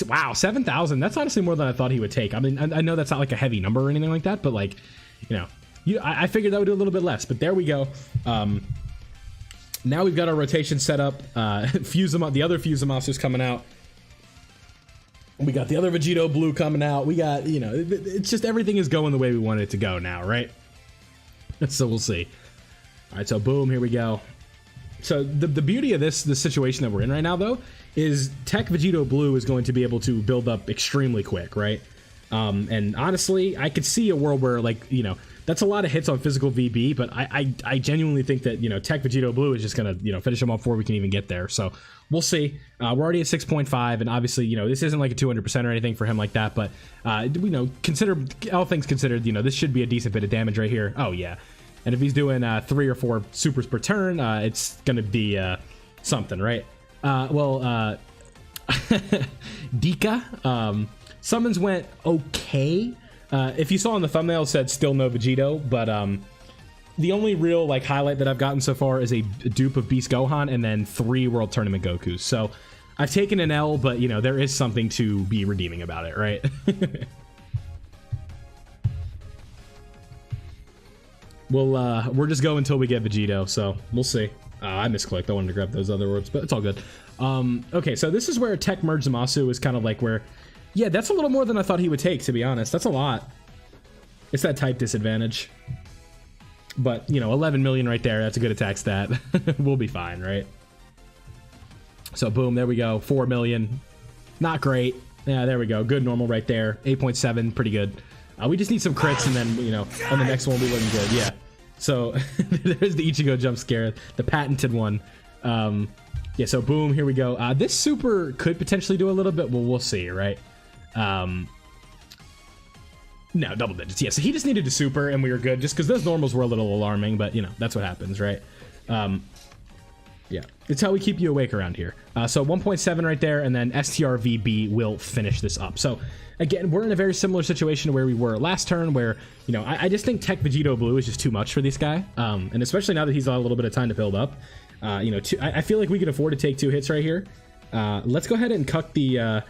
wow, 7,000. That's honestly more than I thought he would take. I mean, I know that's not like a heavy number or anything like that, but like, you know, I figured that would do a little bit less. But there we go. Now we've got our rotation set up. The other Fusamaster's coming out. We got the other Vegito Blue coming out. We got, you know, it's just everything is going the way we want it to go now, right? So we'll see. All right, so boom, here we go. So the beauty of this situation that we're in right now, though, is Tech Vegito Blue is going to be able to build up extremely quick, right? And honestly, I could see a world where, like, you know, that's a lot of hits on physical VB, but I genuinely think that, you know, Tech Vegito Blue is just going to, you know, finish him off before we can even get there. So we'll see. We're already at 6.5, and obviously, you know, this isn't like a 200% or anything for him like that, but, you know, all things considered, you know, this should be a decent bit of damage right here. Oh, yeah. And if he's doing 3 or 4 supers per turn, it's going to be something, right? Dika, summons went okay. If you saw in the thumbnail, it said still no Vegito, but the only real like highlight that I've gotten so far is a dupe of Beast Gohan and then 3 World Tournament Gokus. So I've taken an L, but you know, there is something to be redeeming about it, right? We're just going until we get Vegito, so we'll see. I misclicked. I wanted to grab those other orbs, but it's all good. Okay, so this is where Tech Merge Zamasu is kind of like where, yeah, that's a little more than I thought he would take, to be honest. That's a lot. It's that type disadvantage. But, you know, 11 million right there. That's a good attack stat. We'll be fine, right? So, boom, there we go. 4 million. Not great. Yeah, there we go. Good normal right there. 8.7, pretty good. We just need some crits, and then, you know, on the next one we'll be looking good. Yeah. So, there's the Ichigo jump scare. The patented one. Yeah, so, boom, here we go. This super could potentially do a little bit. Well, we'll see, right? No, double digits. Yeah, so he just needed to super and we were good just because those normals were a little alarming, but you know, that's what happens, right? Yeah, it's how we keep you awake around here. So 1.7 right there, and then STRVB will finish this up. So again, we're in a very similar situation to where we were last turn, where, you know, I just think Tech Vegito Blue is just too much for this guy. And especially now that he's got a little bit of time to build up. You know, I feel like we can afford to take 2 hits right here. Let's go ahead and cuck the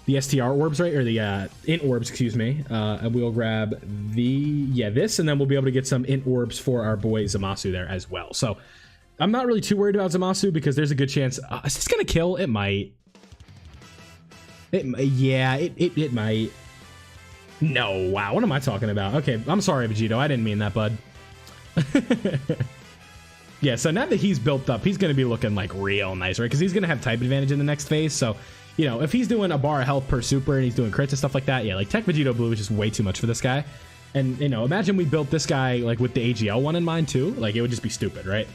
STR orbs, right? Or the int orbs, excuse me. And we'll grab this, and then we'll be able to get some int orbs for our boy Zamasu there as well. So I'm not really too worried about Zamasu because there's a good chance. Is this gonna kill? It might. Yeah, it might. No, wow, what am I talking about? Okay, I'm sorry, Vegito. I didn't mean that, bud. Yeah, so now that he's built up, he's gonna be looking like real nice, right? Because he's gonna have type advantage in the next phase, so you know, if he's doing a bar of health per super and he's doing crits and stuff like that, yeah, like Tech Vegito Blue is just way too much for this guy. And, you know, imagine we built this guy, like, with the AGL one in mind, too. Like, it would just be stupid, right?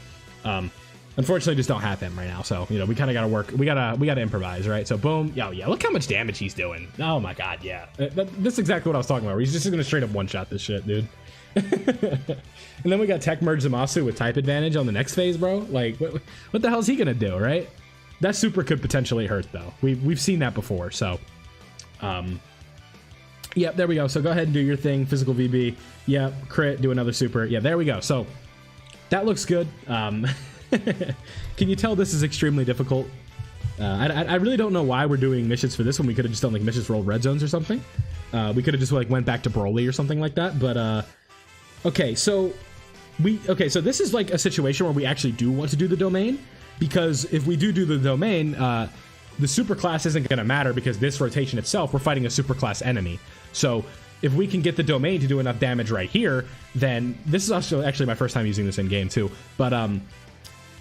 Unfortunately, just don't have him right now. So, you know, we kind of got to work. We gotta improvise, right? So, boom. Yeah, look how much damage he's doing. Oh, my God, yeah. This is exactly what I was talking about. He's just going to straight up one-shot this shit, dude. And then we got Tech Merge Zamasu with type advantage on the next phase, bro. Like, what the hell is he going to do, right? That super could potentially hurt, though. We've seen that before, so... yeah, there we go. So go ahead and do your thing. Physical VB. Yeah, crit, do another super. Yeah, there we go. So that looks good. Can you tell this is extremely difficult? I really don't know why we're doing missions for this one. We could have just done, like, missions for old red zones or something. We could have just, like, went back to Broly or something like that. But, okay, so... so this is, like, a situation where we actually do want to do the domain. Because if we do the domain, the super class isn't going to matter because this rotation itself, we're fighting a super class enemy. So if we can get the domain to do enough damage right here, then this is also actually my first time using this in game too. But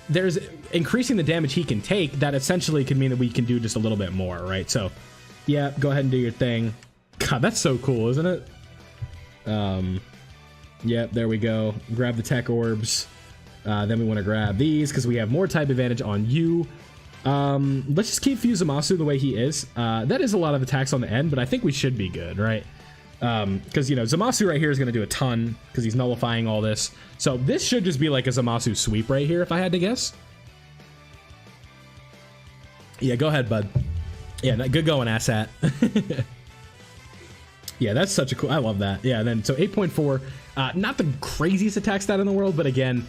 there's increasing the damage he can take. That essentially could mean that we can do just a little bit more, right? So, yeah, go ahead and do your thing. God, that's so cool, isn't it? Yep, there we go. Grab the tech orbs. Then we want to grab these because we have more type advantage on you. Let's just keep Fuzamasu the way he is. That is a lot of attacks on the end, but I think we should be good, right? Because, you know, Zamasu right here is going to do a ton because he's nullifying all this. So this should just be like a Zamasu sweep right here, if I had to guess. Yeah, go ahead, bud. Yeah, good going, asshat. Yeah, that's such a cool... I love that. Yeah, then so 8.4. Not the craziest attack stat in the world, but again,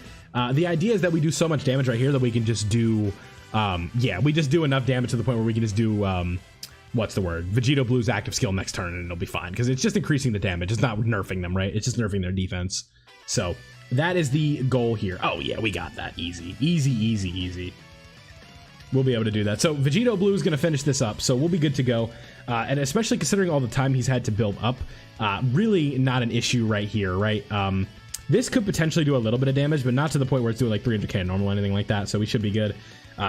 the idea is that we do so much damage right here that we can just do... yeah, we just do enough damage to the point where we can just do... what's the word? Vegito Blue's active skill next turn and it'll be fine because it's just increasing the damage. It's not nerfing them, right? It's just nerfing their defense. So that is the goal here. Oh yeah, we got that. Easy, easy, easy, easy. We'll be able to do that. So Vegito Blue is going to finish this up, so we'll be good to go. And especially considering all the time he's had to build up, really not an issue right here, right? This could potentially do a little bit of damage, but not to the point where it's doing like 300k normal or anything like that, so we should be good.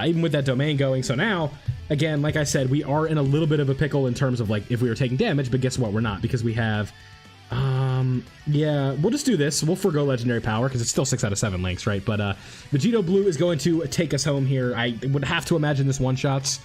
Even with that domain going. So now, again, like I said, we are in a little bit of a pickle in terms of like if we were taking damage, but guess what? We're not because we have, yeah, we'll just do this. We'll forgo legendary power because it's still 6 out of 7 links, right? But Vegito Blue is going to take us home here. I would have to imagine this one-shots.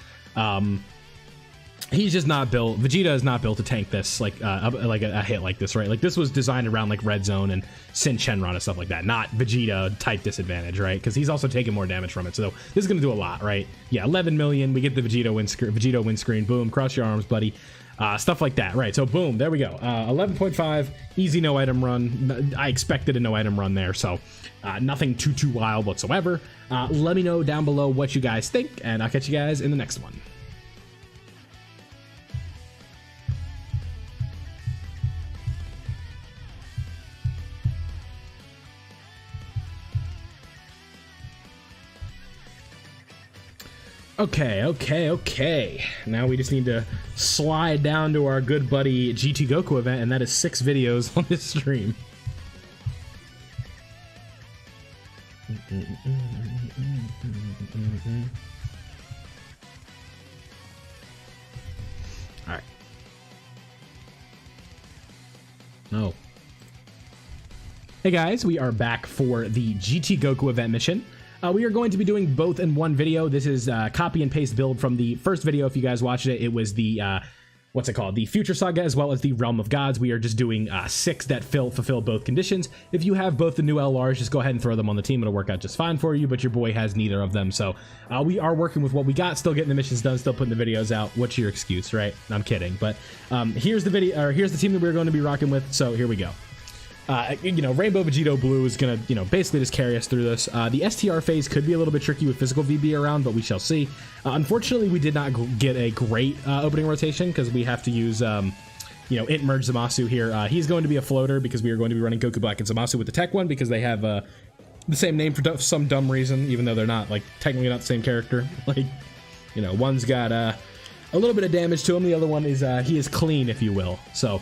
He's just not built. Vegeta is not built to tank this like a hit like this, right? Like this was designed around like Red Zone and Sin Shenron and stuff like that, not Vegeta type disadvantage, right? Because he's also taking more damage from it. So this is gonna do a lot, right? Yeah, 11 million. We get the Vegeta win screen. Boom, cross your arms, buddy. Stuff like that, right? So boom, there we go. 11.5, easy no item run. I expected a no item run there, so nothing too wild whatsoever. Let me know down below what you guys think, and I'll catch you guys in the next one. Okay. Now we just need to slide down to our good buddy GT Goku event, and that is 6 videos on this stream. All right. No. Hey guys, we are back for the GT Goku event mission. We are going to be doing both in one video. This is copy and paste build from the first video. If you guys watched it, it was the, what's it called? The Future Saga as well as the Realm of Gods. We are just doing 6 that fulfill both conditions. If you have both the new LRs, just go ahead and throw them on the team. It'll work out just fine for you, but your boy has neither of them. So we are working with what we got, still getting the missions done, still putting the videos out. What's your excuse, right? I'm kidding. But here's the video, or here's the team that we're going to be rocking with. So here we go. You know, Rainbow Vegito Blue is going to, you know, basically just carry us through this. The STR phase could be a little bit tricky with physical VB around, but we shall see. Unfortunately, we did not get a great opening rotation because we have to use, you know, Int Merge Zamasu here. He's going to be a floater because we are going to be running Goku Black and Zamasu with the Tech one because they have the same name for some dumb reason, even though they're not, like, technically not the same character. Like, you know, one's got a little bit of damage to him. The other one is, he is clean, if you will. So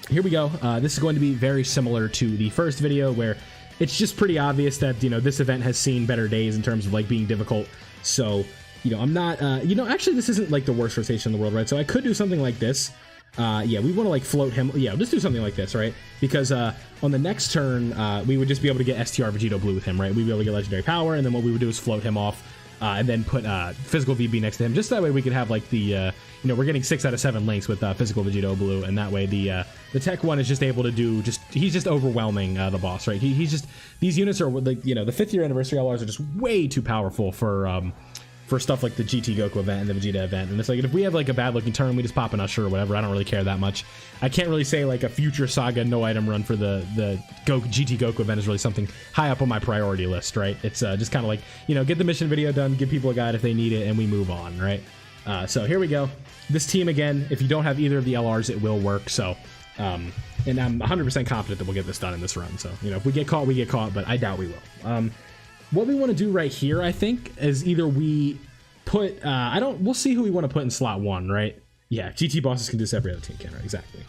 here we go. This is going to be very similar to the first video where it's just pretty obvious that, you know, this event has seen better days in terms of like being difficult. So, you know, I'm not, you know, actually this isn't like the worst rotation in the world, right? So I could do something like this. Yeah, we want to like float him. Yeah, just do something like this, right? Because on the next turn, we would just be able to get STR Vegito Blue with him, right? We'd be able to get legendary power, and then what we would do is float him off and then put physical VB next to him. Just that way we could have like the, you know, we're getting 6 out of 7 links with physical Vegito Blue, and that way the tech one is just able to do he's just overwhelming the boss, right? He's just, these units are like, you know, the 5th year anniversary LRs are just way too powerful for stuff like the GT Goku event and the Vegeta event. And it's like, if we have like a bad looking turn, we just pop an Usher or whatever. I don't really care that much. I can't really say like a Future Saga no item run for the GT Goku event is really something high up on my priority list, right? It's just kind of like, you know, get the mission video done, give people a guide if they need it, and we move on, right? So here we go. This team, again, if you don't have either of the LRs, it will work. So, and I'm 100% confident that we'll get this done in this run. So, you know, if we get caught, we get caught, but I doubt we will. What we want to do right here, I think, is either we put, we'll see who we want to put in slot 1, right? Yeah, GT bosses can do this, every other team can, right? Exactly.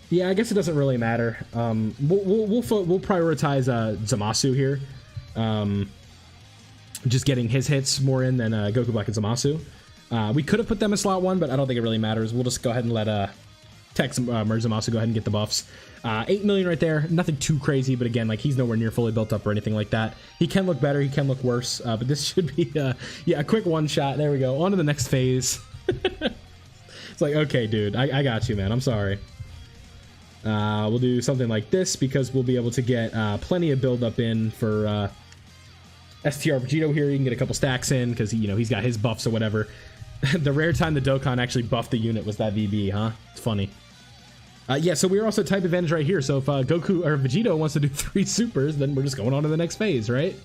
Yeah, I guess it doesn't really matter. We'll prioritize Zamasu here. Just getting his hits more in than Goku Black and Zamasu. We could have put them in slot 1, but I don't think it really matters. We'll just go ahead and let Tex Merge Zamasu go ahead and get the buffs. 8 million right there. Nothing too crazy, but again, like, he's nowhere near fully built up or anything like that. He can look better. He can look worse, but this should be, yeah, a quick one shot. There we go. On to the next phase. It's like, okay, dude, I got you, man. I'm sorry. We'll do something like this because we'll be able to get plenty of build up in for STR Vegito here. You can get a couple stacks in because, you know, he's got his buffs or whatever. The rare time the Dokkan actually buffed the unit was that VB, huh? It's funny. Yeah, so we're also type advantage right here. So if Goku or Vegito wants to do 3 supers, then we're just going on to the next phase, right?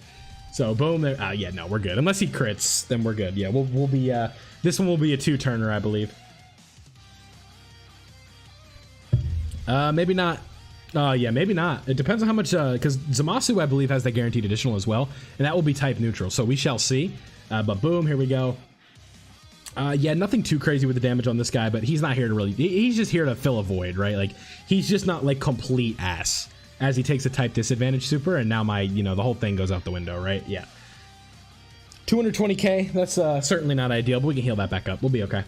So boom, there. Yeah, no, we're good. Unless he crits, then we're good. Yeah, we'll be. This one will be a 2-turner, I believe. Maybe not. Yeah, maybe not. It depends on how much. Because Zamasu, I believe, has that guaranteed additional as well, and that will be type neutral. So we shall see. But boom, here we go. Yeah, nothing too crazy with the damage on this guy, but he's not here to really... He's just here to fill a void, right? Like, he's just not, like, complete ass as he takes a type disadvantage super, and now my, you know, the whole thing goes out the window, right? Yeah. 220k, that's certainly not ideal, but we can heal that back up. We'll be okay.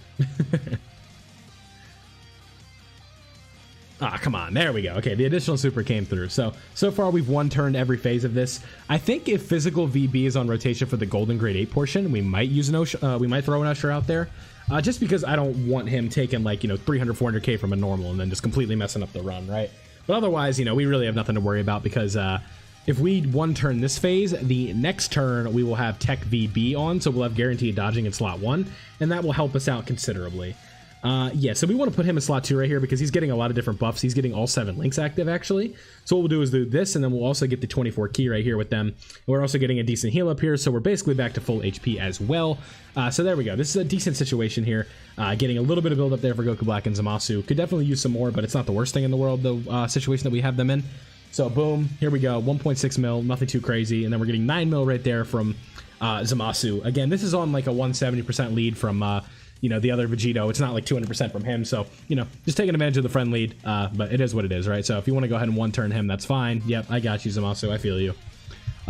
Ah, come on. There we go. Okay, the additional super came through. So far we've 1-turned every phase of this. I think if physical VB is on rotation for the golden grade 8 portion, we might use an we might throw an Usher out there. Just because I don't want him taking, like, you know, 300, 400k from a normal and then just completely messing up the run, right? But otherwise, you know, we really have nothing to worry about because if we 1-turn this phase, the next turn we will have Tech VB on, so we'll have guaranteed dodging in slot 1, and that will help us out considerably. Yeah, so we want to put him in slot 2 right here because he's getting a lot of different buffs. He's getting all 7 links active, actually. So what we'll do is do this, and then we'll also get the 24 key right here with them. And we're also getting a decent heal up here, so we're basically back to full HP as well. So there we go. This is a decent situation here. Getting a little bit of build up there for Goku Black and Zamasu. Could definitely use some more, but it's not the worst thing in the world, the situation that we have them in. So boom, here we go. 1.6 mil, nothing too crazy. And then we're getting 9 mil right there from Zamasu. Again, this is on like a 170% lead from... you know, the other Vegito. It's not like 200% from him, so, you know, just taking advantage of the friend lead, but it is what it is, right? So if you want to go ahead and 1-turn him, that's fine. Yep, I got you, Zamasu, I feel you.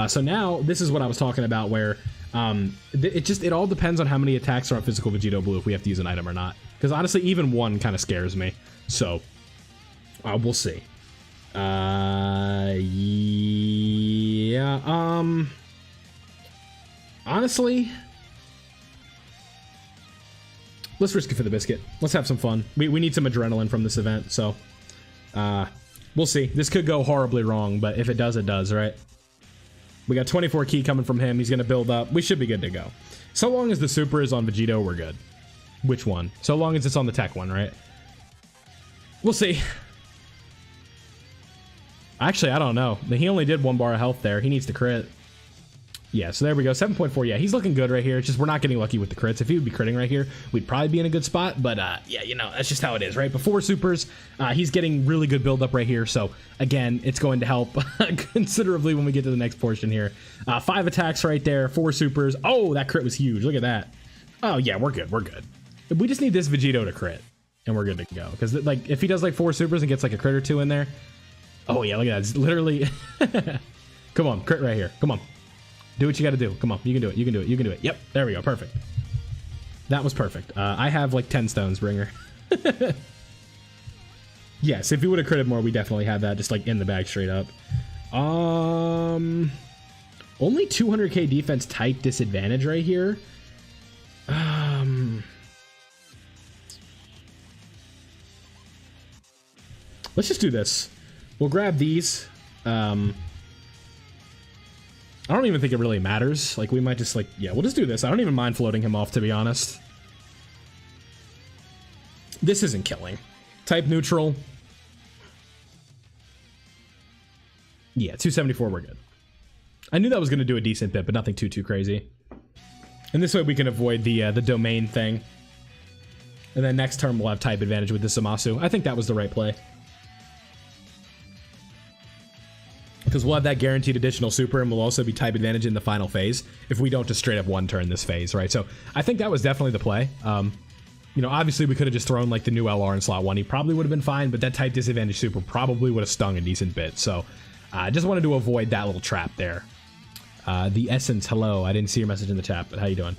So now, this is what I was talking about, where it all depends on how many attacks are on physical Vegito Blue, if we have to use an item or not. Because honestly, even 1 kind of scares me, so we'll see. Yeah, honestly... Let's risk it for the biscuit. Let's have some fun. We need some adrenaline from this event, so we'll see. This could go horribly wrong, but if it does, it does, right? We got 24 key coming from him. He's going to build up. We should be good to go. So long as the super is on Vegito, we're good. Which one? So long as it's on the tech one, right? We'll see. Actually, I don't know. He only did 1 bar of health there. He needs to crit. Yeah, so there we go. 7.4. Yeah, he's looking good right here. It's just we're not getting lucky with the crits. If he would be critting right here, we'd probably be in a good spot. But yeah, you know, that's just how it is, right? Before supers, he's getting really good build-up right here. So again, it's going to help considerably when we get to the next portion here. 5 attacks right there, 4 supers. Oh, that crit was huge. Look at that. Oh, yeah, we're good. We're good. We just need this Vegito to crit, and we're good to go. Because, like, if he does, like, 4 supers and gets, like, a crit or 2 in there. Oh, yeah, look at that. It's literally... Come on, crit right here. Come on. Do what you got to do. Come on, you can do it. You can do it. You can do it. Yep, there we go. Perfect. That was perfect. I have like 10 stones, Bringer. Yes, if he would have critted more, we definitely had that just like in the bag straight up. Only 200k defense type disadvantage right here. Let's just do this. We'll grab these. I don't even think it really matters. Like, we might just, like, yeah, we'll just do this. I don't even mind floating him off, to be honest. This isn't killing. Type neutral. Yeah, 274, we're good. I knew that was going to do a decent bit, but nothing too crazy. And this way we can avoid the domain thing. And then next turn we'll have type advantage with the Zamasu. I think that was the right play. Because we'll have that guaranteed additional super, and we'll also be type advantage in the final phase if we don't just straight up 1-turn this phase, right? So I think that was definitely the play. You know, obviously we could have just thrown like the new LR in slot 1. He probably would have been fine, but that type disadvantage super probably would have stung a decent bit. So I just wanted to avoid that little trap there. The Essence, hello. I didn't see your message in the chat, but how you doing?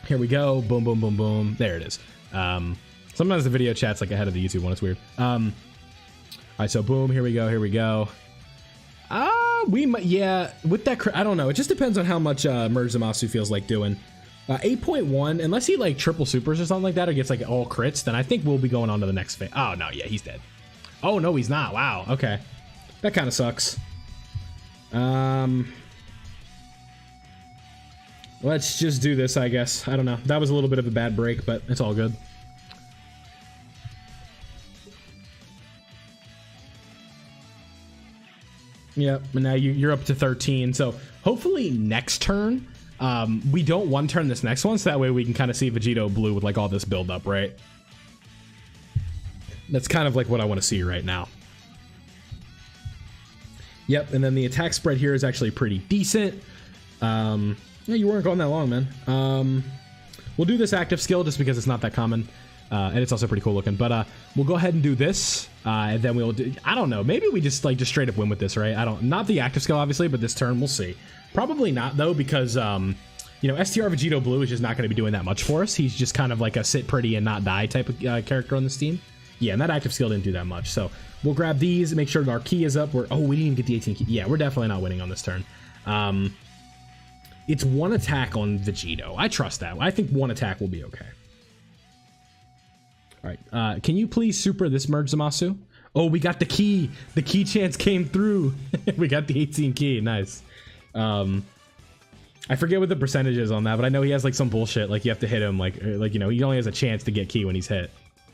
Here we go. Boom, boom, boom, boom. There it is. Sometimes the video chat's like ahead of the YouTube one. It's weird. All right, so boom. Here we go. Here we go. We might, yeah, with that, I don't know. It just depends on how much Merge Zamasu feels like doing. 8.1, unless he like triple supers or something like that, or gets like all crits, then I think we'll be going on to the next phase. Oh, no, yeah, he's dead. Oh, no, he's not. Wow, okay. That kind of sucks. Let's just do this, I guess. I don't know. That was a little bit of a bad break, but it's all good. Yep, and now you're up to 13. So hopefully next turn, we don't one turn this next one, so that way we can kind of see Vegito blue with like all this build up, right? That's kind of like what I want to see right now. Yep, and then the attack spread here is actually pretty decent. Yeah, you weren't going that long, man. We'll do this active skill just because it's not that common. And it's also pretty cool looking, but we'll go ahead and do this, and then we'll do, I don't know, maybe we just like straight up win with this, right? Not the active skill obviously, but this turn we'll see. Probably not though, because you know, STR Vegito Blue is just not going to be doing that much for us. He's just kind of like a sit pretty and not die type of character on this team. Yeah, and that active skill didn't do that much, so we'll grab these and make sure that our key is up. Oh, we didn't even get the 18 key. Yeah, we're definitely not winning on this turn. It's one attack on Vegito. I trust that. I think one attack will be okay. All right, can you please super this Merge Zamasu? Oh, we got the key. The key chance came through. We got the 18 key. Nice. I forget what the percentage is on that, but I know he has like some bullshit. Like you have to hit him. Like you know, he only has a chance to get key when he's hit.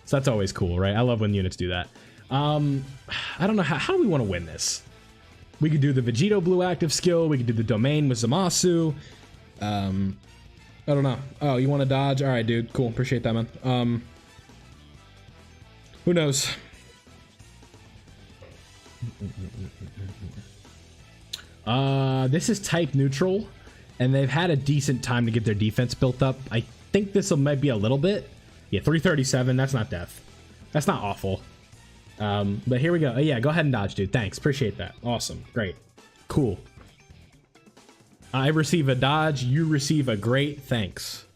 So that's always cool, right? I love when units do that. I don't know how do we want to win this. We could do the Vegito Blue active skill. We could do the domain with Zamasu. I don't know. Oh, you want to dodge? All right, dude. Cool. Appreciate that, man. Who knows? This is type neutral, and they've had a decent time to get their defense built up. I think this might be a little bit. Yeah, 337. That's not death. That's not awful. But here we go. Yeah, go ahead and dodge, dude. Thanks. Appreciate that. Awesome. Great. Cool. I receive a dodge. You receive a great thanks.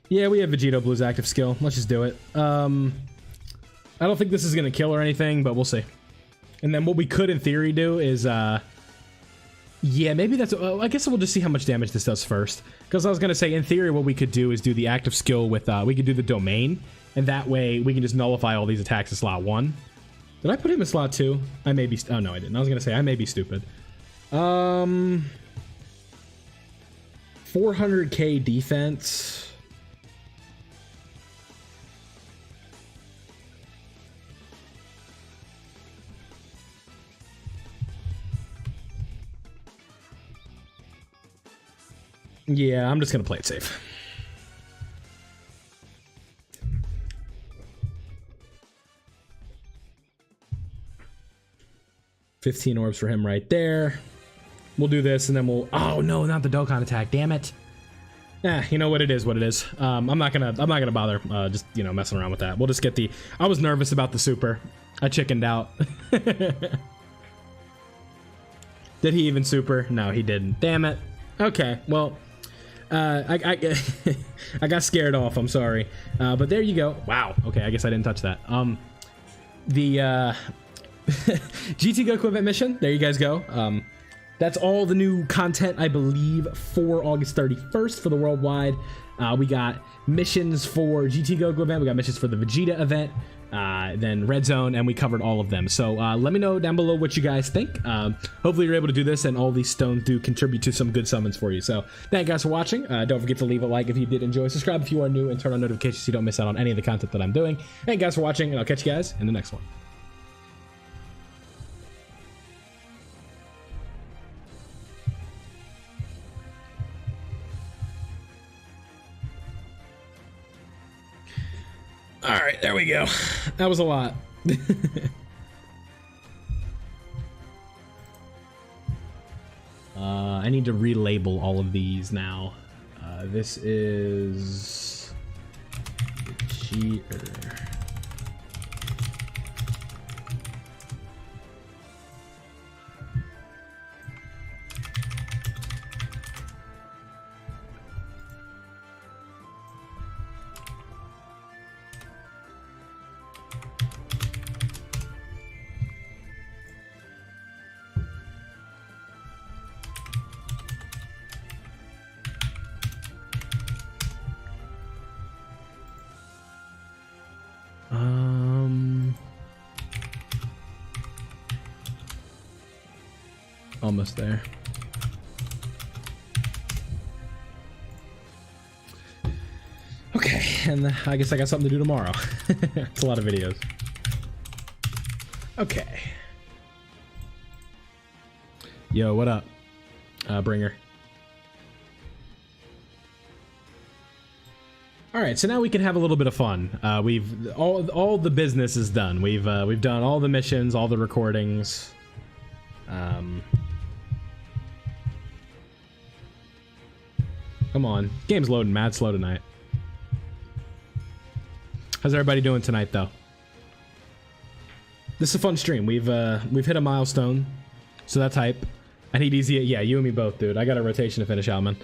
Yeah, we have Vegito Blue's active skill. Let's just do it. I don't think this is going to kill or anything, but we'll see. And then what we could, in theory, do is... yeah, maybe that's... I guess we'll just see how much damage this does first. Because I was going to say, in theory, what we could do is do the active skill with... we could do the domain. And that way, we can just nullify all these attacks in slot 1. Did I put him in slot 2? I may be... Oh, no, I didn't. I was going to say, I may be stupid. 400k defense... Yeah, I'm just gonna play it safe. $15 orbs for him right there. We'll do this and then we'll... Oh no, not the Dokkan attack, damn it. You know what, it is what it is. I'm not gonna bother just, you know, messing around with that. We'll just get the... I was nervous about the super. I chickened out. Did he even super? No, he didn't. Damn it. Okay, well... I got scared off, I'm sorry. But there you go. Wow, okay, I guess I didn't touch that. The GT Goku event mission, there you guys go. That's all the new content, I believe, for August 31st for the worldwide. We got missions for GT Goku event, we got missions for the Vegeta event, then Red Zone, and we covered all of them. So let me know down below what you guys think. Hopefully you're able to do this, and all these stones do contribute to some good summons for you. So thank you guys for watching. Don't forget to leave a like if you did enjoy, subscribe if you are new, and turn on notifications so you don't miss out on any of the content that I'm doing. Thank you guys for watching, and I'll catch you guys in the next one. All right, there we go. That was a lot. I need to relabel all of these now. This is cheater. Almost there. Okay, and I guess I got something to do tomorrow. It's a lot of videos. Okay. Yo, what up, Bringer? All right, so now we can have a little bit of fun. We've all the business is done. We've done all the missions, all the recordings. Come on, game's loading mad slow tonight. How's everybody doing tonight, though? This is a fun stream. We've hit a milestone, so that's hype. I need easy. Yeah, you and me both, dude. I got a rotation to finish out, man.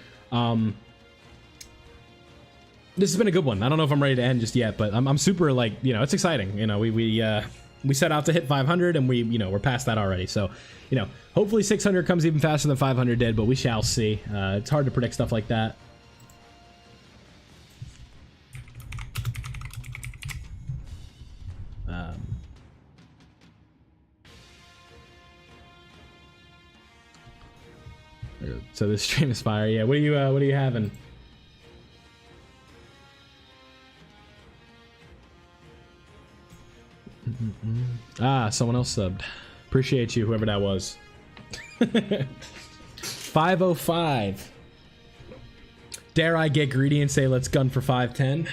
This has been a good one. I don't know if I'm ready to end just yet, but I'm super, like, you know, it's exciting. You know, we set out to hit 500, and we're past that already. So, you know, hopefully 600 comes even faster than 500 did, but we shall see. It's hard to predict stuff like that. So this stream is fire. Yeah, what are you having? Ah, someone else subbed. Appreciate you, whoever that was. 505. Dare I get greedy and say let's gun for 510?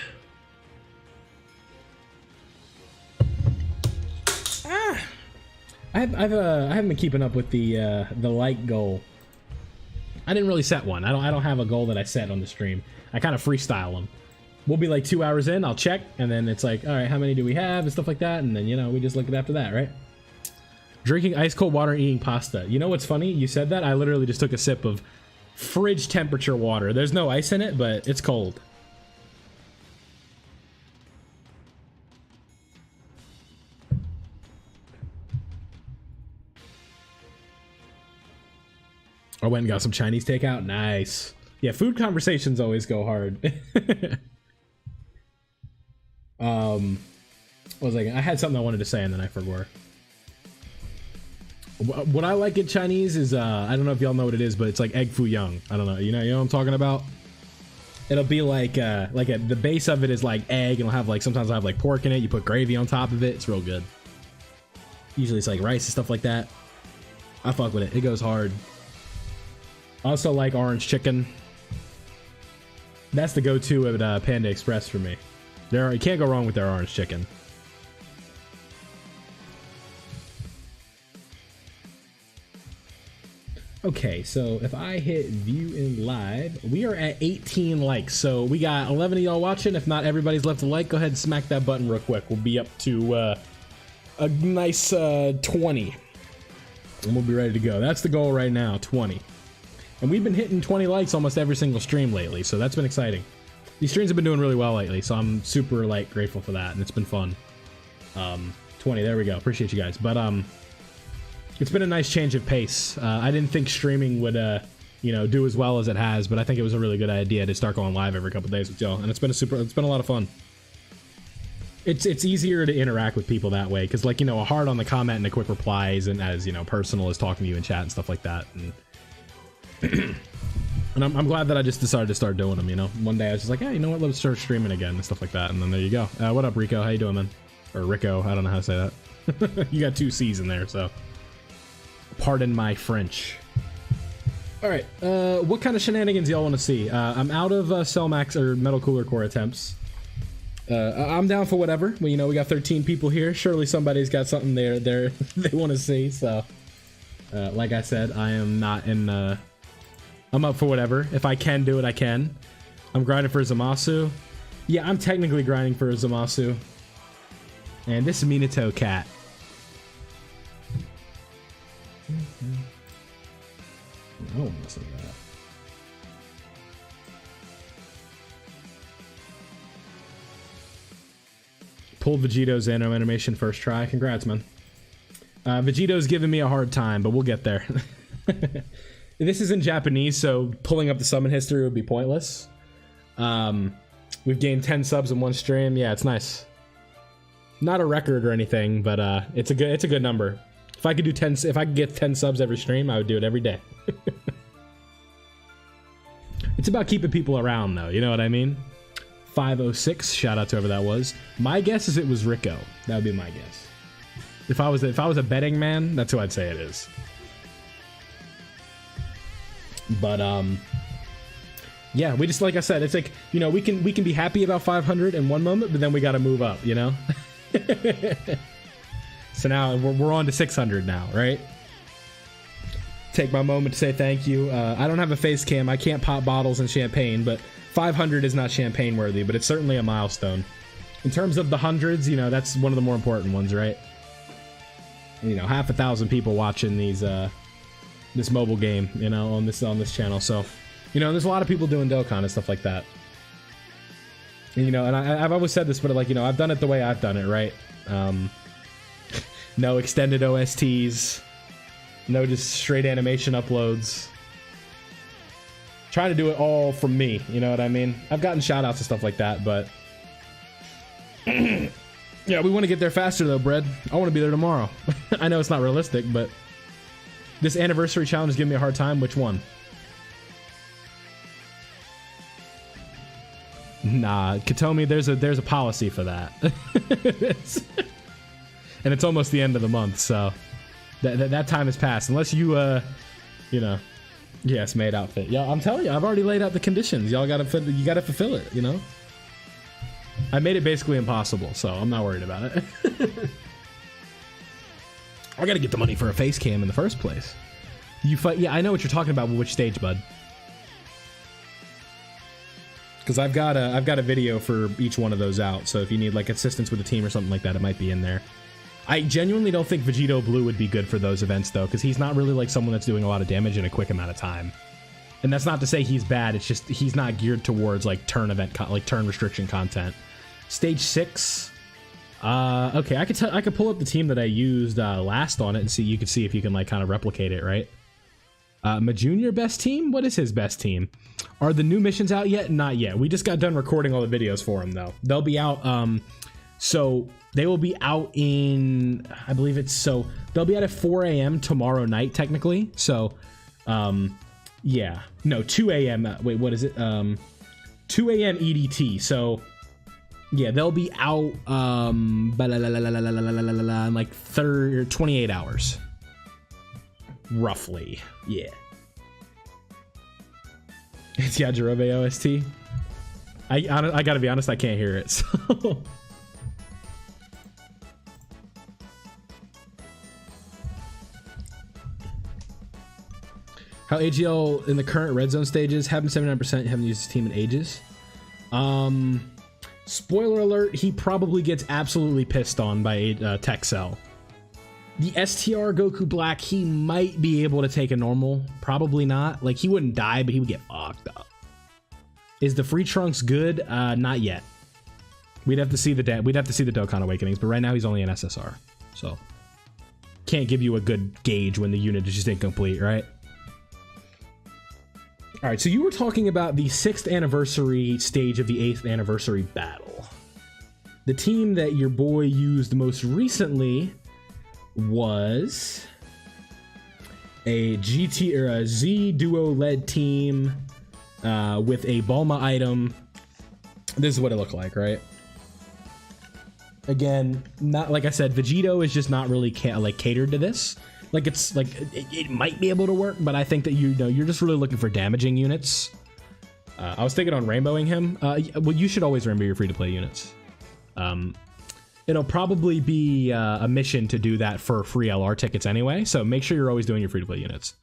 I haven't been keeping up with the like goal. I didn't really set one. I don't have a goal that I set on the stream. I kind of freestyle them. We'll be like 2 hours in, I'll check, and then it's like, all right, how many do we have and stuff like that, and then, you know, we just look at after that, right? Drinking ice cold water and eating pasta. You know what's funny? You said that. I literally just took a sip of fridge temperature water. There's no ice in it, but it's cold. I went and got some Chinese takeout. Nice. Yeah, food conversations always go hard. What was I had something I wanted to say and then I forgot. What I like in Chinese is I don't know if y'all know what it is, but it's like egg foo young. I don't know. You know what I'm talking about? It'll be like the base of it is like egg, and it'll have like sometimes I'll have like pork in it. You put gravy on top of it. It's real good. Usually it's like rice and stuff like that. I fuck with it. It goes hard. I also like orange chicken. That's the go-to at Panda Express for me. You can't go wrong with their orange chicken. Okay, so if I hit view in live, we are at 18 likes. So we got 11 of y'all watching. If not everybody's left a like, go ahead and smack that button real quick. We'll be up to a nice 20. And we'll be ready to go. That's the goal right now, 20. And we've been hitting 20 likes almost every single stream lately, so that's been exciting. These streams have been doing really well lately, so I'm super like grateful for that, and it's been fun. 20, there we go. Appreciate you guys. But it's been a nice change of pace. I didn't think streaming would you know, do as well as it has, but I think it was a really good idea to start going live every couple days with y'all, and it's been a lot of fun. It's easier to interact with people that way, because, like, you know, a heart on the comment and a quick reply isn't as, you know, personal as talking to you in chat and stuff like that. And and I'm glad that I just decided to start doing them, you know? One day I was just like, hey, you know what, let's start streaming again and stuff like that, and then there you go. What up, Rico? How you doing, man? Or Rico, I don't know how to say that. You got 2 C's in there, so pardon my French. Alright, what kind of shenanigans y'all want to see? I'm out of Cell Max or Metal Cooler Core attempts. I'm down for whatever. Well, you know, we got 13 people here. Surely somebody's got something there they want to see, so like I said, I am not in I'm up for whatever. If I can do it, I can. I'm grinding for Zamasu. Yeah, I'm technically grinding for Zamasu. And this is Minato Cat. I don't listen to that. Pulled Vegeto's Anno animation first try. Congrats, man. Vegeto's giving me a hard time, but we'll get there. This is in Japanese, so pulling up the summon history would be pointless. We've gained 10 subs in one stream. Yeah, it's nice. Not a record or anything, but it's a good number. If I could do 10, if I could get 10 subs every stream, I would do it every day. It's about keeping people around, though. You know what I mean? 506. Shout out to whoever that was. My guess is it was Rico. That would be my guess. If I was a betting man, that's who I'd say it is. But yeah, we just, like I said, it's like, you know, we can be happy about 500 in one moment, but then we got to move up, you know. So now we're on to 600 now, right? Take my moment to say thank you. I don't have a face cam. I can't pop bottles and champagne, but 500 is not champagne worthy, but it's certainly a milestone. In terms of the hundreds, you know, that's one of the more important ones, right? You know, 500,000 people watching these this mobile game, you know, on this channel. So, you know, there's a lot of people doing Dokkan and stuff like that. And, you know, and I've always said this, but like, you know, I've done it the way I've done it, right? No extended OSTs, no just straight animation uploads. Trying to do it all from me, you know what I mean? I've gotten shout outs and stuff like that, but yeah, we want to get there faster though, Bread. I want to be there tomorrow. I know it's not realistic, but this anniversary challenge is giving me a hard time. Which one? Nah, Katomi, there's a policy for that. And it's almost the end of the month, so that time has passed. Unless you, you know, yes, made outfit. Yeah, I'm telling you, I've already laid out the conditions. You gotta fulfill it, you know? I made it basically impossible, so I'm not worried about it. I gotta get the money for a face cam in the first place. You fight, yeah, I know what you're talking about, but which stage, bud? Because I've got a video for each one of those out, so if you need like assistance with a team or something like that, it might be in there. I genuinely don't think Vegito Blue would be good for those events though, because he's not really like someone that's doing a lot of damage in a quick amount of time. And that's not to say he's bad, it's just he's not geared towards like turn restriction content. Stage 6. Okay, I could pull up the team that I used last on it and see. You could see if you can like kind of replicate it, right? My junior best team? What is his best team? Are the new missions out yet? Not yet. We just got done recording all the videos for him though. They'll be out. So they will be out in, I believe it's, so they'll be out at 4 a.m. tomorrow night technically. So, yeah, no, 2 a.m. Wait, what is it? 2 a.m. EDT. So yeah, they'll be out in like 28 hours. Roughly, yeah. It's Yajirobe OST. I gotta be honest, I can't hear it, so. How AGL in the current red zone stages, having 79%, haven't used his team in ages. Spoiler alert, he probably gets absolutely pissed on by Tech Cell. The STR Goku Black, he might be able to take a normal. Probably not. Like, he wouldn't die, but he would get fucked up. Is the Free Trunks good? Not yet. We'd have to see the Dokkan Awakenings, but right now he's only an SSR. So, can't give you a good gauge when the unit is just incomplete, right? All right, so you were talking about the 6th anniversary stage of the 8th anniversary battle. The team that your boy used most recently was a GT or a Z Duo led team with a Bulma item. This is what it looked like, right? Again, not like I said, Vegito is just not really catered to this. Like, it's like it might be able to work, but I think that you're just really looking for damaging units. I was thinking on rainbowing him. Well, you should always rainbow your free-to-play units. It'll probably be a mission to do that for free LR tickets anyway, so make sure you're always doing your free-to-play units.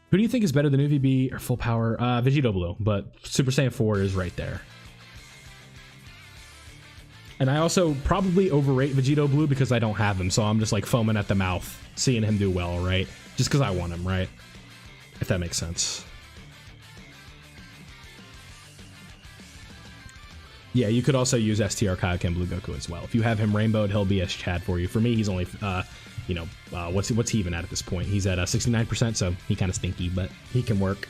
Who do you think is better than UVB or Full Power? Vegito Blue, but Super Saiyan 4 is right there. And I also probably overrate Vegito Blue because I don't have him, so I'm just like foaming at the mouth, seeing him do well, right? Just because I want him, right? If that makes sense. Yeah, you could also use STR Kaioken Blue Goku as well. If you have him rainbowed, he'll be as Chad for you. For me, he's only, what's he even at this point? He's at 69%, so he kind of stinky, but he can work.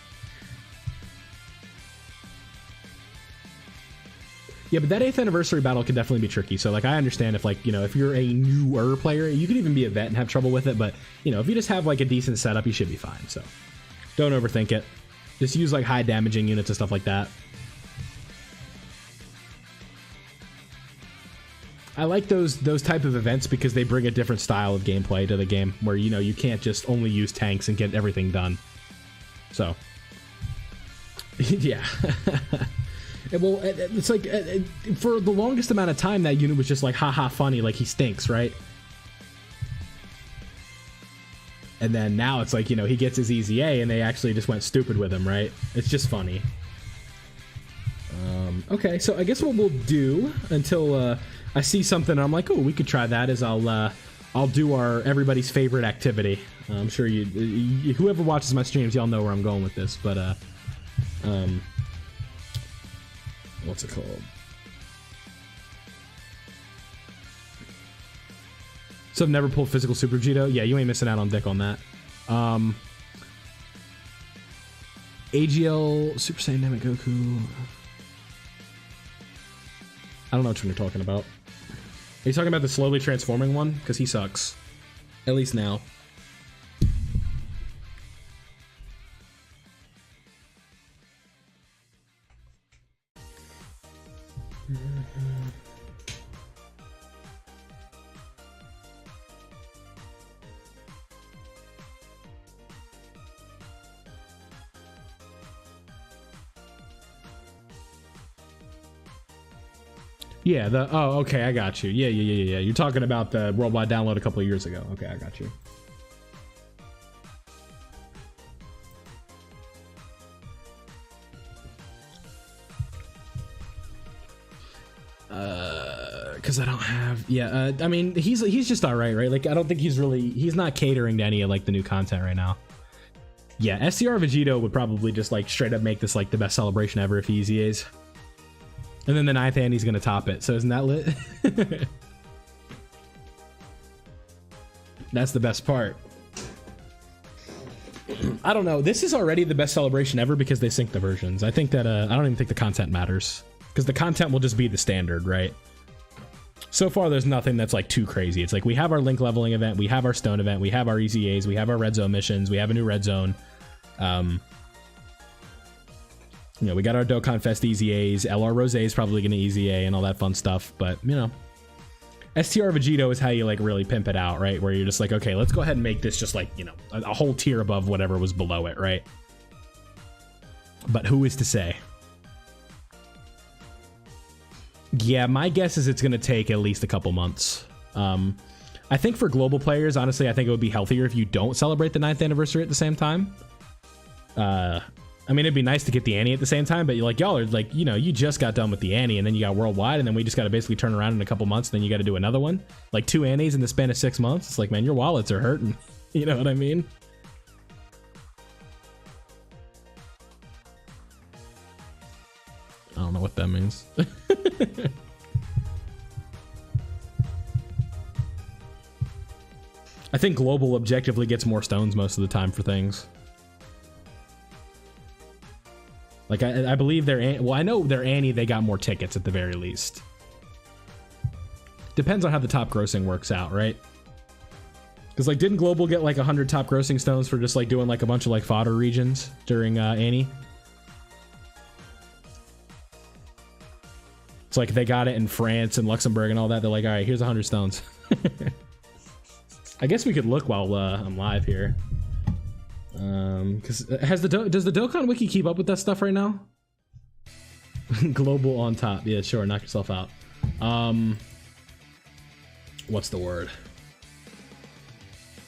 Yeah, but that 8th anniversary battle can definitely be tricky. So, like, I understand if, like, you know, if you're a newer player, you could even be a vet and have trouble with it. But, you know, if you just have, like, a decent setup, you should be fine. So, don't overthink it. Just use, like, high damaging units and stuff like that. I like those type of events because they bring a different style of gameplay to the game where, you know, you can't just only use tanks and get everything done. So, yeah. Well, it's like, for the longest amount of time, that unit was just like, haha, funny, like he stinks, right? And then now it's like, you know, he gets his easy A and they actually just went stupid with him, right? It's just funny. Okay, so I guess what we'll do until I see something and I'm like, oh, we could try that, is I'll do our everybody's favorite activity. I'm sure you whoever watches my streams, y'all know where I'm going with this, but what's it called? So I've never pulled physical Super Vegito? Yeah, you ain't missing out on dick on that. AGL Super Saiyan Namek Goku. I don't know which one you're talking about. Are you talking about the slowly transforming one? Because he sucks. At least now. Yeah, oh, okay, I got you. Yeah. You're talking about the worldwide download a couple of years ago. Okay, I got you. Because I don't have, I mean, he's just all right? Like, I don't think he's not catering to any of, like, the new content right now. Yeah, SCR Vegito would probably just, like, straight up make this, like, the best celebration ever if he EZAs. And then the 9th Andy's gonna top it, so isn't that lit? That's the best part. I don't know, this is already the best celebration ever because they sync the versions. I think that, I don't even think the content matters. Because the content will just be the standard, right? So far, there's nothing that's, like, too crazy. It's like, we have our Link leveling event, we have our Stone event, we have our EZAs, we have our Red Zone missions, we have a new Red Zone. You know, we got our Dokkan Fest EZAs, LR Rose is probably going to EZA and all that fun stuff, but, you know. STR Vegito is how you, like, really pimp it out, right? Where you're just like, okay, let's go ahead and make this just, like, you know, a whole tier above whatever was below it, right? But who is to say? Yeah, my guess is it's going to take at least a couple months. I think for global players, honestly, I think it would be healthier if you don't celebrate the 9th anniversary at the same time. I mean, it'd be nice to get the Annie at the same time, but y'all are like, you know, you just got done with the Annie and then you got worldwide and then we just got to basically turn around in a couple months and then you got to do another one. Like 2 Annies in the span of 6 months. It's like, man, your wallets are hurting. You know what I mean? I don't know what that means. I think global objectively gets more stones most of the time for things. Like, I believe they're... Well, I know they're Annie, they got more tickets at the very least. Depends on how the top grossing works out, right? Because, like, didn't Global get, like, 100 top grossing stones for just, like, doing, like, a bunch of, like, fodder regions during Annie? It's like they got it in France and Luxembourg and all that. They're like, all right, here's 100 stones. I guess we could look while I'm live here. Because does the Dokkan Wiki keep up with that stuff right now? Global on top. Yeah, sure. Knock yourself out. What's the word?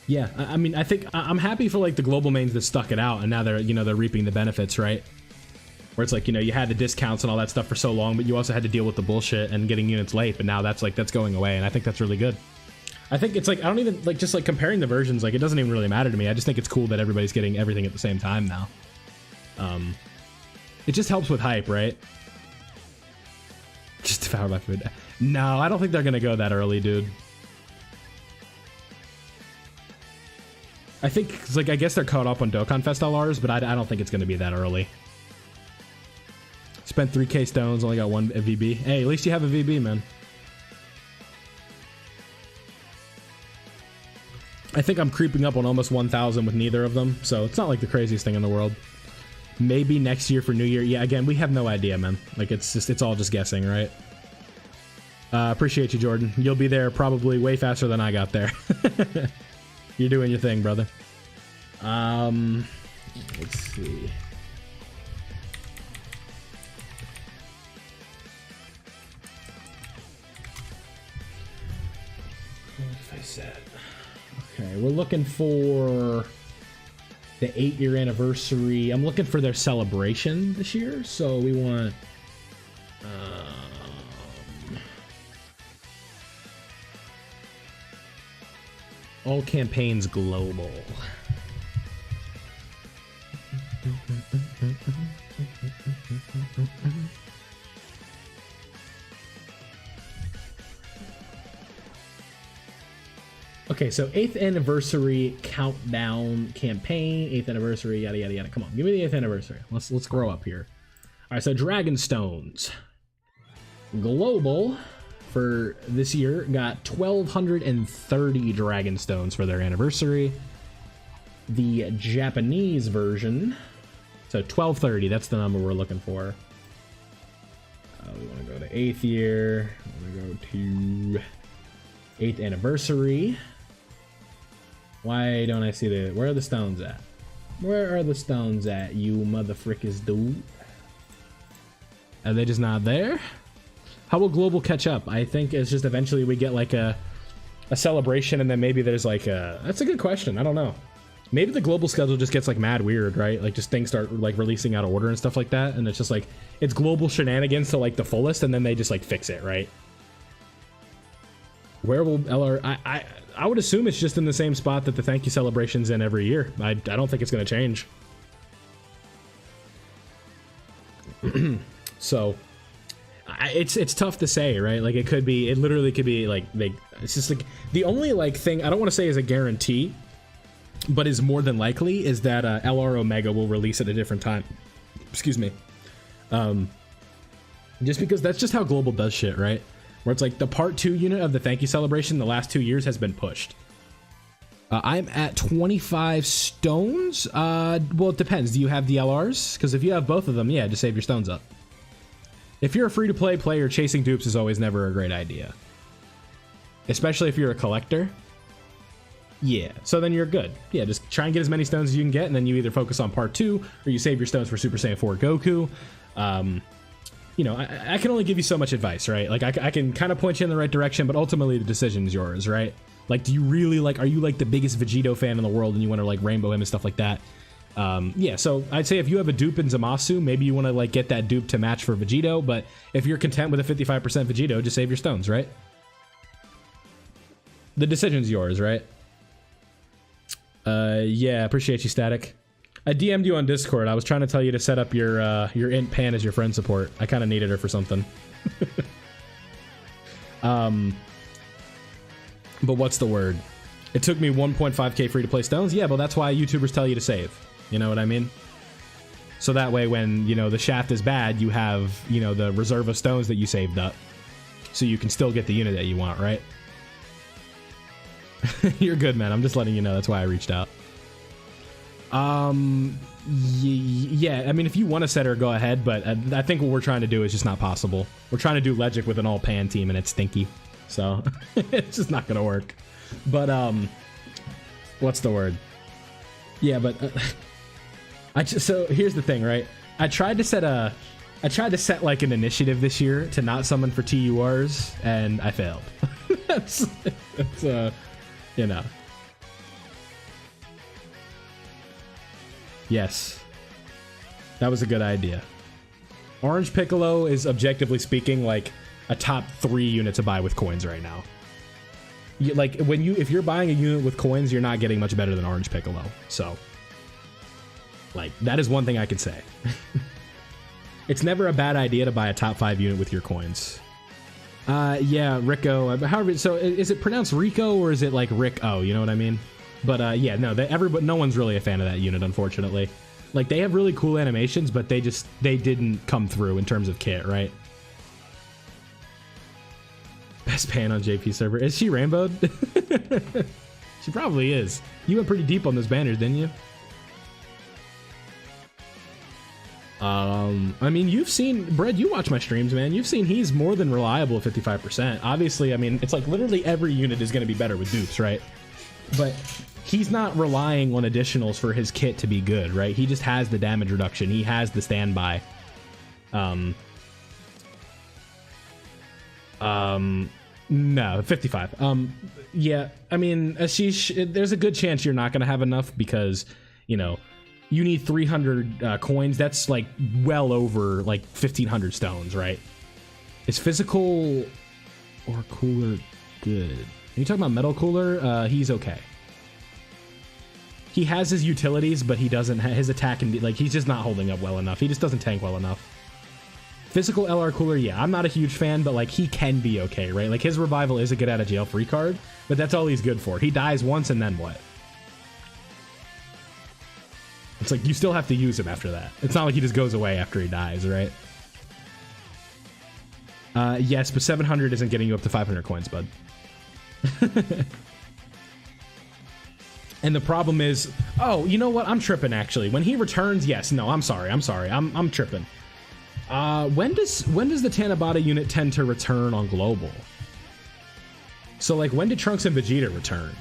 Yeah, I mean, I think I'm happy for like the global mains that stuck it out, and now they're, you know, they're reaping the benefits, right? Where it's like, you know, you had the discounts and all that stuff for so long, but you also had to deal with the bullshit and getting units late. But now that's going away, and I think that's really good. I think it's like, I don't even like, just like comparing the versions, like it doesn't even really matter to me. I just think it's cool that everybody's getting everything at the same time now. It just helps with hype, right? Just devour my food. No, I don't think they're gonna go that early, dude. I think, cause like, I guess they're caught up on Dokkan Fest LRs, but I don't think it's gonna be that early. Spent 3k stones, only got one VB. Hey, at least you have a VB, man. I think I'm creeping up on almost 1,000 with neither of them, so it's not like the craziest thing in the world. Maybe next year for New Year. Yeah, again, we have no idea, man. Like, it's all just guessing, right? Appreciate you, Jordan. You'll be there probably way faster than I got there. You're doing your thing, brother. Let's see. What if I said? Okay, we're looking for the 8-year anniversary. I'm looking for their celebration this year, so we want all campaigns global. Okay, so 8th anniversary countdown campaign, 8th anniversary, yada yada yada. Come on, give me the 8th anniversary. Let's grow up here. All right, so Dragon Stones global for this year got 1,230 Dragon Stones for their anniversary. The Japanese version, so 1,230. That's the number we're looking for. We want to go to 8th year. We want to go to 8th anniversary. Why don't I see the... Where are the stones at? Where are the stones at, you motherfrickers, dude? Are they just not there? How will global catch up? I think it's just eventually we get like a celebration, and then maybe there's like a... That's a good question. I don't know. Maybe the global schedule just gets like mad weird, right? Like just things start like releasing out of order and stuff like that, and it's just like it's global shenanigans to like the fullest, and then they just like fix it, right? Where will LR... I would assume it's just in the same spot that the thank you celebration's in every year. I don't think it's going to change. So it's tough to say, right? Like it literally could be like it's just like the only like thing I don't want to say is a guarantee, but is more than likely is that LR Omega will release at a different time. Excuse me. Just because that's just how global does shit, right? Where it's like the part 2 unit of the thank you celebration the last 2 years has been pushed. I'm at 25 stones. Well, it depends. Do you have the LRs? Because if you have both of them, yeah, just save your stones up. If you're a free-to-play player, chasing dupes is always never a great idea. Especially if you're a collector. Yeah, so then you're good. Yeah, just try and get as many stones as you can get, and then you either focus on part 2, or you save your stones for Super Saiyan 4 Goku. You know, I can only give you so much advice, right? Like, I can kind of point you in the right direction, but ultimately the decision is yours, right? Like, do you really, like, are you, like, the biggest Vegito fan in the world and you want to, like, rainbow him and stuff like that? Yeah, so I'd say if you have a dupe in Zamasu, maybe you want to, like, get that dupe to match for Vegito, but if you're content with a 55% Vegito, just save your stones, right? The decision's yours, right? Yeah, appreciate you, Static. I DM'd you on Discord. I was trying to tell you to set up your Int Pan as your friend support. I kind of needed her for something. But what's the word? It took me 1.5k free to play stones. Yeah, but that's why YouTubers tell you to save. You know what I mean? So that way when, you know, the shaft is bad, you have, you know, the reserve of stones that you saved up. So you can still get the unit that you want, right? You're good, man. I'm just letting you know. That's why I reached out. Yeah, I mean, if you want to set her, go ahead, but I think what we're trying to do is just not possible. We're trying to do Legic with an all-pan team, and it's stinky. So, it's just not gonna work. But, what's the word? Yeah, but, so, here's the thing, right? I tried to set, like, an initiative this year to not summon for TURs, and I failed. that's, you know. Yes. That was a good idea. Orange Piccolo is, objectively speaking, like a top 3 unit to buy with coins right now. Like, if you're buying a unit with coins, you're not getting much better than Orange Piccolo. So, like, that is one thing I could say. It's never a bad idea to buy a top 5 unit with your coins. Yeah, Rico. However, so is it pronounced Rico or is it like Rick O? You know what I mean? But yeah, no, no one's really a fan of that unit, unfortunately. Like, they have really cool animations, but they didn't come through in terms of kit, right? Best pan on JP server. Is she rainbowed? She probably is. You went pretty deep on those banners, didn't you? I mean, you've seen, Brad, you watch my streams, man. You've seen he's more than reliable at 55%. Obviously, I mean, it's like literally every unit is going to be better with dupes, right? But he's not relying on additionals for his kit to be good, right? He just has the damage reduction. He has the standby. No, 55. Yeah, I mean, Ashish, there's a good chance you're not going to have enough because, you know, you need 300 coins. That's like well over like 1,500 stones, right? Is physical or cooler good? Are you talking about metal cooler? He's okay. He has his utilities, but he doesn't have his attack and like he's just not holding up well enough. He just doesn't tank well enough. Physical LR cooler, yeah, I'm not a huge fan, but like he can be okay, right? Like his revival is a get out of jail free card, but that's all he's good for. He dies once and then what? It's like you still have to use him after that. It's not like he just goes away after he dies, right? Yes, but 700 isn't getting you up to 500 coins, bud. And the problem is, oh, you know what? I'm tripping actually. When he returns, yes, no, I'm sorry. I'm tripping. When does the Tanabata unit tend to return on global? So like when did Trunks and Vegeta return?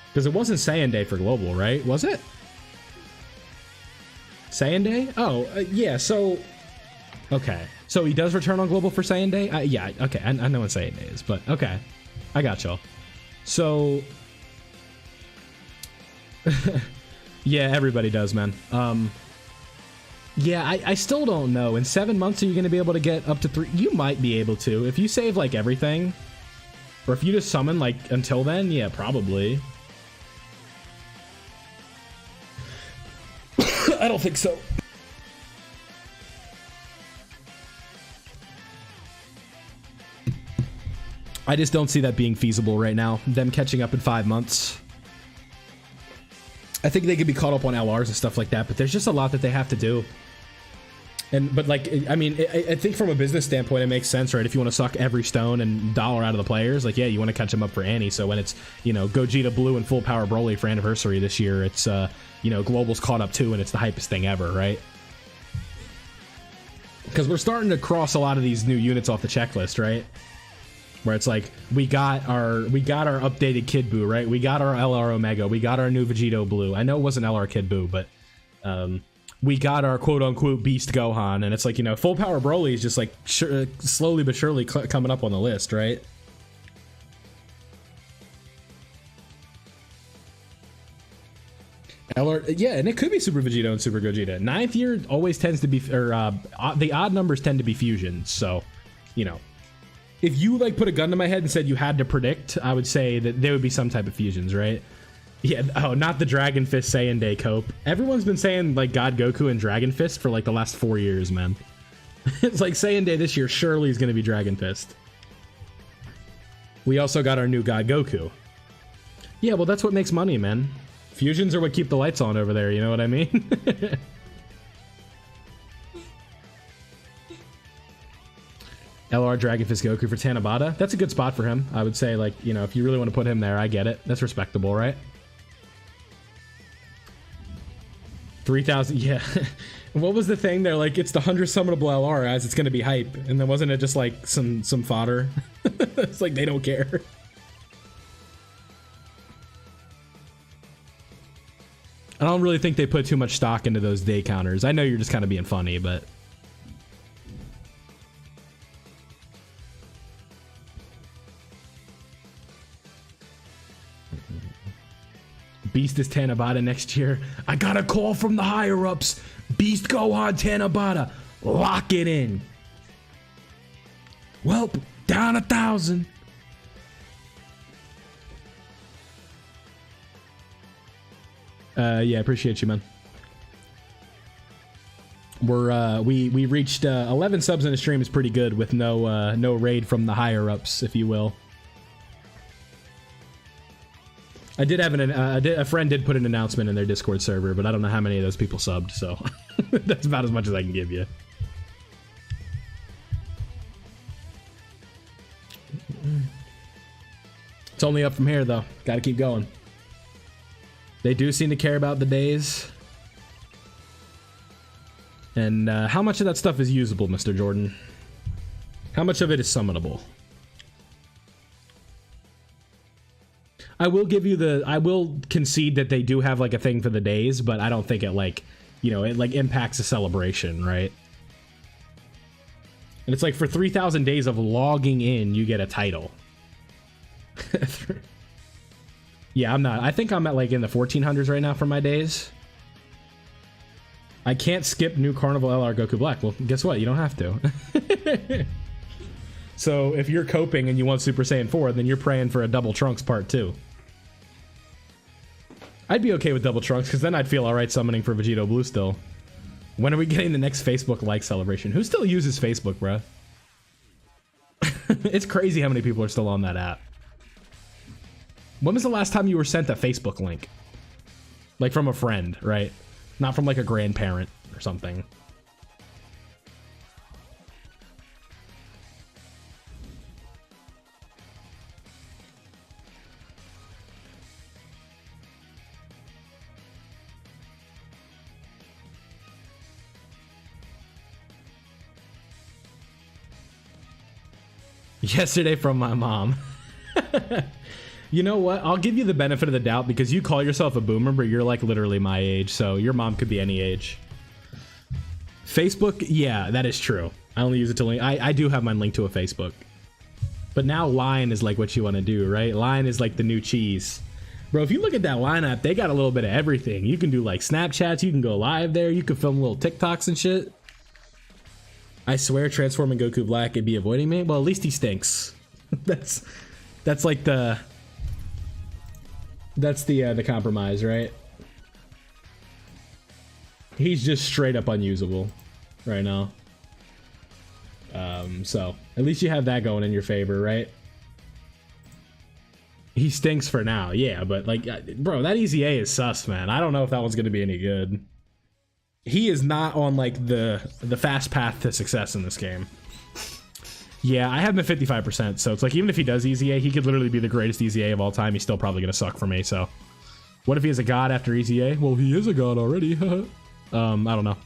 Because it wasn't Saiyan Day for global, right? Was it? Saiyan Day? Oh, yeah, so... Okay. So he does return on global for Saiyan Day? Yeah, okay, I know what Saiyan Day is, but okay. I got y'all. So... yeah, everybody does, man. Yeah, I still don't know. In 7 months, are you going to be able to get up to 3? You might be able to. If you save, like, everything. Or if you just summon, like, until then, yeah, probably. I don't think so. I just don't see that being feasible right now. Them catching up in 5 months. I think they could be caught up on LRs and stuff like that, but there's just a lot that they have to do. But like, I mean, I think from a business standpoint, it makes sense, right? If you want to suck every stone and dollar out of the players, like, yeah, you want to catch them up for Annie. So when it's, you know, Gogeta Blue and Full Power Broly for anniversary this year, it's, you know, Global's caught up too, and it's the hypest thing ever, right? Because we're starting to cross a lot of these new units off the checklist, right? Where it's like, we got our updated Kid Buu, right? We got our LR Omega, we got our new Vegito Blue. I know it wasn't LR Kid Buu, but we got our quote-unquote Beast Gohan, and it's like, you know, Full Power Broly is just like slowly but surely coming up on the list, right? LR, yeah, and it could be Super Vegito and Super Gogeta. 9th year always tends to be, or the odd numbers tend to be fusions, so, you know. If you, like, put a gun to my head and said you had to predict, I would say that there would be some type of fusions, right? Yeah, oh, not the Dragon Fist Saiyan Day cope. Everyone's been saying, like, God Goku and Dragon Fist for, like, the last 4 years, man. It's like Saiyan Day this year surely is going to be Dragon Fist. We also got our new God Goku. Yeah, well, that's what makes money, man. Fusions are what keep the lights on over there, you know what I mean? LR Dragon Fist Goku for Tanabata. That's a good spot for him. I would say, like, you know, if you really want to put him there, I get it. That's respectable, right? 3,000, yeah. What was the thing? They're like, it's the 100 summonable LR, as it's going to be hype. And then wasn't it just like some fodder? It's like they don't care. I don't really think they put too much stock into those day counters. I know you're just kind of being funny, but... Beast is Tanabata next year. I got a call from the higher-ups. Beast Gohan Tanabata. Lock it in. Welp, down 1,000. Yeah, appreciate you, man. We reached 11 subs in a stream is pretty good with no raid from the higher-ups, if you will. I did have a friend did put an announcement in their Discord server, but I don't know how many of those people subbed, so that's about as much as I can give you. It's only up from here, though. Got to keep going. They do seem to care about the days. And how much of that stuff is usable, Mr. Jordan? How much of it is summonable? I will give you I will concede that they do have like a thing for the days, but I don't think it like, you know, it like impacts the celebration, right? And it's like for 3,000 days of logging in, you get a title. Yeah, I think I'm at like in the 1400s right now for my days. I can't skip new Carnival LR Goku Black. Well, guess what? You don't have to. So if you're coping and you want Super Saiyan 4, then you're praying for a Double Trunks Part 2. I'd be okay with Double Trunks, because then I'd feel alright summoning for Vegito Blue still. When are we getting the next Facebook like celebration? Who still uses Facebook, bruh? It's crazy how many people are still on that app. When was the last time you were sent a Facebook link? Like from a friend, right? Not from like a grandparent or something. Yesterday from my mom. You know what? I'll give you the benefit of the doubt because you call yourself a boomer, but you're like literally my age, so your mom could be any age. Facebook, yeah, that is true. I only use it to link. I do have mine linked to a Facebook. But now Line is like what you want to do, right? Line is like the new cheese. Bro, if you look at that Line app, they got a little bit of everything. You can do like Snapchats, you can go live there, you can film little TikToks and shit. I swear transforming Goku Black and be avoiding me. Well, at least he stinks. That's like the compromise, right? He's just straight up unusable right now. So at least you have that going in your favor, right? He stinks for now, yeah, but like, bro, that EZA is sus, man. I don't know if that one's gonna be any good. He is not on like the fast path to success in this game. Yeah, I have him at 55%, so it's like even if he does EZA, he could literally be the greatest EZA of all time. He's still probably gonna suck for me, so. What if he is a god after EZA? Well, he is a god already. I don't know.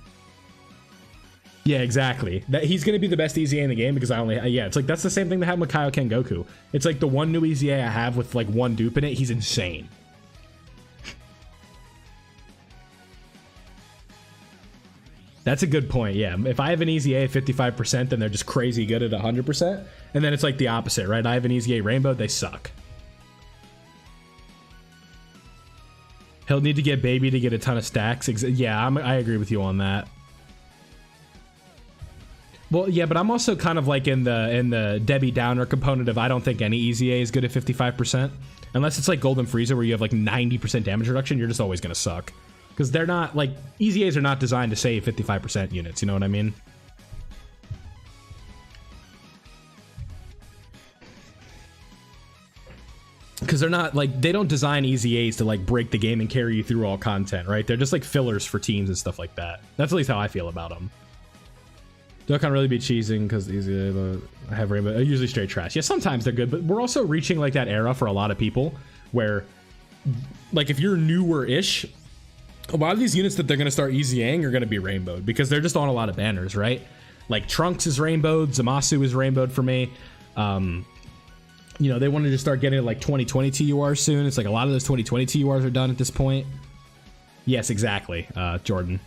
Yeah, exactly. That he's gonna be the best EZA in the game because yeah, it's like that's the same thing that happened with Kaioken Goku. It's like the one new EZA I have with like one dupe in it, he's insane. That's a good point, yeah. If I have an EZA at 55%, then they're just crazy good at 100%. And then it's like the opposite, right? I have an EZA Rainbow, they suck. He'll need to get Baby to get a ton of stacks. Yeah, I agree with you on that. Well, yeah, but I'm also kind of like in the Debbie Downer component of I don't think any EZA is good at 55%. Unless it's like Golden Frieza where you have like 90% damage reduction, you're just always going to suck. Because they're not, like, EZAs are not designed to save 55% units, you know what I mean? Because they're not, like, they don't design EZAs to, like, break the game and carry you through all content, right? They're just, like, fillers for teams and stuff like that. That's at least how I feel about them. Dokkan really be cheesing because EZA, I have Rainbow, usually straight trash. Yeah, sometimes they're good, but we're also reaching, like, that era for a lot of people where, like, if you're newer-ish, a lot of these units that they're going to start EZAing are going to be rainbowed because they're just on a lot of banners, right? Like Trunks is rainbowed, Zamasu is rainbowed for me. You know, they wanted to start getting like 2020 TURs soon. It's like a lot of those 2020 TURs are done at this point. Yes, exactly, Jordan.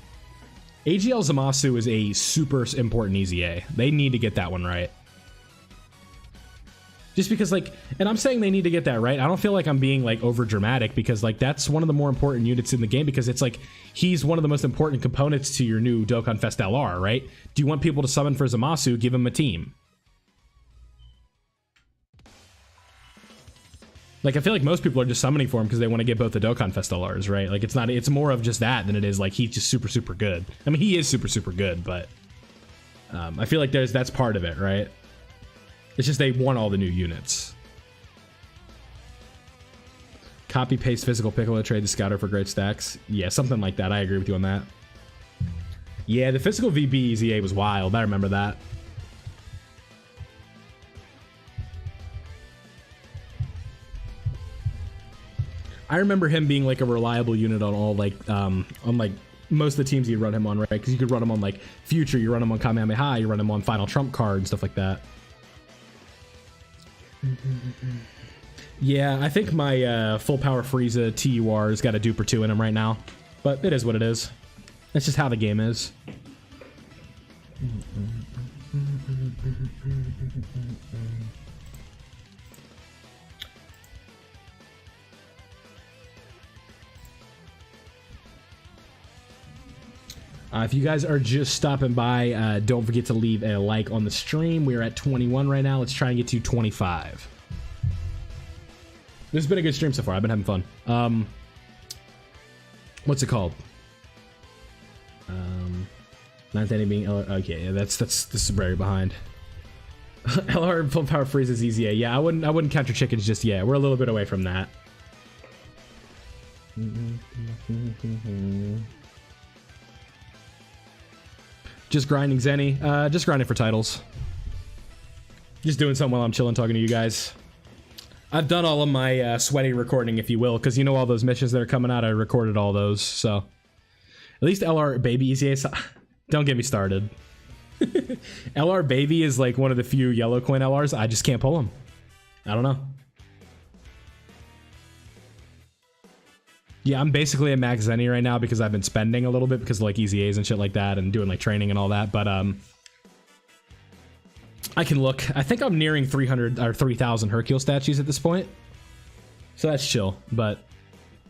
AGL Zamasu is a super important EZA. They need to get that one right. Just because, like, and I'm saying they need to get that right. I don't feel like I'm being, like, over dramatic because, like, that's one of the more important units in the game because it's, like, he's one of the most important components to your new Dokkan Fest LR, right? Do you want people to summon for Zamasu? Give him a team. Like, I feel like most people are just summoning for him because they want to get both the Dokkan Fest LRs, right? Like, it's more of just that than it is, like, he's just super, super good. I mean, he is super, super good, but I feel like that's part of it, right? It's just they want all the new units. Copy paste physical Piccolo, trade the Scouter for great stacks. Yeah, something like that. I agree with you on that. Yeah, the physical VB EZA was wild. I remember that. I remember him being like a reliable unit on all like most of the teams you'd run him on, right? Because you could run him on like Future, you run him on Kamehameha, you run him on Final Trump card and stuff like that. Yeah, I think my full power Frieza TUR's got a dupe or two in him right now, but it is what it is. That's just how the game is. If you guys are just stopping by, don't forget to leave a like on the stream. We're at 21 right now. Let's try and get to 25. This has been a good stream so far. I've been having fun. What's it called? Not any being LR. Okay, yeah, this is very behind. LR full power freeze is easy. Yeah, I wouldn't count your chickens just yet. We're a little bit away from that. Just grinding Zenny. Just grinding for titles. Just doing something while I'm chilling talking to you guys. I've done all of my sweaty recording, if you will, because you know all those missions that are coming out, I recorded all those, so. At least LR Baby EZA, don't get me started. LR Baby is like one of the few yellow coin LRs, I just can't pull them. I don't know. Yeah, I'm basically at max Zenny right now because I've been spending a little bit because of like EZAs and shit like that and doing like training and all that, but I can look. I think I'm nearing 300 or 3,000 Hercule statues at this point. So that's chill, but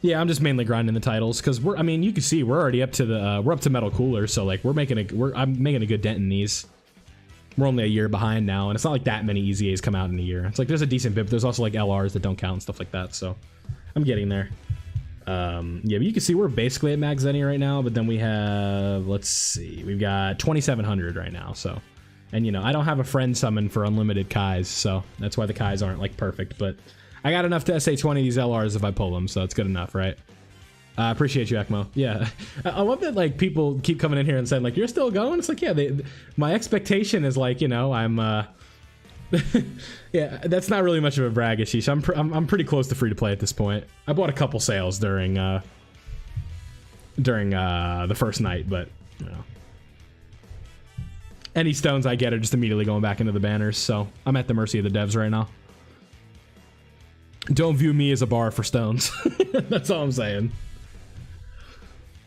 yeah, I'm just mainly grinding the titles because I mean, you can see we're already up to the we're up to Metal Cooler, so like I'm making a good dent in these. We're only a year behind now, and it's not like that many EZAs come out in a year. It's like there's a decent bit, but there's also like LRs that don't count and stuff like that, so I'm getting there. Yeah, but you can see we're basically at max Zenny right now, but then we have, let's see, we've got 2,700 right now, so. And, you know, I don't have a friend summon for unlimited Kais, so that's why the Kais aren't, like, perfect. But I got enough to SA-20 these LRs if I pull them, so it's good enough, right? I appreciate you, ECMO. Yeah. I love that, like, people keep coming in here and saying, like, you're still going? It's like, yeah, my expectation is, like, you know, I'm, yeah, that's not really much of a brag, Ashish. I'm pretty close to free to play at this point. I bought a couple sales during the first night, but, you know. Any stones I get are just immediately going back into the banners, so I'm at the mercy of the devs right now. Don't view me as a bar for stones. That's all I'm saying.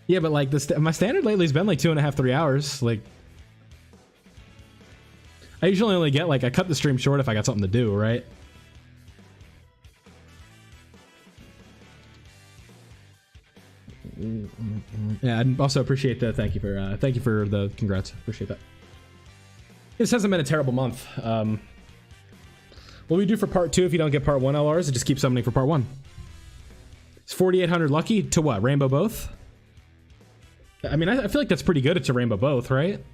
Yeah, but like my standard lately has been like 2.5, 3 hours. Like, I usually only get like, I cut the stream short if I got something to do, right? Yeah, I also appreciate the thank you for the congrats. Appreciate that. This hasn't been a terrible month. What do we do for part 2 if you don't get part 1 LRs? It just keeps summoning for part 1. It's 4,800 lucky to what? Rainbow both? I mean, I feel like that's pretty good. It's a rainbow both, right?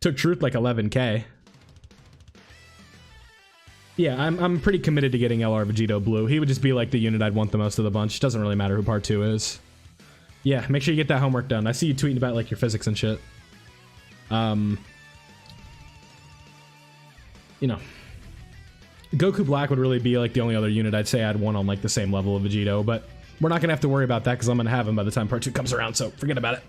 Took Truth like 11k. Yeah, I'm pretty committed to getting LR Vegito Blue. He would just be like the unit I'd want the most of the bunch. Doesn't really matter who part 2 is. Yeah, make sure you get that homework done. I see you tweeting about like your physics and shit. You know, Goku Black would really be like the only other unit I'd say I'd want on like the same level of Vegito, but we're not gonna have to worry about that because I'm gonna have him by the time part 2 comes around, so forget about it.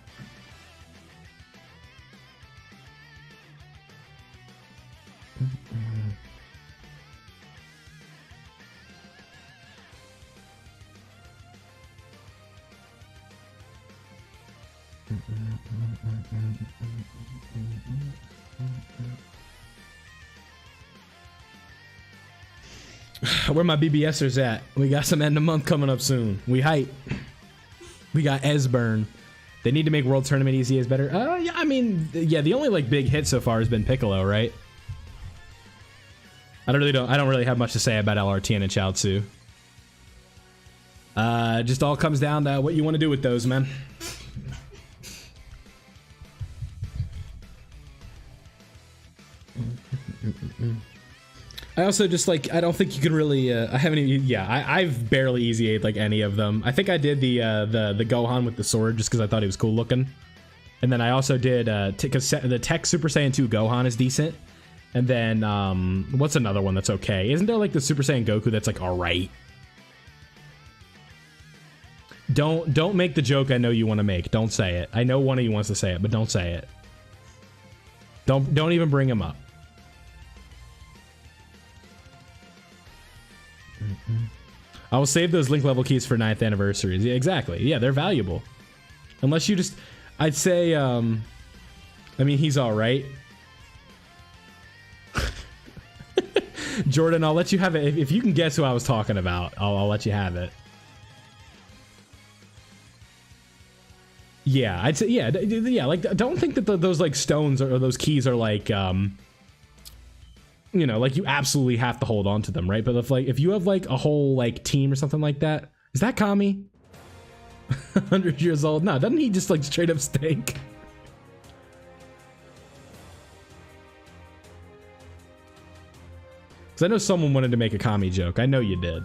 Where my BBSers at? We got some end of month coming up soon. We hype. We got Esburn. They need to make World Tournament EZAs better. Yeah, I mean, yeah, the only like big hit so far has been Piccolo, right? I don't really have much to say about LRTN and Chaozu. Just all comes down to what you want to do with those, man. I also just like, I don't think you can really, I haven't even, yeah, I've barely easy A'd like any of them. I think I did the Gohan with the sword just because I thought he was cool looking. And then I also did, because the Tech Super Saiyan 2 Gohan is decent. And then, what's another one that's okay? Isn't there like the Super Saiyan Goku that's like alright? Don't make the joke I know you want to make. Don't say it. I know one of you wants to say it, but don't say it. Don't even bring him up. I will save those link level keys for 9th anniversaries. Yeah, exactly. Yeah, they're valuable. Unless you just, I'd say, I mean, he's all right. Jordan, I'll let you have it. If you can guess who I was talking about, I'll let you have it. Yeah, I'd say, yeah, like, don't think that those, like, stones or those keys are, like, you know, like, you absolutely have to hold on to them, right? But if you have, like, a whole, like, team or something like that, is that Kami? 100 years old? No, doesn't he just, like, straight up stink? Because I know someone wanted to make a Kami joke. I know you did.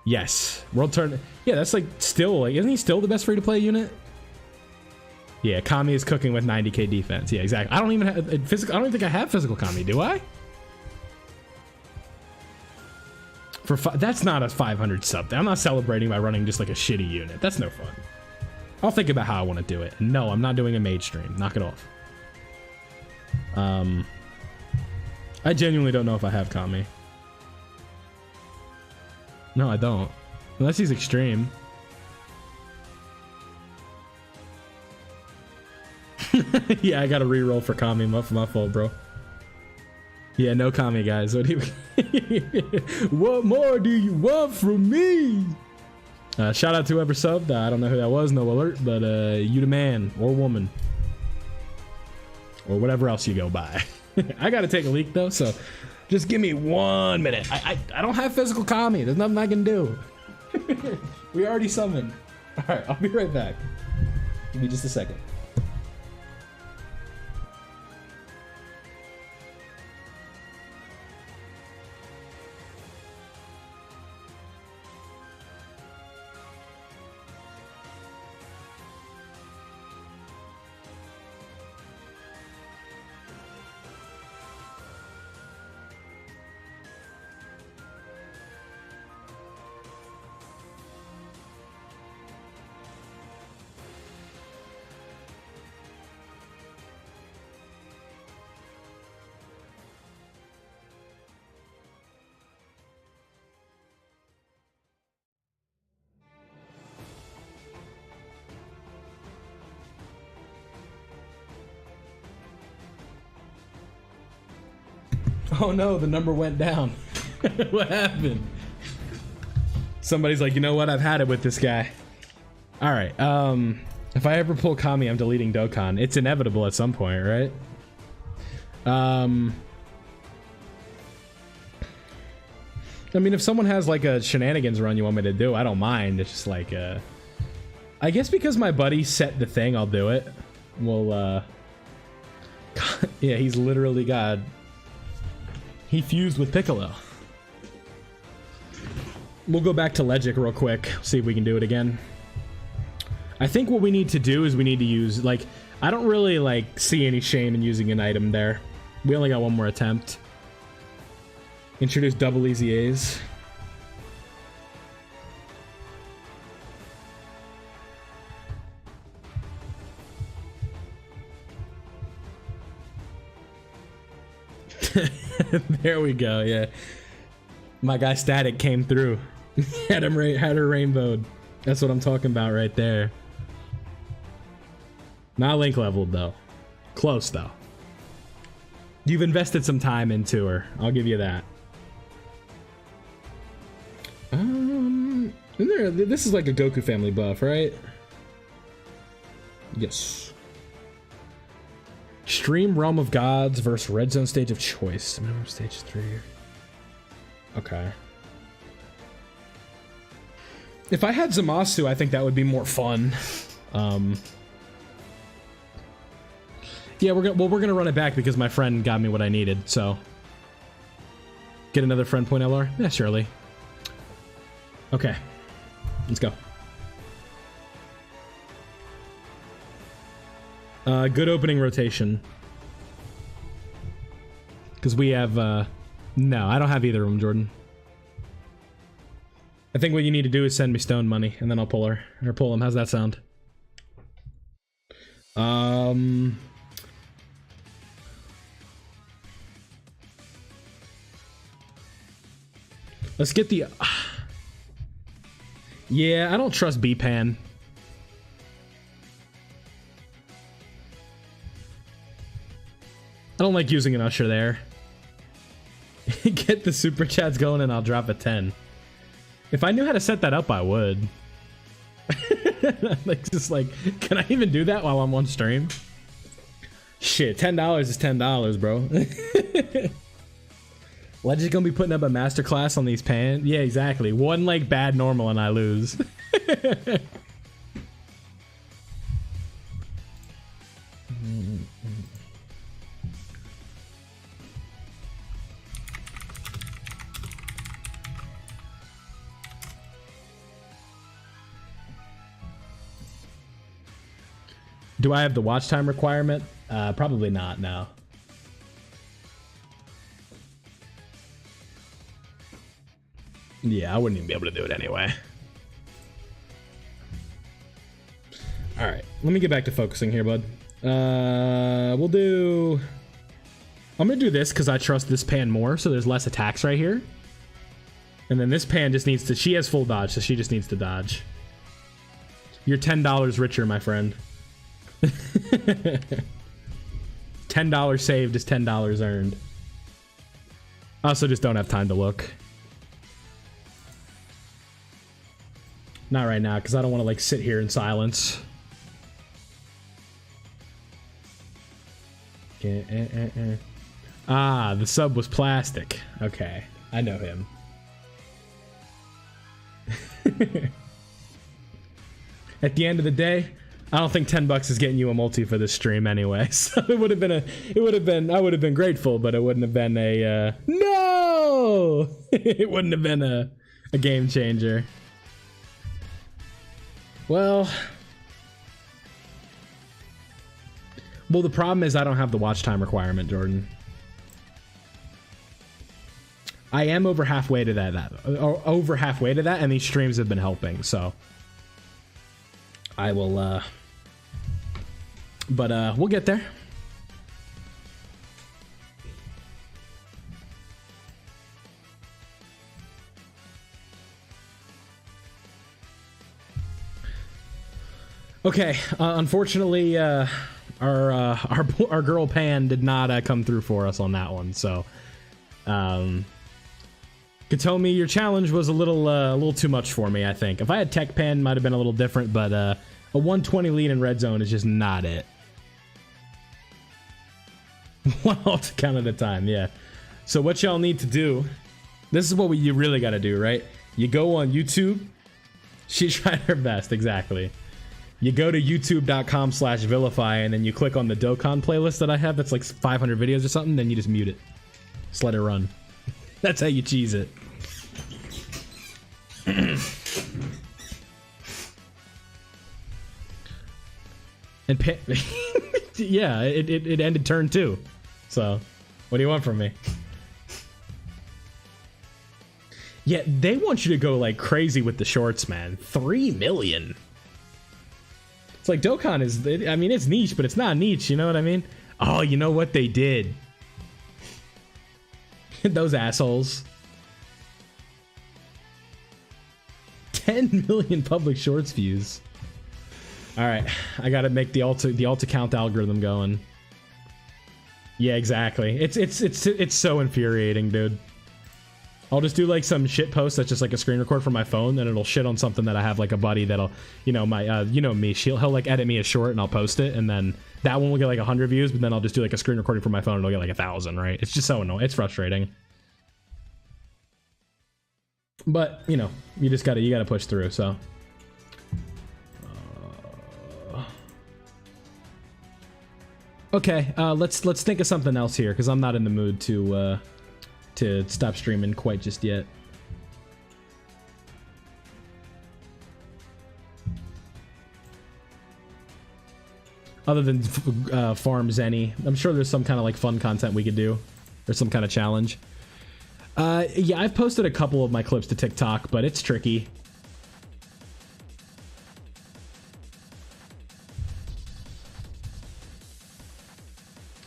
Yes. World Turn. Yeah, that's, like, still, like, isn't he still the best free-to-play unit? Yeah, Kami is cooking with 90k defense. Yeah, exactly. I don't even have physical. I don't even think I have physical Kami, do I? That's not a 500 sub. I'm not celebrating by running just like a shitty unit. That's no fun. I'll think about how I want to do it. No, I'm not doing a mage stream. Knock it off. I genuinely don't know if I have Kami. No, I don't. Unless he's extreme. Yeah, I gotta reroll for Kami. My fault, bro. Yeah, no Kami, guys. What more do you want from me? Shout out to whoever subbed. I don't know who that was. No alert, but you the man or woman or whatever else you go by. I gotta take a leak though, so just give me 1 minute. I don't have physical Kami. There's nothing I can do. We already summoned. All right, I'll be right back. Give me just a second. Oh no, the number went down. What happened? Somebody's like, you know what? I've had it with this guy. All right. If I ever pull Kami, I'm deleting Dokkan. It's inevitable at some point, right? I mean, if someone has like a shenanigans run you want me to do, I don't mind. It's just like, I guess because my buddy set the thing, I'll do it. Well, yeah, he's literally God. He fused with Piccolo. We'll go back to Legic real quick, see if we can do it again. I think what we need to do is we need to use, like, I don't really, like, see any shame in using an item there. We only got one more attempt. Introduce double easy A's. There we go. Yeah, my guy Static came through. had her rainbowed. That's what I'm talking about right there. Not link leveled though. Close though. You've invested some time into her. I'll give you that. This is like a Goku family buff, right? Yes. Stream Realm of Gods versus Red Zone Stage of Choice. Minimum stage 3. Okay. If I had Zamasu, I think that would be more fun. Yeah, we're gonna run it back because my friend got me what I needed. So get another friend point LR. Yeah, surely. Okay, let's go. Good opening rotation. Because we have, no, I don't have either of them, Jordan. I think what you need to do is send me stone money, and then I'll pull her. Or pull him. How's that sound? Let's get the... yeah, I don't trust B-Pan. I don't like using an usher there. Get the super chats going and I'll drop a 10. If I knew how to set that up, I would. Like, just like, can I even do that while I'm on stream? Shit, $10 is $10, bro. Legend's gonna be putting up a masterclass on these pans. Yeah, exactly. One like bad normal and I lose. Do I have the watch time requirement? Probably not, no. Yeah, I wouldn't even be able to do it anyway. Alright, let me get back to focusing here, bud. We'll do... I'm gonna do this because I trust this pan more, so there's less attacks right here. And then this pan just needs to... She has full dodge, so she just needs to dodge. You're $10 richer, my friend. $10 saved is $10 earned. I also just don't have time to look. Not right now, because I don't want to like sit here in silence. Ah, the sub was plastic. Okay, I know him. At the end of the day, I don't think $10 is getting you a multi for this stream anyway. So it would have been I would have been grateful, but it wouldn't have been a, no! It wouldn't have been a game changer. Well, the problem is I don't have the watch time requirement, Jordan. I am over halfway to that, and these streams have been helping, so I will, but we'll get there. Okay, unfortunately, our girl Pan did not come through for us on that one. So, Katomi, your challenge was a little too much for me. I think if I had Tech Pan, might have been a little different, but a 120 lead in red zone is just not it. One alt count at a time, yeah. So what y'all need to do? This is what you really got to do, right? You go on YouTube. She tried her best, exactly. You go to youtube.com/vilify and then you click on the Dokkan playlist that I have that's like 500 videos or something, then you just mute it. Just let it run. That's how you cheese it. And yeah, it ended turn 2. So, what do you want from me? Yeah, they want you to go like crazy with the shorts, man. 3 million. It's like Dokkan is, I mean, it's niche, but it's not niche, you know what I mean? Oh, you know what they did? Those assholes. 10 million public shorts views. Alright, I gotta make the alt account algorithm going. Yeah, exactly. It's so infuriating, dude. I'll just do like some shit post that's just like a screen record from my phone, and it'll shit on something that I have like a buddy that'll, you know, my, you know me, he'll like edit me a short and I'll post it, and then that one will get like 100 views, but then I'll just do like a screen recording from my phone and it'll get like 1,000, right? It's just so annoying. It's frustrating. But, you know, you gotta push through, so. Okay, let's think of something else here, because I'm not in the mood to stop streaming quite just yet. Other than farm Zenny. I'm sure there's some kind of like fun content we could do. Or some kind of challenge. Yeah, I've posted a couple of my clips to TikTok, but it's tricky.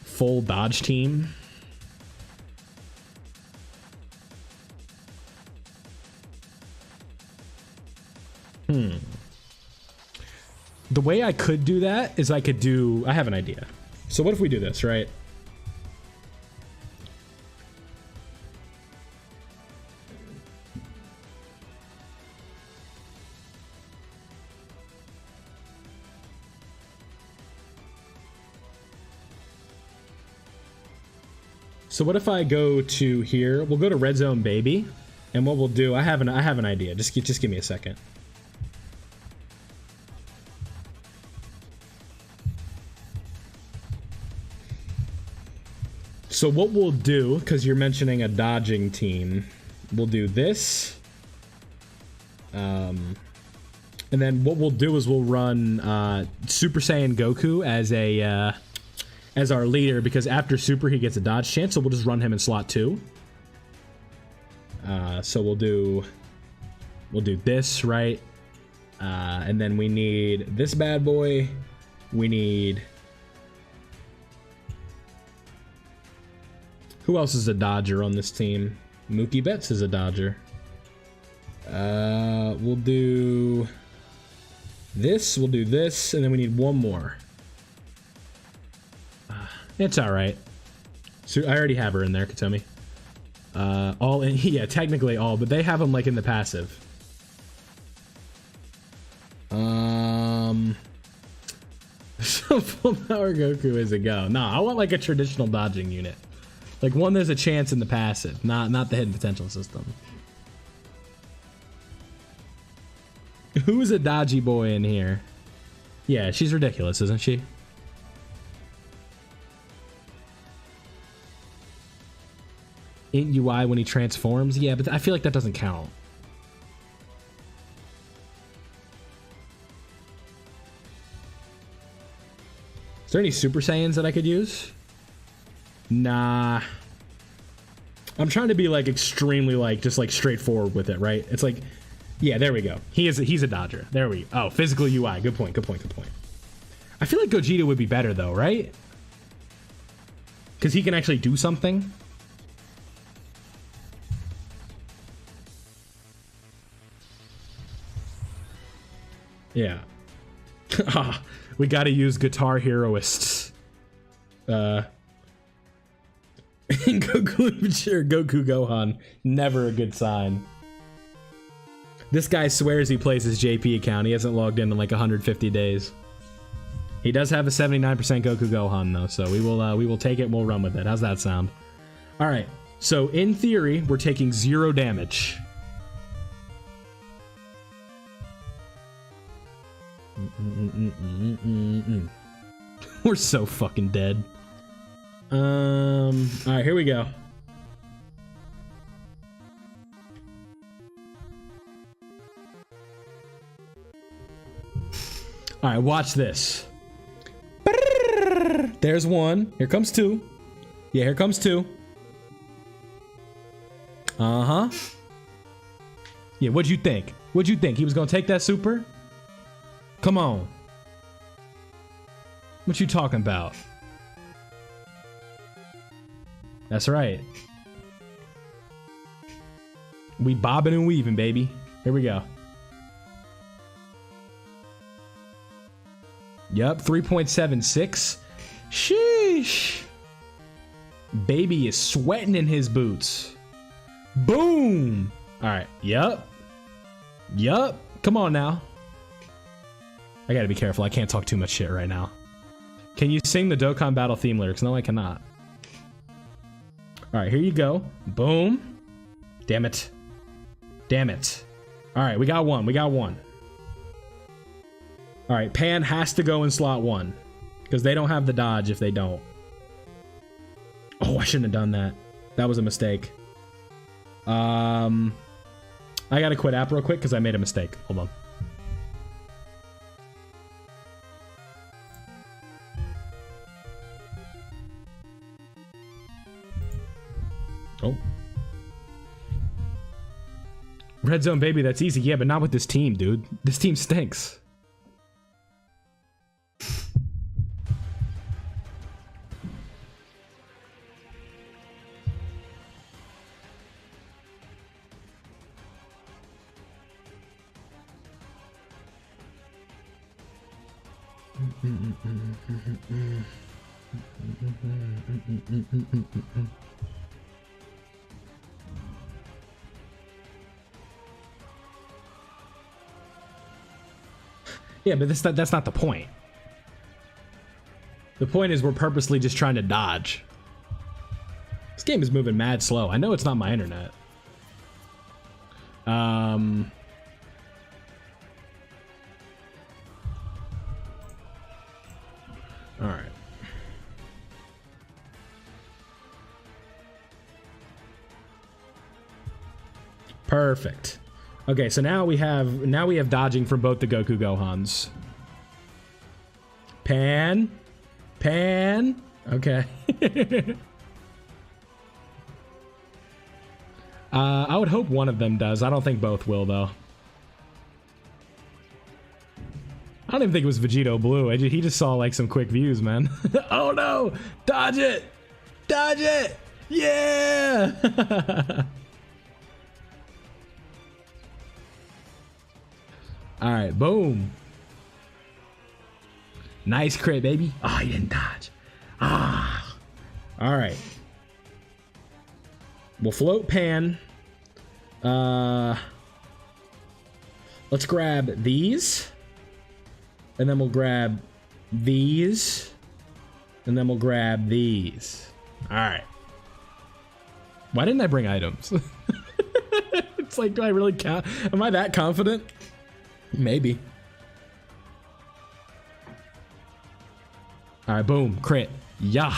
Full dodge team. The way I could do that is I have an idea. So what if we do this, right? So what if I go to here? We'll go to Red Zone Baby, and what we'll do, I have an idea. Just give me a second. So what we'll do, because you're mentioning a dodging team, we'll do this. And then what we'll do is we'll run Super Saiyan Goku as our leader, because after Super he gets a dodge chance, so we'll just run him in slot 2. So we'll do this, right? And then we need this bad boy. We need... Who else is a dodger on this team? Mookie Betts is a dodger. We'll do this, and then we need one more. It's alright. So I already have her in there, Katomi. All in, yeah, technically all, but they have them like in the passive. So full power Goku is a go. Nah, I want like a traditional dodging unit. Like one there's a chance in the passive, not the hidden potential system. Who is a dodgy boy in here? Yeah, she's ridiculous, isn't she? Int UI when he transforms? Yeah, but I feel like that doesn't count. Is there any Super Saiyans that I could use? Nah. I'm trying to be like extremely like just like straightforward with it, right? It's like, yeah, there we go. He's a dodger. There we go. Oh, physical UI. Good point. I feel like Gogeta would be better though, right? Because he can actually do something. Yeah. We gotta use guitar heroists. Goku Gohan, never a good sign. This guy swears he plays his JP account. He hasn't logged in like 150 days. He does have a 79% Goku Gohan though, so we will take it and we'll run with it. How's that sound? All right. So in theory, we're taking 0 damage. We're so fucking dead. All right, here we go. All right, watch this. There's 1. Here comes 2. Yeah, here comes 2. Uh-huh. Yeah, what'd you think? What'd you think? He was gonna take that super? Come on. What you talking about? That's right. We bobbing and weaving, baby. Here we go. Yup, 3.76. Sheesh. Baby is sweating in his boots. Boom. All right. Yup. Come on now. I gotta be careful. I can't talk too much shit right now. Can you sing the Dokkan battle theme lyrics? No, I cannot. All right, here you go. Boom. Damn it. All right, we got one. All right, Pan has to go in slot 1. Because they don't have the dodge if they don't. Oh, I shouldn't have done that. That was a mistake. I gotta quit app real quick because I made a mistake. Hold on. Oh. Red zone, baby, that's easy. Yeah, but not with this team, dude. This team stinks. Yeah, but that's not the point. The point is we're purposely just trying to dodge. This game is moving mad slow. I know it's not my internet. All right. Perfect. Okay, so now we have dodging from both the Goku Gohans. Pan. Okay. I would hope one of them does. I don't think both will, though. I don't even think it was Vegito Blue. He just saw like some quick views, man. Oh no! Dodge it! Dodge it! Yeah! All right, boom. Nice crit, baby. Oh, he didn't dodge. Ah. All right. We'll float Pan. Let's grab these. And then we'll grab these. And then we'll grab these. All right. Why didn't I bring items? It's like, do I really count? Am I that confident? Maybe. All right, boom, crit. Yeah.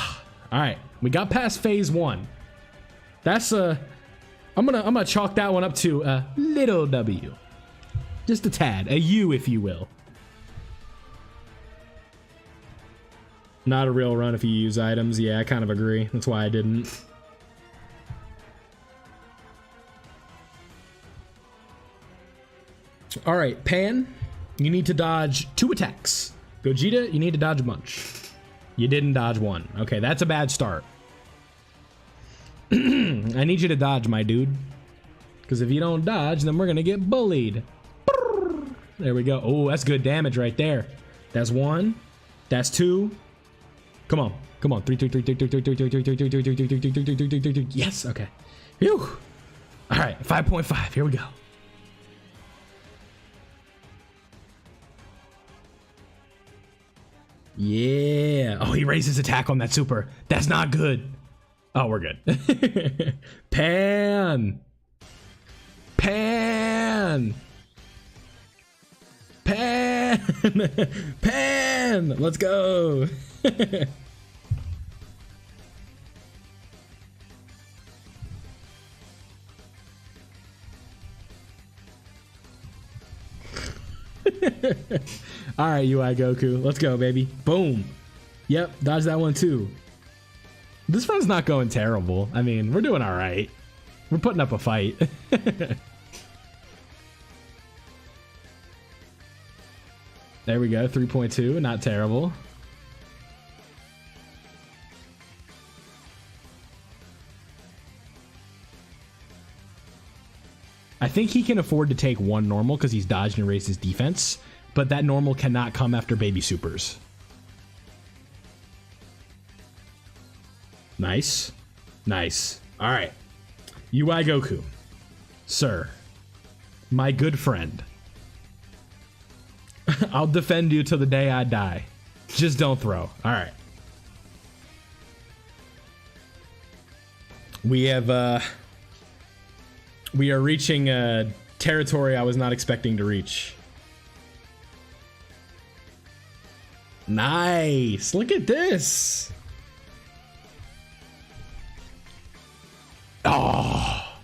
All right, we got past phase 1. That's I'm gonna chalk that one up to a little W. Just a tad, a U if you will. Not a real run if you use items. Yeah, I kind of agree. That's why I didn't. All right, Pan, you need to dodge 2 attacks. Gogeta, you need to dodge a bunch. You didn't dodge 1. Okay, that's a bad start. I need you to dodge, my dude. Because if you don't dodge, then we're going to get bullied. There we go. Oh, that's good damage right there. That's 1. That's 2. Come on. Come on. 3. Yes, okay. Phew. All right, 5.5. Here we go. Yeah. Oh, he raised his attack on that super. That's not good. Oh, we're good. Pan. Pan. Pan. Pan. Let's go. All right, UI Goku. Let's go, baby. Boom. Yep, dodge that one too. This run's not going terrible. I mean, we're doing all right. We're putting up a fight. There we go, 3.2. Not terrible. I think he can afford to take 1 normal because he's dodged and raised his defense, but that normal cannot come after baby supers. Nice. Nice. All right. UI Goku. Sir. My good friend. I'll defend you till the day I die. Just don't throw. All right. We are reaching a territory I was not expecting to reach. Nice. Look at this. Oh.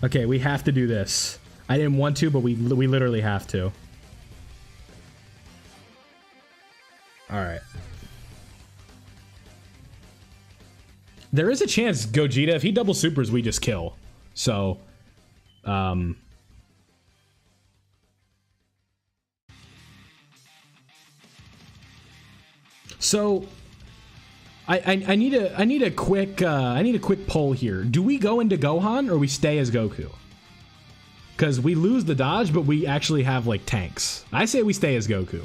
Okay, we have to do this. I didn't want to, but we literally have to. All right. There is a chance Gogeta, if he double supers, we just kill. So, So I need a quick poll here. Do we go into Gohan or we stay as Goku? Because we lose the dodge, but we actually have like tanks. I say we stay as Goku.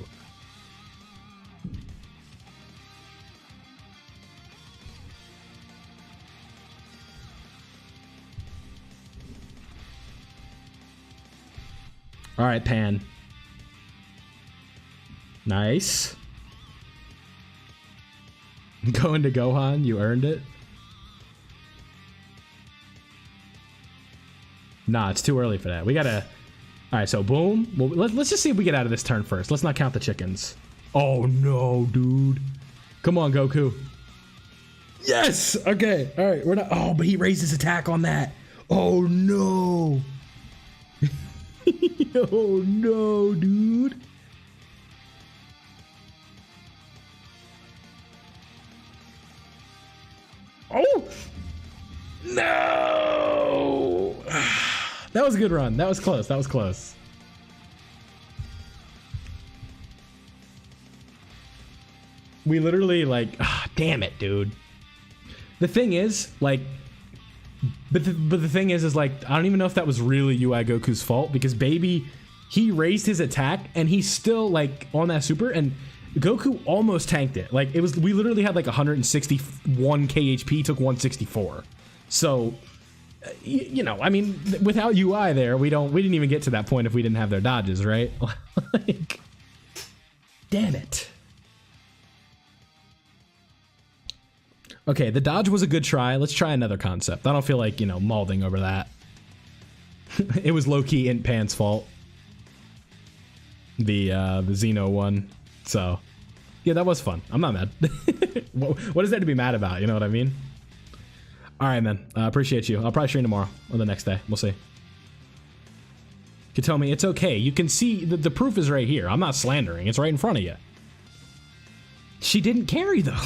All right, Pan. Nice. Go into Gohan, you earned it. Nah, it's too early for that. We gotta... Alright, so boom. Well, let's just see if we get out of this turn first. Let's not count the chickens. Oh no, dude. Come on, Goku. Yes! Okay, alright, we're not... Oh, but he raised his attack on that. Oh no. Oh no, dude. Oh! No! That was a good run. That was close. That was close. We literally like, damn it, dude. The thing is, like, but the thing is like, I don't even know if that was really UI Goku's fault, because baby, he raised his attack and he's still like on that super, and Goku almost tanked it. Like, it was, we literally had like 161 KHP, took 164. So, you know, I mean, without UI there, we didn't even get to that point if we didn't have their dodges, right? Like, damn it. Okay, the dodge was a good try. Let's try another concept. I don't feel like, you know, mauling over that. It was low-key Int Pan's fault. The Xeno one. So, yeah, that was fun. I'm not mad. What is there to be mad about? You know what I mean? All right, man. Appreciate you. I'll probably stream tomorrow or the next day. We'll see. You can tell me it's okay. You can see the proof is right here. I'm not slandering. It's right in front of you. She didn't carry, though.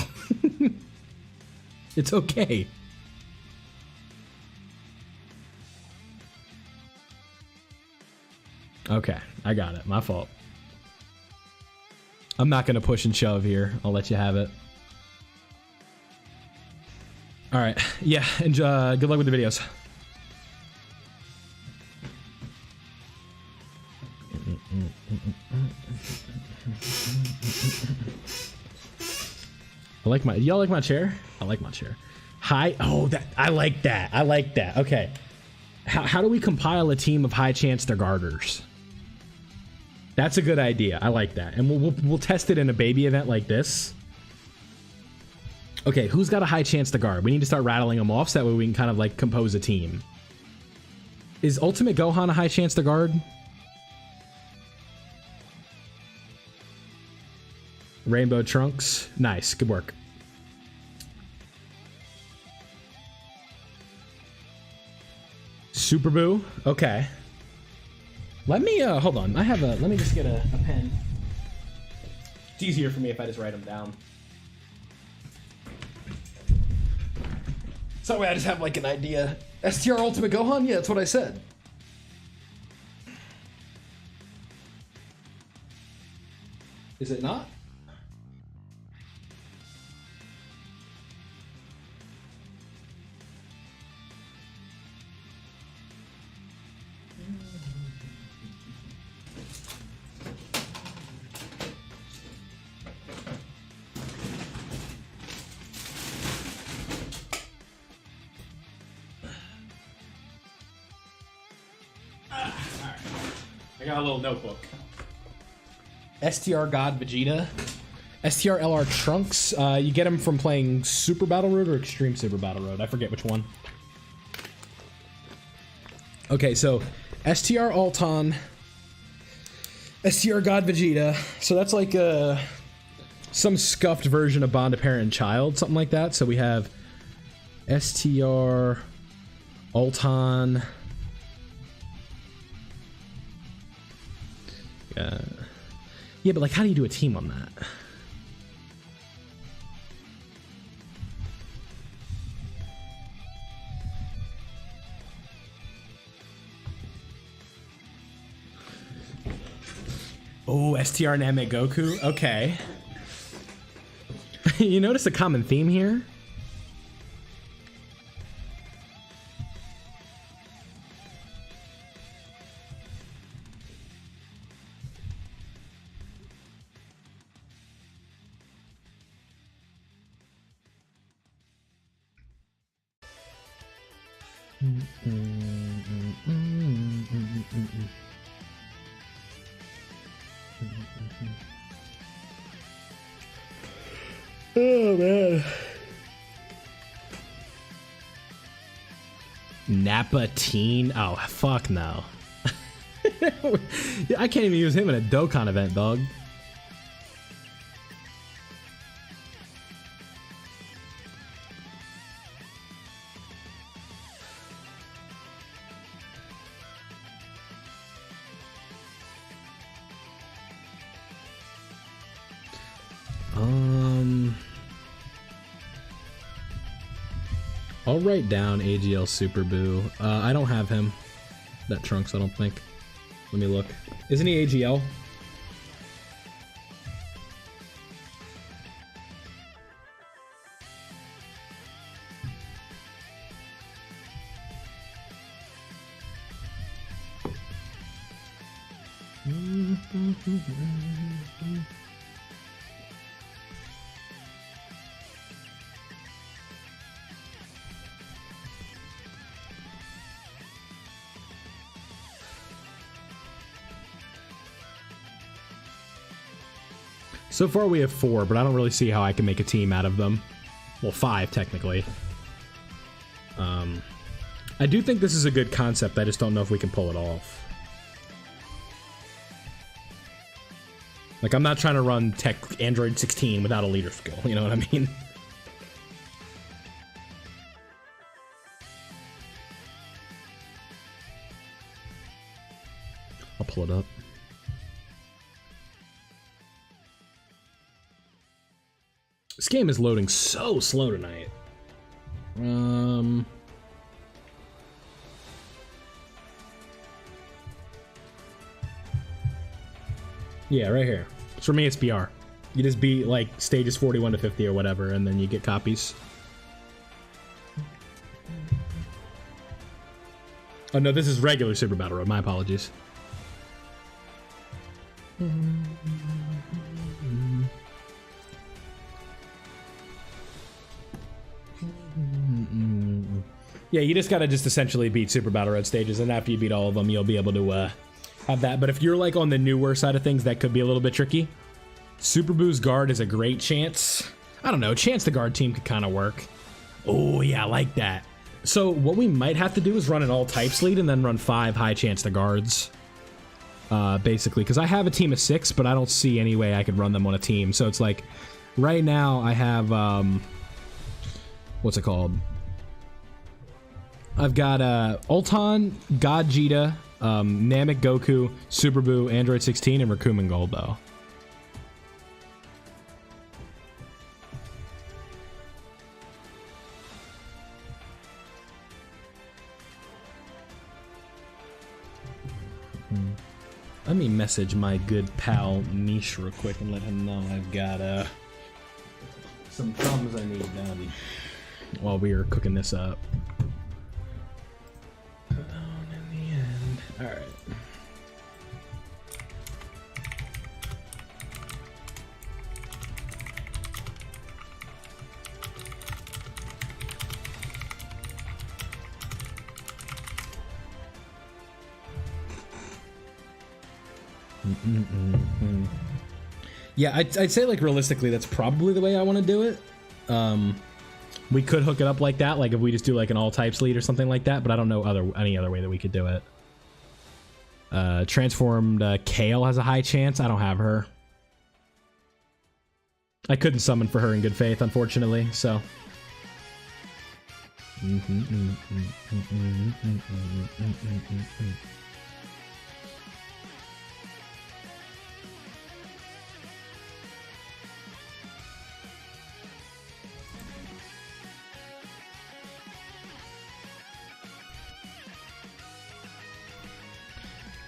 It's okay. Okay, I got it. My fault. I'm not gonna push and shove here. I'll let you have it. All right. Yeah, and good luck with the videos. I like my... Y'all like my chair? I like my chair. High... Oh, that... I like that. I like that. Okay. How do we compile a team of high chance to garters? That's a good idea. I like that. And we'll test it in a baby event like this. Okay, who's got a high chance to guard? We need to start rattling them off so that way we can kind of like compose a team. Is Ultimate Gohan a high chance to guard? Rainbow Trunks. Nice. Good work. Super Boo. Okay. Let me, hold on. Let me just get a pen. It's easier for me if I just write them down. So that way I just have like an idea. STR Ultimate Gohan? Yeah, that's what I said. Is it not? I got a little notebook. STR God Vegeta. STR LR Trunks. You get them from playing Super Battle Road or Extreme Super Battle Road. I forget which one. Okay, so STR Alton. STR God Vegeta. So that's like some scuffed version of Bond of Parent and Child, something like that. So we have STR, Ulton. Yeah, but like, how do you do a team on that? Oh, STR and Namek Goku. Okay. You notice a common theme here? Oh man. Nappa Teen? Oh fuck no. I can't even use him in a Dokkan event, dog. I'll write down AGL Super Boo. I don't have him. That Trunks, I don't think. Let me look. Isn't he AGL? So far we have 4, but I don't really see how I can make a team out of them. Well, 5, technically. I do think this is a good concept, I just don't know if we can pull it off. Like, I'm not trying to run Tech Android 16 without a leader skill, you know what I mean? I'll pull it up. This game is loading so slow tonight. Yeah, right here. For me, it's BR. You just beat, like, stages 41 to 50 or whatever, and then you get copies. Oh, no, this is regular Super Battle Road. My apologies. Yeah, you just gotta essentially beat Super Battle Road stages, and after you beat all of them, you'll be able to have that. But if you're like on the newer side of things, that could be a little bit tricky. Super Boo's guard is a great chance. I don't know, chance the guard team could kind of work. Oh yeah, I like that. So what we might have to do is run an all types lead and then run 5 high chance to guards. Basically, because I have a team of 6, but I don't see any way I could run them on a team. So it's like, right now I have, what's it called? I've got Ulton, Gogeta, Namek Goku, Super Boo, Android 16, and Raccoon Gold, though. Let me message my good pal Niche real quick and let him know I've got some thumbs I need done while we are cooking this up. Alright. Yeah, I'd say, like, realistically, that's probably the way I want to do it. We could hook it up like that, like if we just do like an all types lead or something like that, but I don't know any other way that we could do it. Transformed Kale has a high chance. I don't have her. I couldn't summon for her in good faith, unfortunately, so.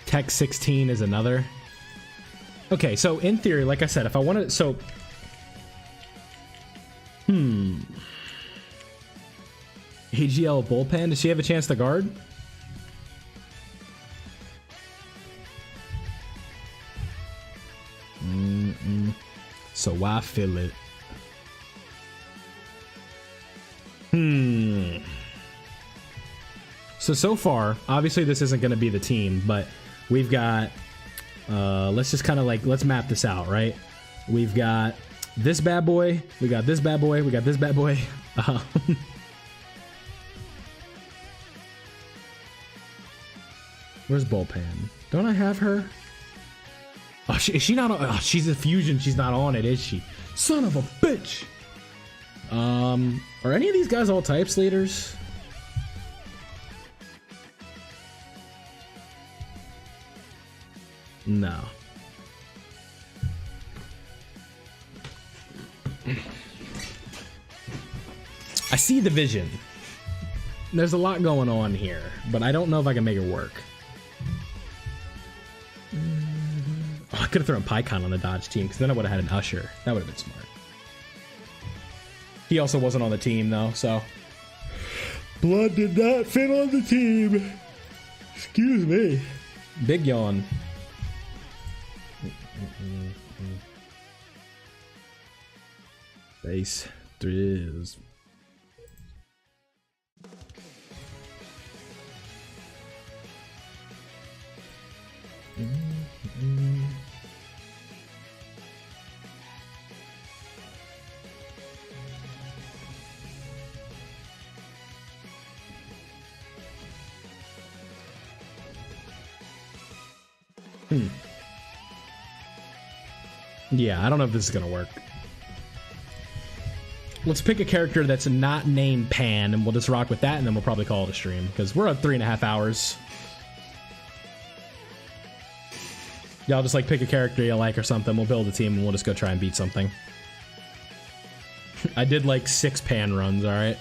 Tech 16 is another. Okay, so in theory, like I said, if I wanted, so AGL bullpen, does she have a chance to guard? So why fill it? So far, obviously this isn't going to be the team, but we've got, let's just kind of like, let's map this out, right? We've got this bad boy, we got this bad boy, we got this bad boy. Where's Bullpen? Don't I have her? Oh, is she not on? Oh, she's a fusion. She's not on it, is she? Son of a bitch! Are any of these guys all types leaders? No. I see the vision. There's a lot going on here, but I don't know if I can make it work. Oh, I could have thrown PyCon on the Dodge team, because then I would have had an Usher. That would have been smart. He also wasn't on the team, though, so... Blood did not fit on the team. Excuse me. Big yawn. Base thrills. Yeah, I don't know if this is gonna work. Let's pick a character that's not named Pan, and we'll just rock with that, and then we'll probably call it a stream, because we're at 3.5 hours. Y'all just like pick a character you like or something, we'll build a team, and we'll just go try and beat something. I did like 6 Pan runs, alright?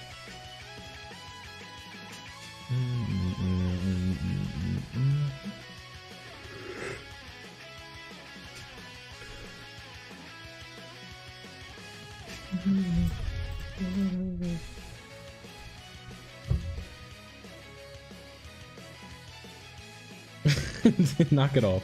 Knock it off.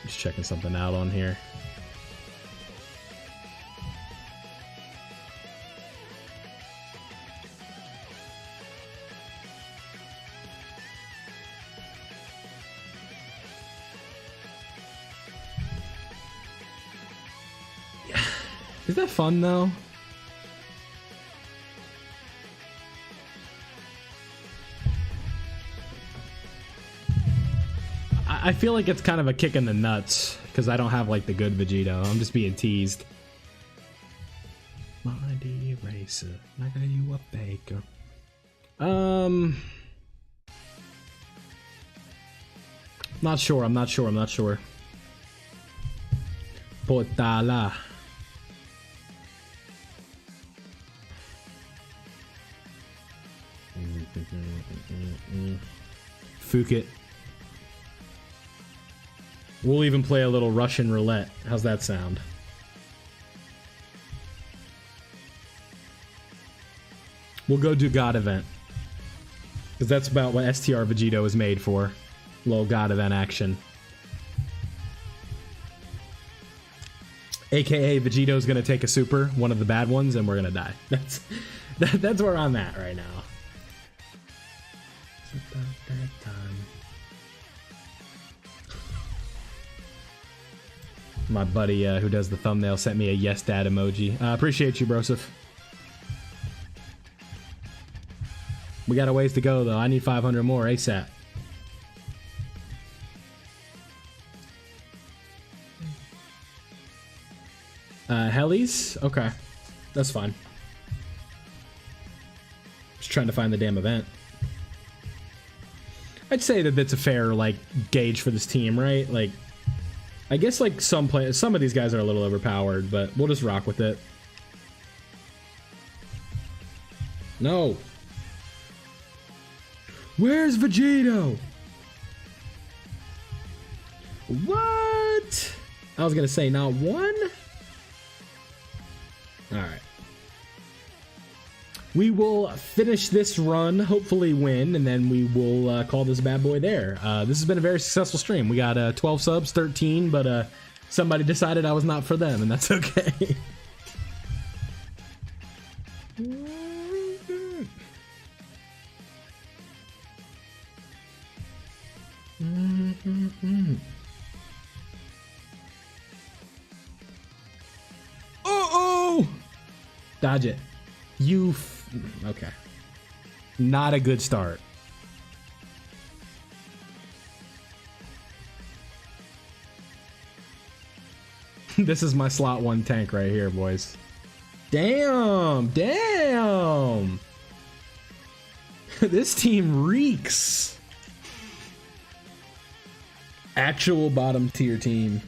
Just checking something out on here. Is that fun though? I feel like it's kind of a kick in the nuts because I don't have like the good Vegito. I'm just being teased. Mighty Racer, like are you a baker? Not sure. I'm not sure. Potala. Phuket. We'll even play a little Russian roulette. How's that sound? We'll go do God event. Because that's about what STR Vegito is made for. Little God event action. AKA Vegito's gonna take a super, one of the bad ones, and we're gonna die. That's where I'm at right now. It's about that time. My buddy who does the thumbnail sent me a yes dad emoji. Appreciate you, Broseph. We got a ways to go though. I need 500 more ASAP. Helis? Okay. That's fine. Just trying to find the damn event. I'd say that that's a fair, like, gauge for this team, right? Like, I guess, like, some of these guys are a little overpowered, but we'll just rock with it. No. Where's Vegito? What? I was gonna say not one? Alright. We will finish this run, hopefully win, and then we will call this bad boy there. This has been a very successful stream. We got 12 subs, 13, but somebody decided I was not for them, and that's okay. Oh! Dodge it. Okay. Not a good start. This is my slot 1 tank right here, boys. Damn! Damn! This team reeks. Actual bottom tier team.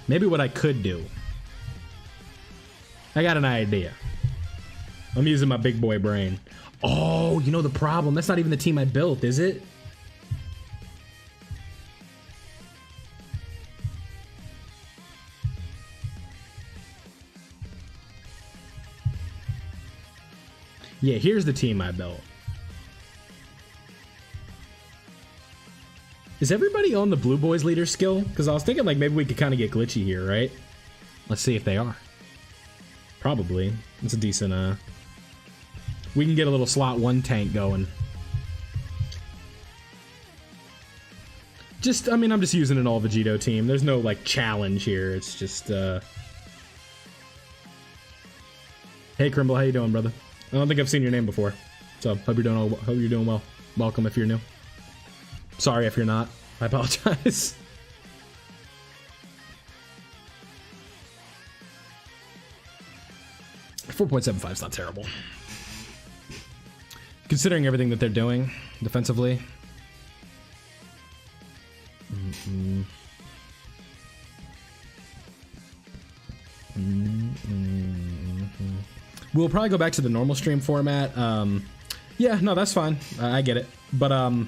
Maybe what I could do. I got an idea. I'm using my big boy brain. Oh, you know the problem? That's not even the team I built, is it? Yeah, here's the team I built. Is everybody on the Blue Boys leader skill? Because I was thinking like maybe we could kind of get glitchy here, right? Let's see if they are. Probably. It's a decent, we can get a little slot 1 tank going. Just, I mean, I'm just using an all Vegito team. There's no, like, challenge here. It's just, Hey, Crimble, how you doing, brother? I don't think I've seen your name before. So, hope you're doing well. Welcome if you're new. Sorry if you're not. I apologize. .75 is not terrible. Considering everything that they're doing defensively. We'll probably go back to the normal stream format. Yeah, no, that's fine. I get it. But I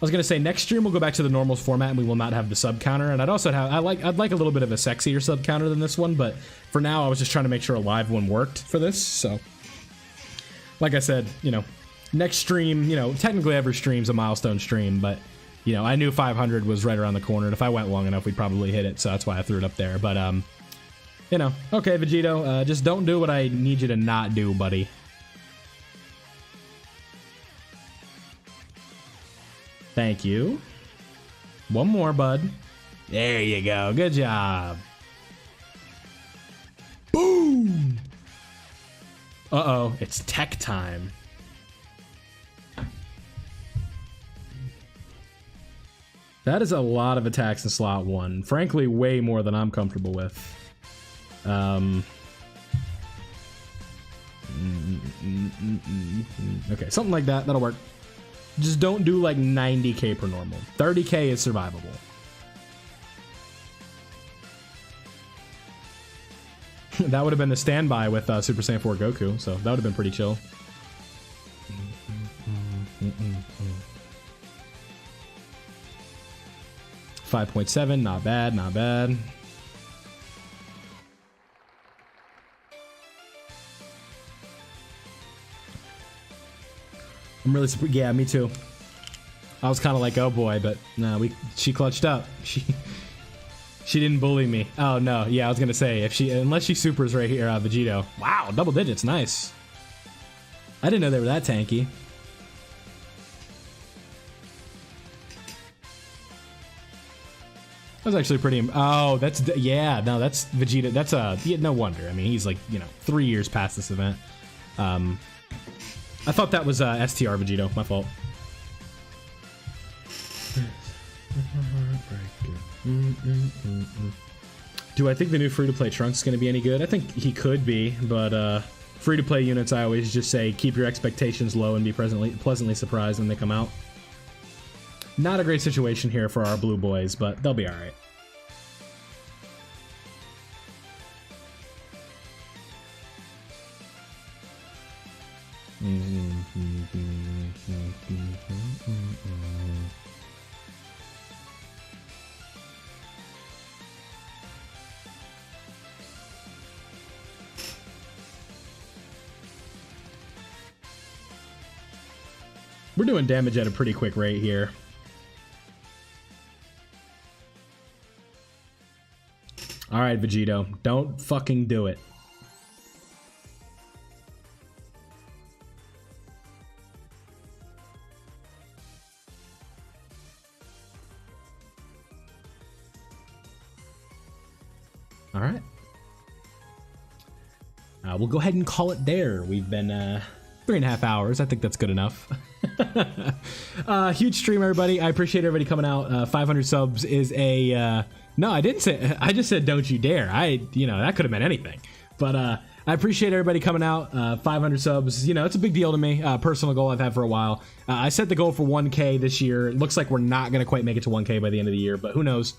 was gonna say next stream we'll go back to the normal format and we will not have the sub counter. And I'd also have I'd like a little bit of a sexier sub counter than this one. But for now, I was just trying to make sure a live one worked for this. So, like I said, you know, next stream, you know, technically every stream's a milestone stream, but you know, I knew 500 was right around the corner. And if I went long enough, we'd probably hit it. So that's why I threw it up there. But you know, okay, Vegito, just don't do what I need you to not do, buddy. Thank you. One more, bud. There you go. Good job. Boom! Uh-oh. It's tech time. That is a lot of attacks in slot 1. Frankly, way more than I'm comfortable with. Okay, something like that. That'll work. Just don't do like 90k per normal. 30k is survivable. That would have been the standby with Super Saiyan 4 Goku, so that would have been pretty chill. 5.7, not bad, not bad. I'm really yeah, me too. I was kind of like, oh boy, but no, she clutched up. She didn't bully me. Oh no, yeah, I was gonna say unless she supers right here, Vegito. Wow, double digits, nice. I didn't know they were that tanky. That was actually pretty. Oh, that's yeah. No, that's Vegeta. That's yeah, no wonder. I mean, he's like 3 years past this event. I thought that was STR Vegito. My fault. Do I think the new free-to-play Trunks is going to be any good? I think he could be, but free-to-play units, I always just say keep your expectations low and be pleasantly surprised when they come out. Not a great situation here for our blue boys, but they'll be alright. We're doing damage at a pretty quick rate here. Alright, Vegito. Don't fucking do it. Alright. We'll go ahead and call it there. We've been 3.5 hours. I think that's good enough. Huge stream, everybody. I appreciate everybody coming out. 500 subs is a no, I didn't say. I just said don't you dare. That could have meant anything. But I appreciate everybody coming out. 500 subs, it's a big deal to me. Personal goal I've had for a while. I set the goal for 1K this year. It looks like we're not gonna quite make it to 1K by the end of the year, but who knows?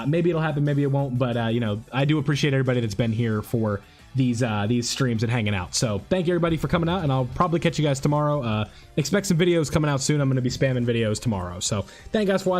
Maybe it'll happen, maybe it won't. But I do appreciate everybody that's been here for these streams and hanging out. So thank you everybody for coming out, and I'll probably catch you guys tomorrow. Expect some videos coming out soon. I'm going to be spamming videos tomorrow. So thank you guys for watching.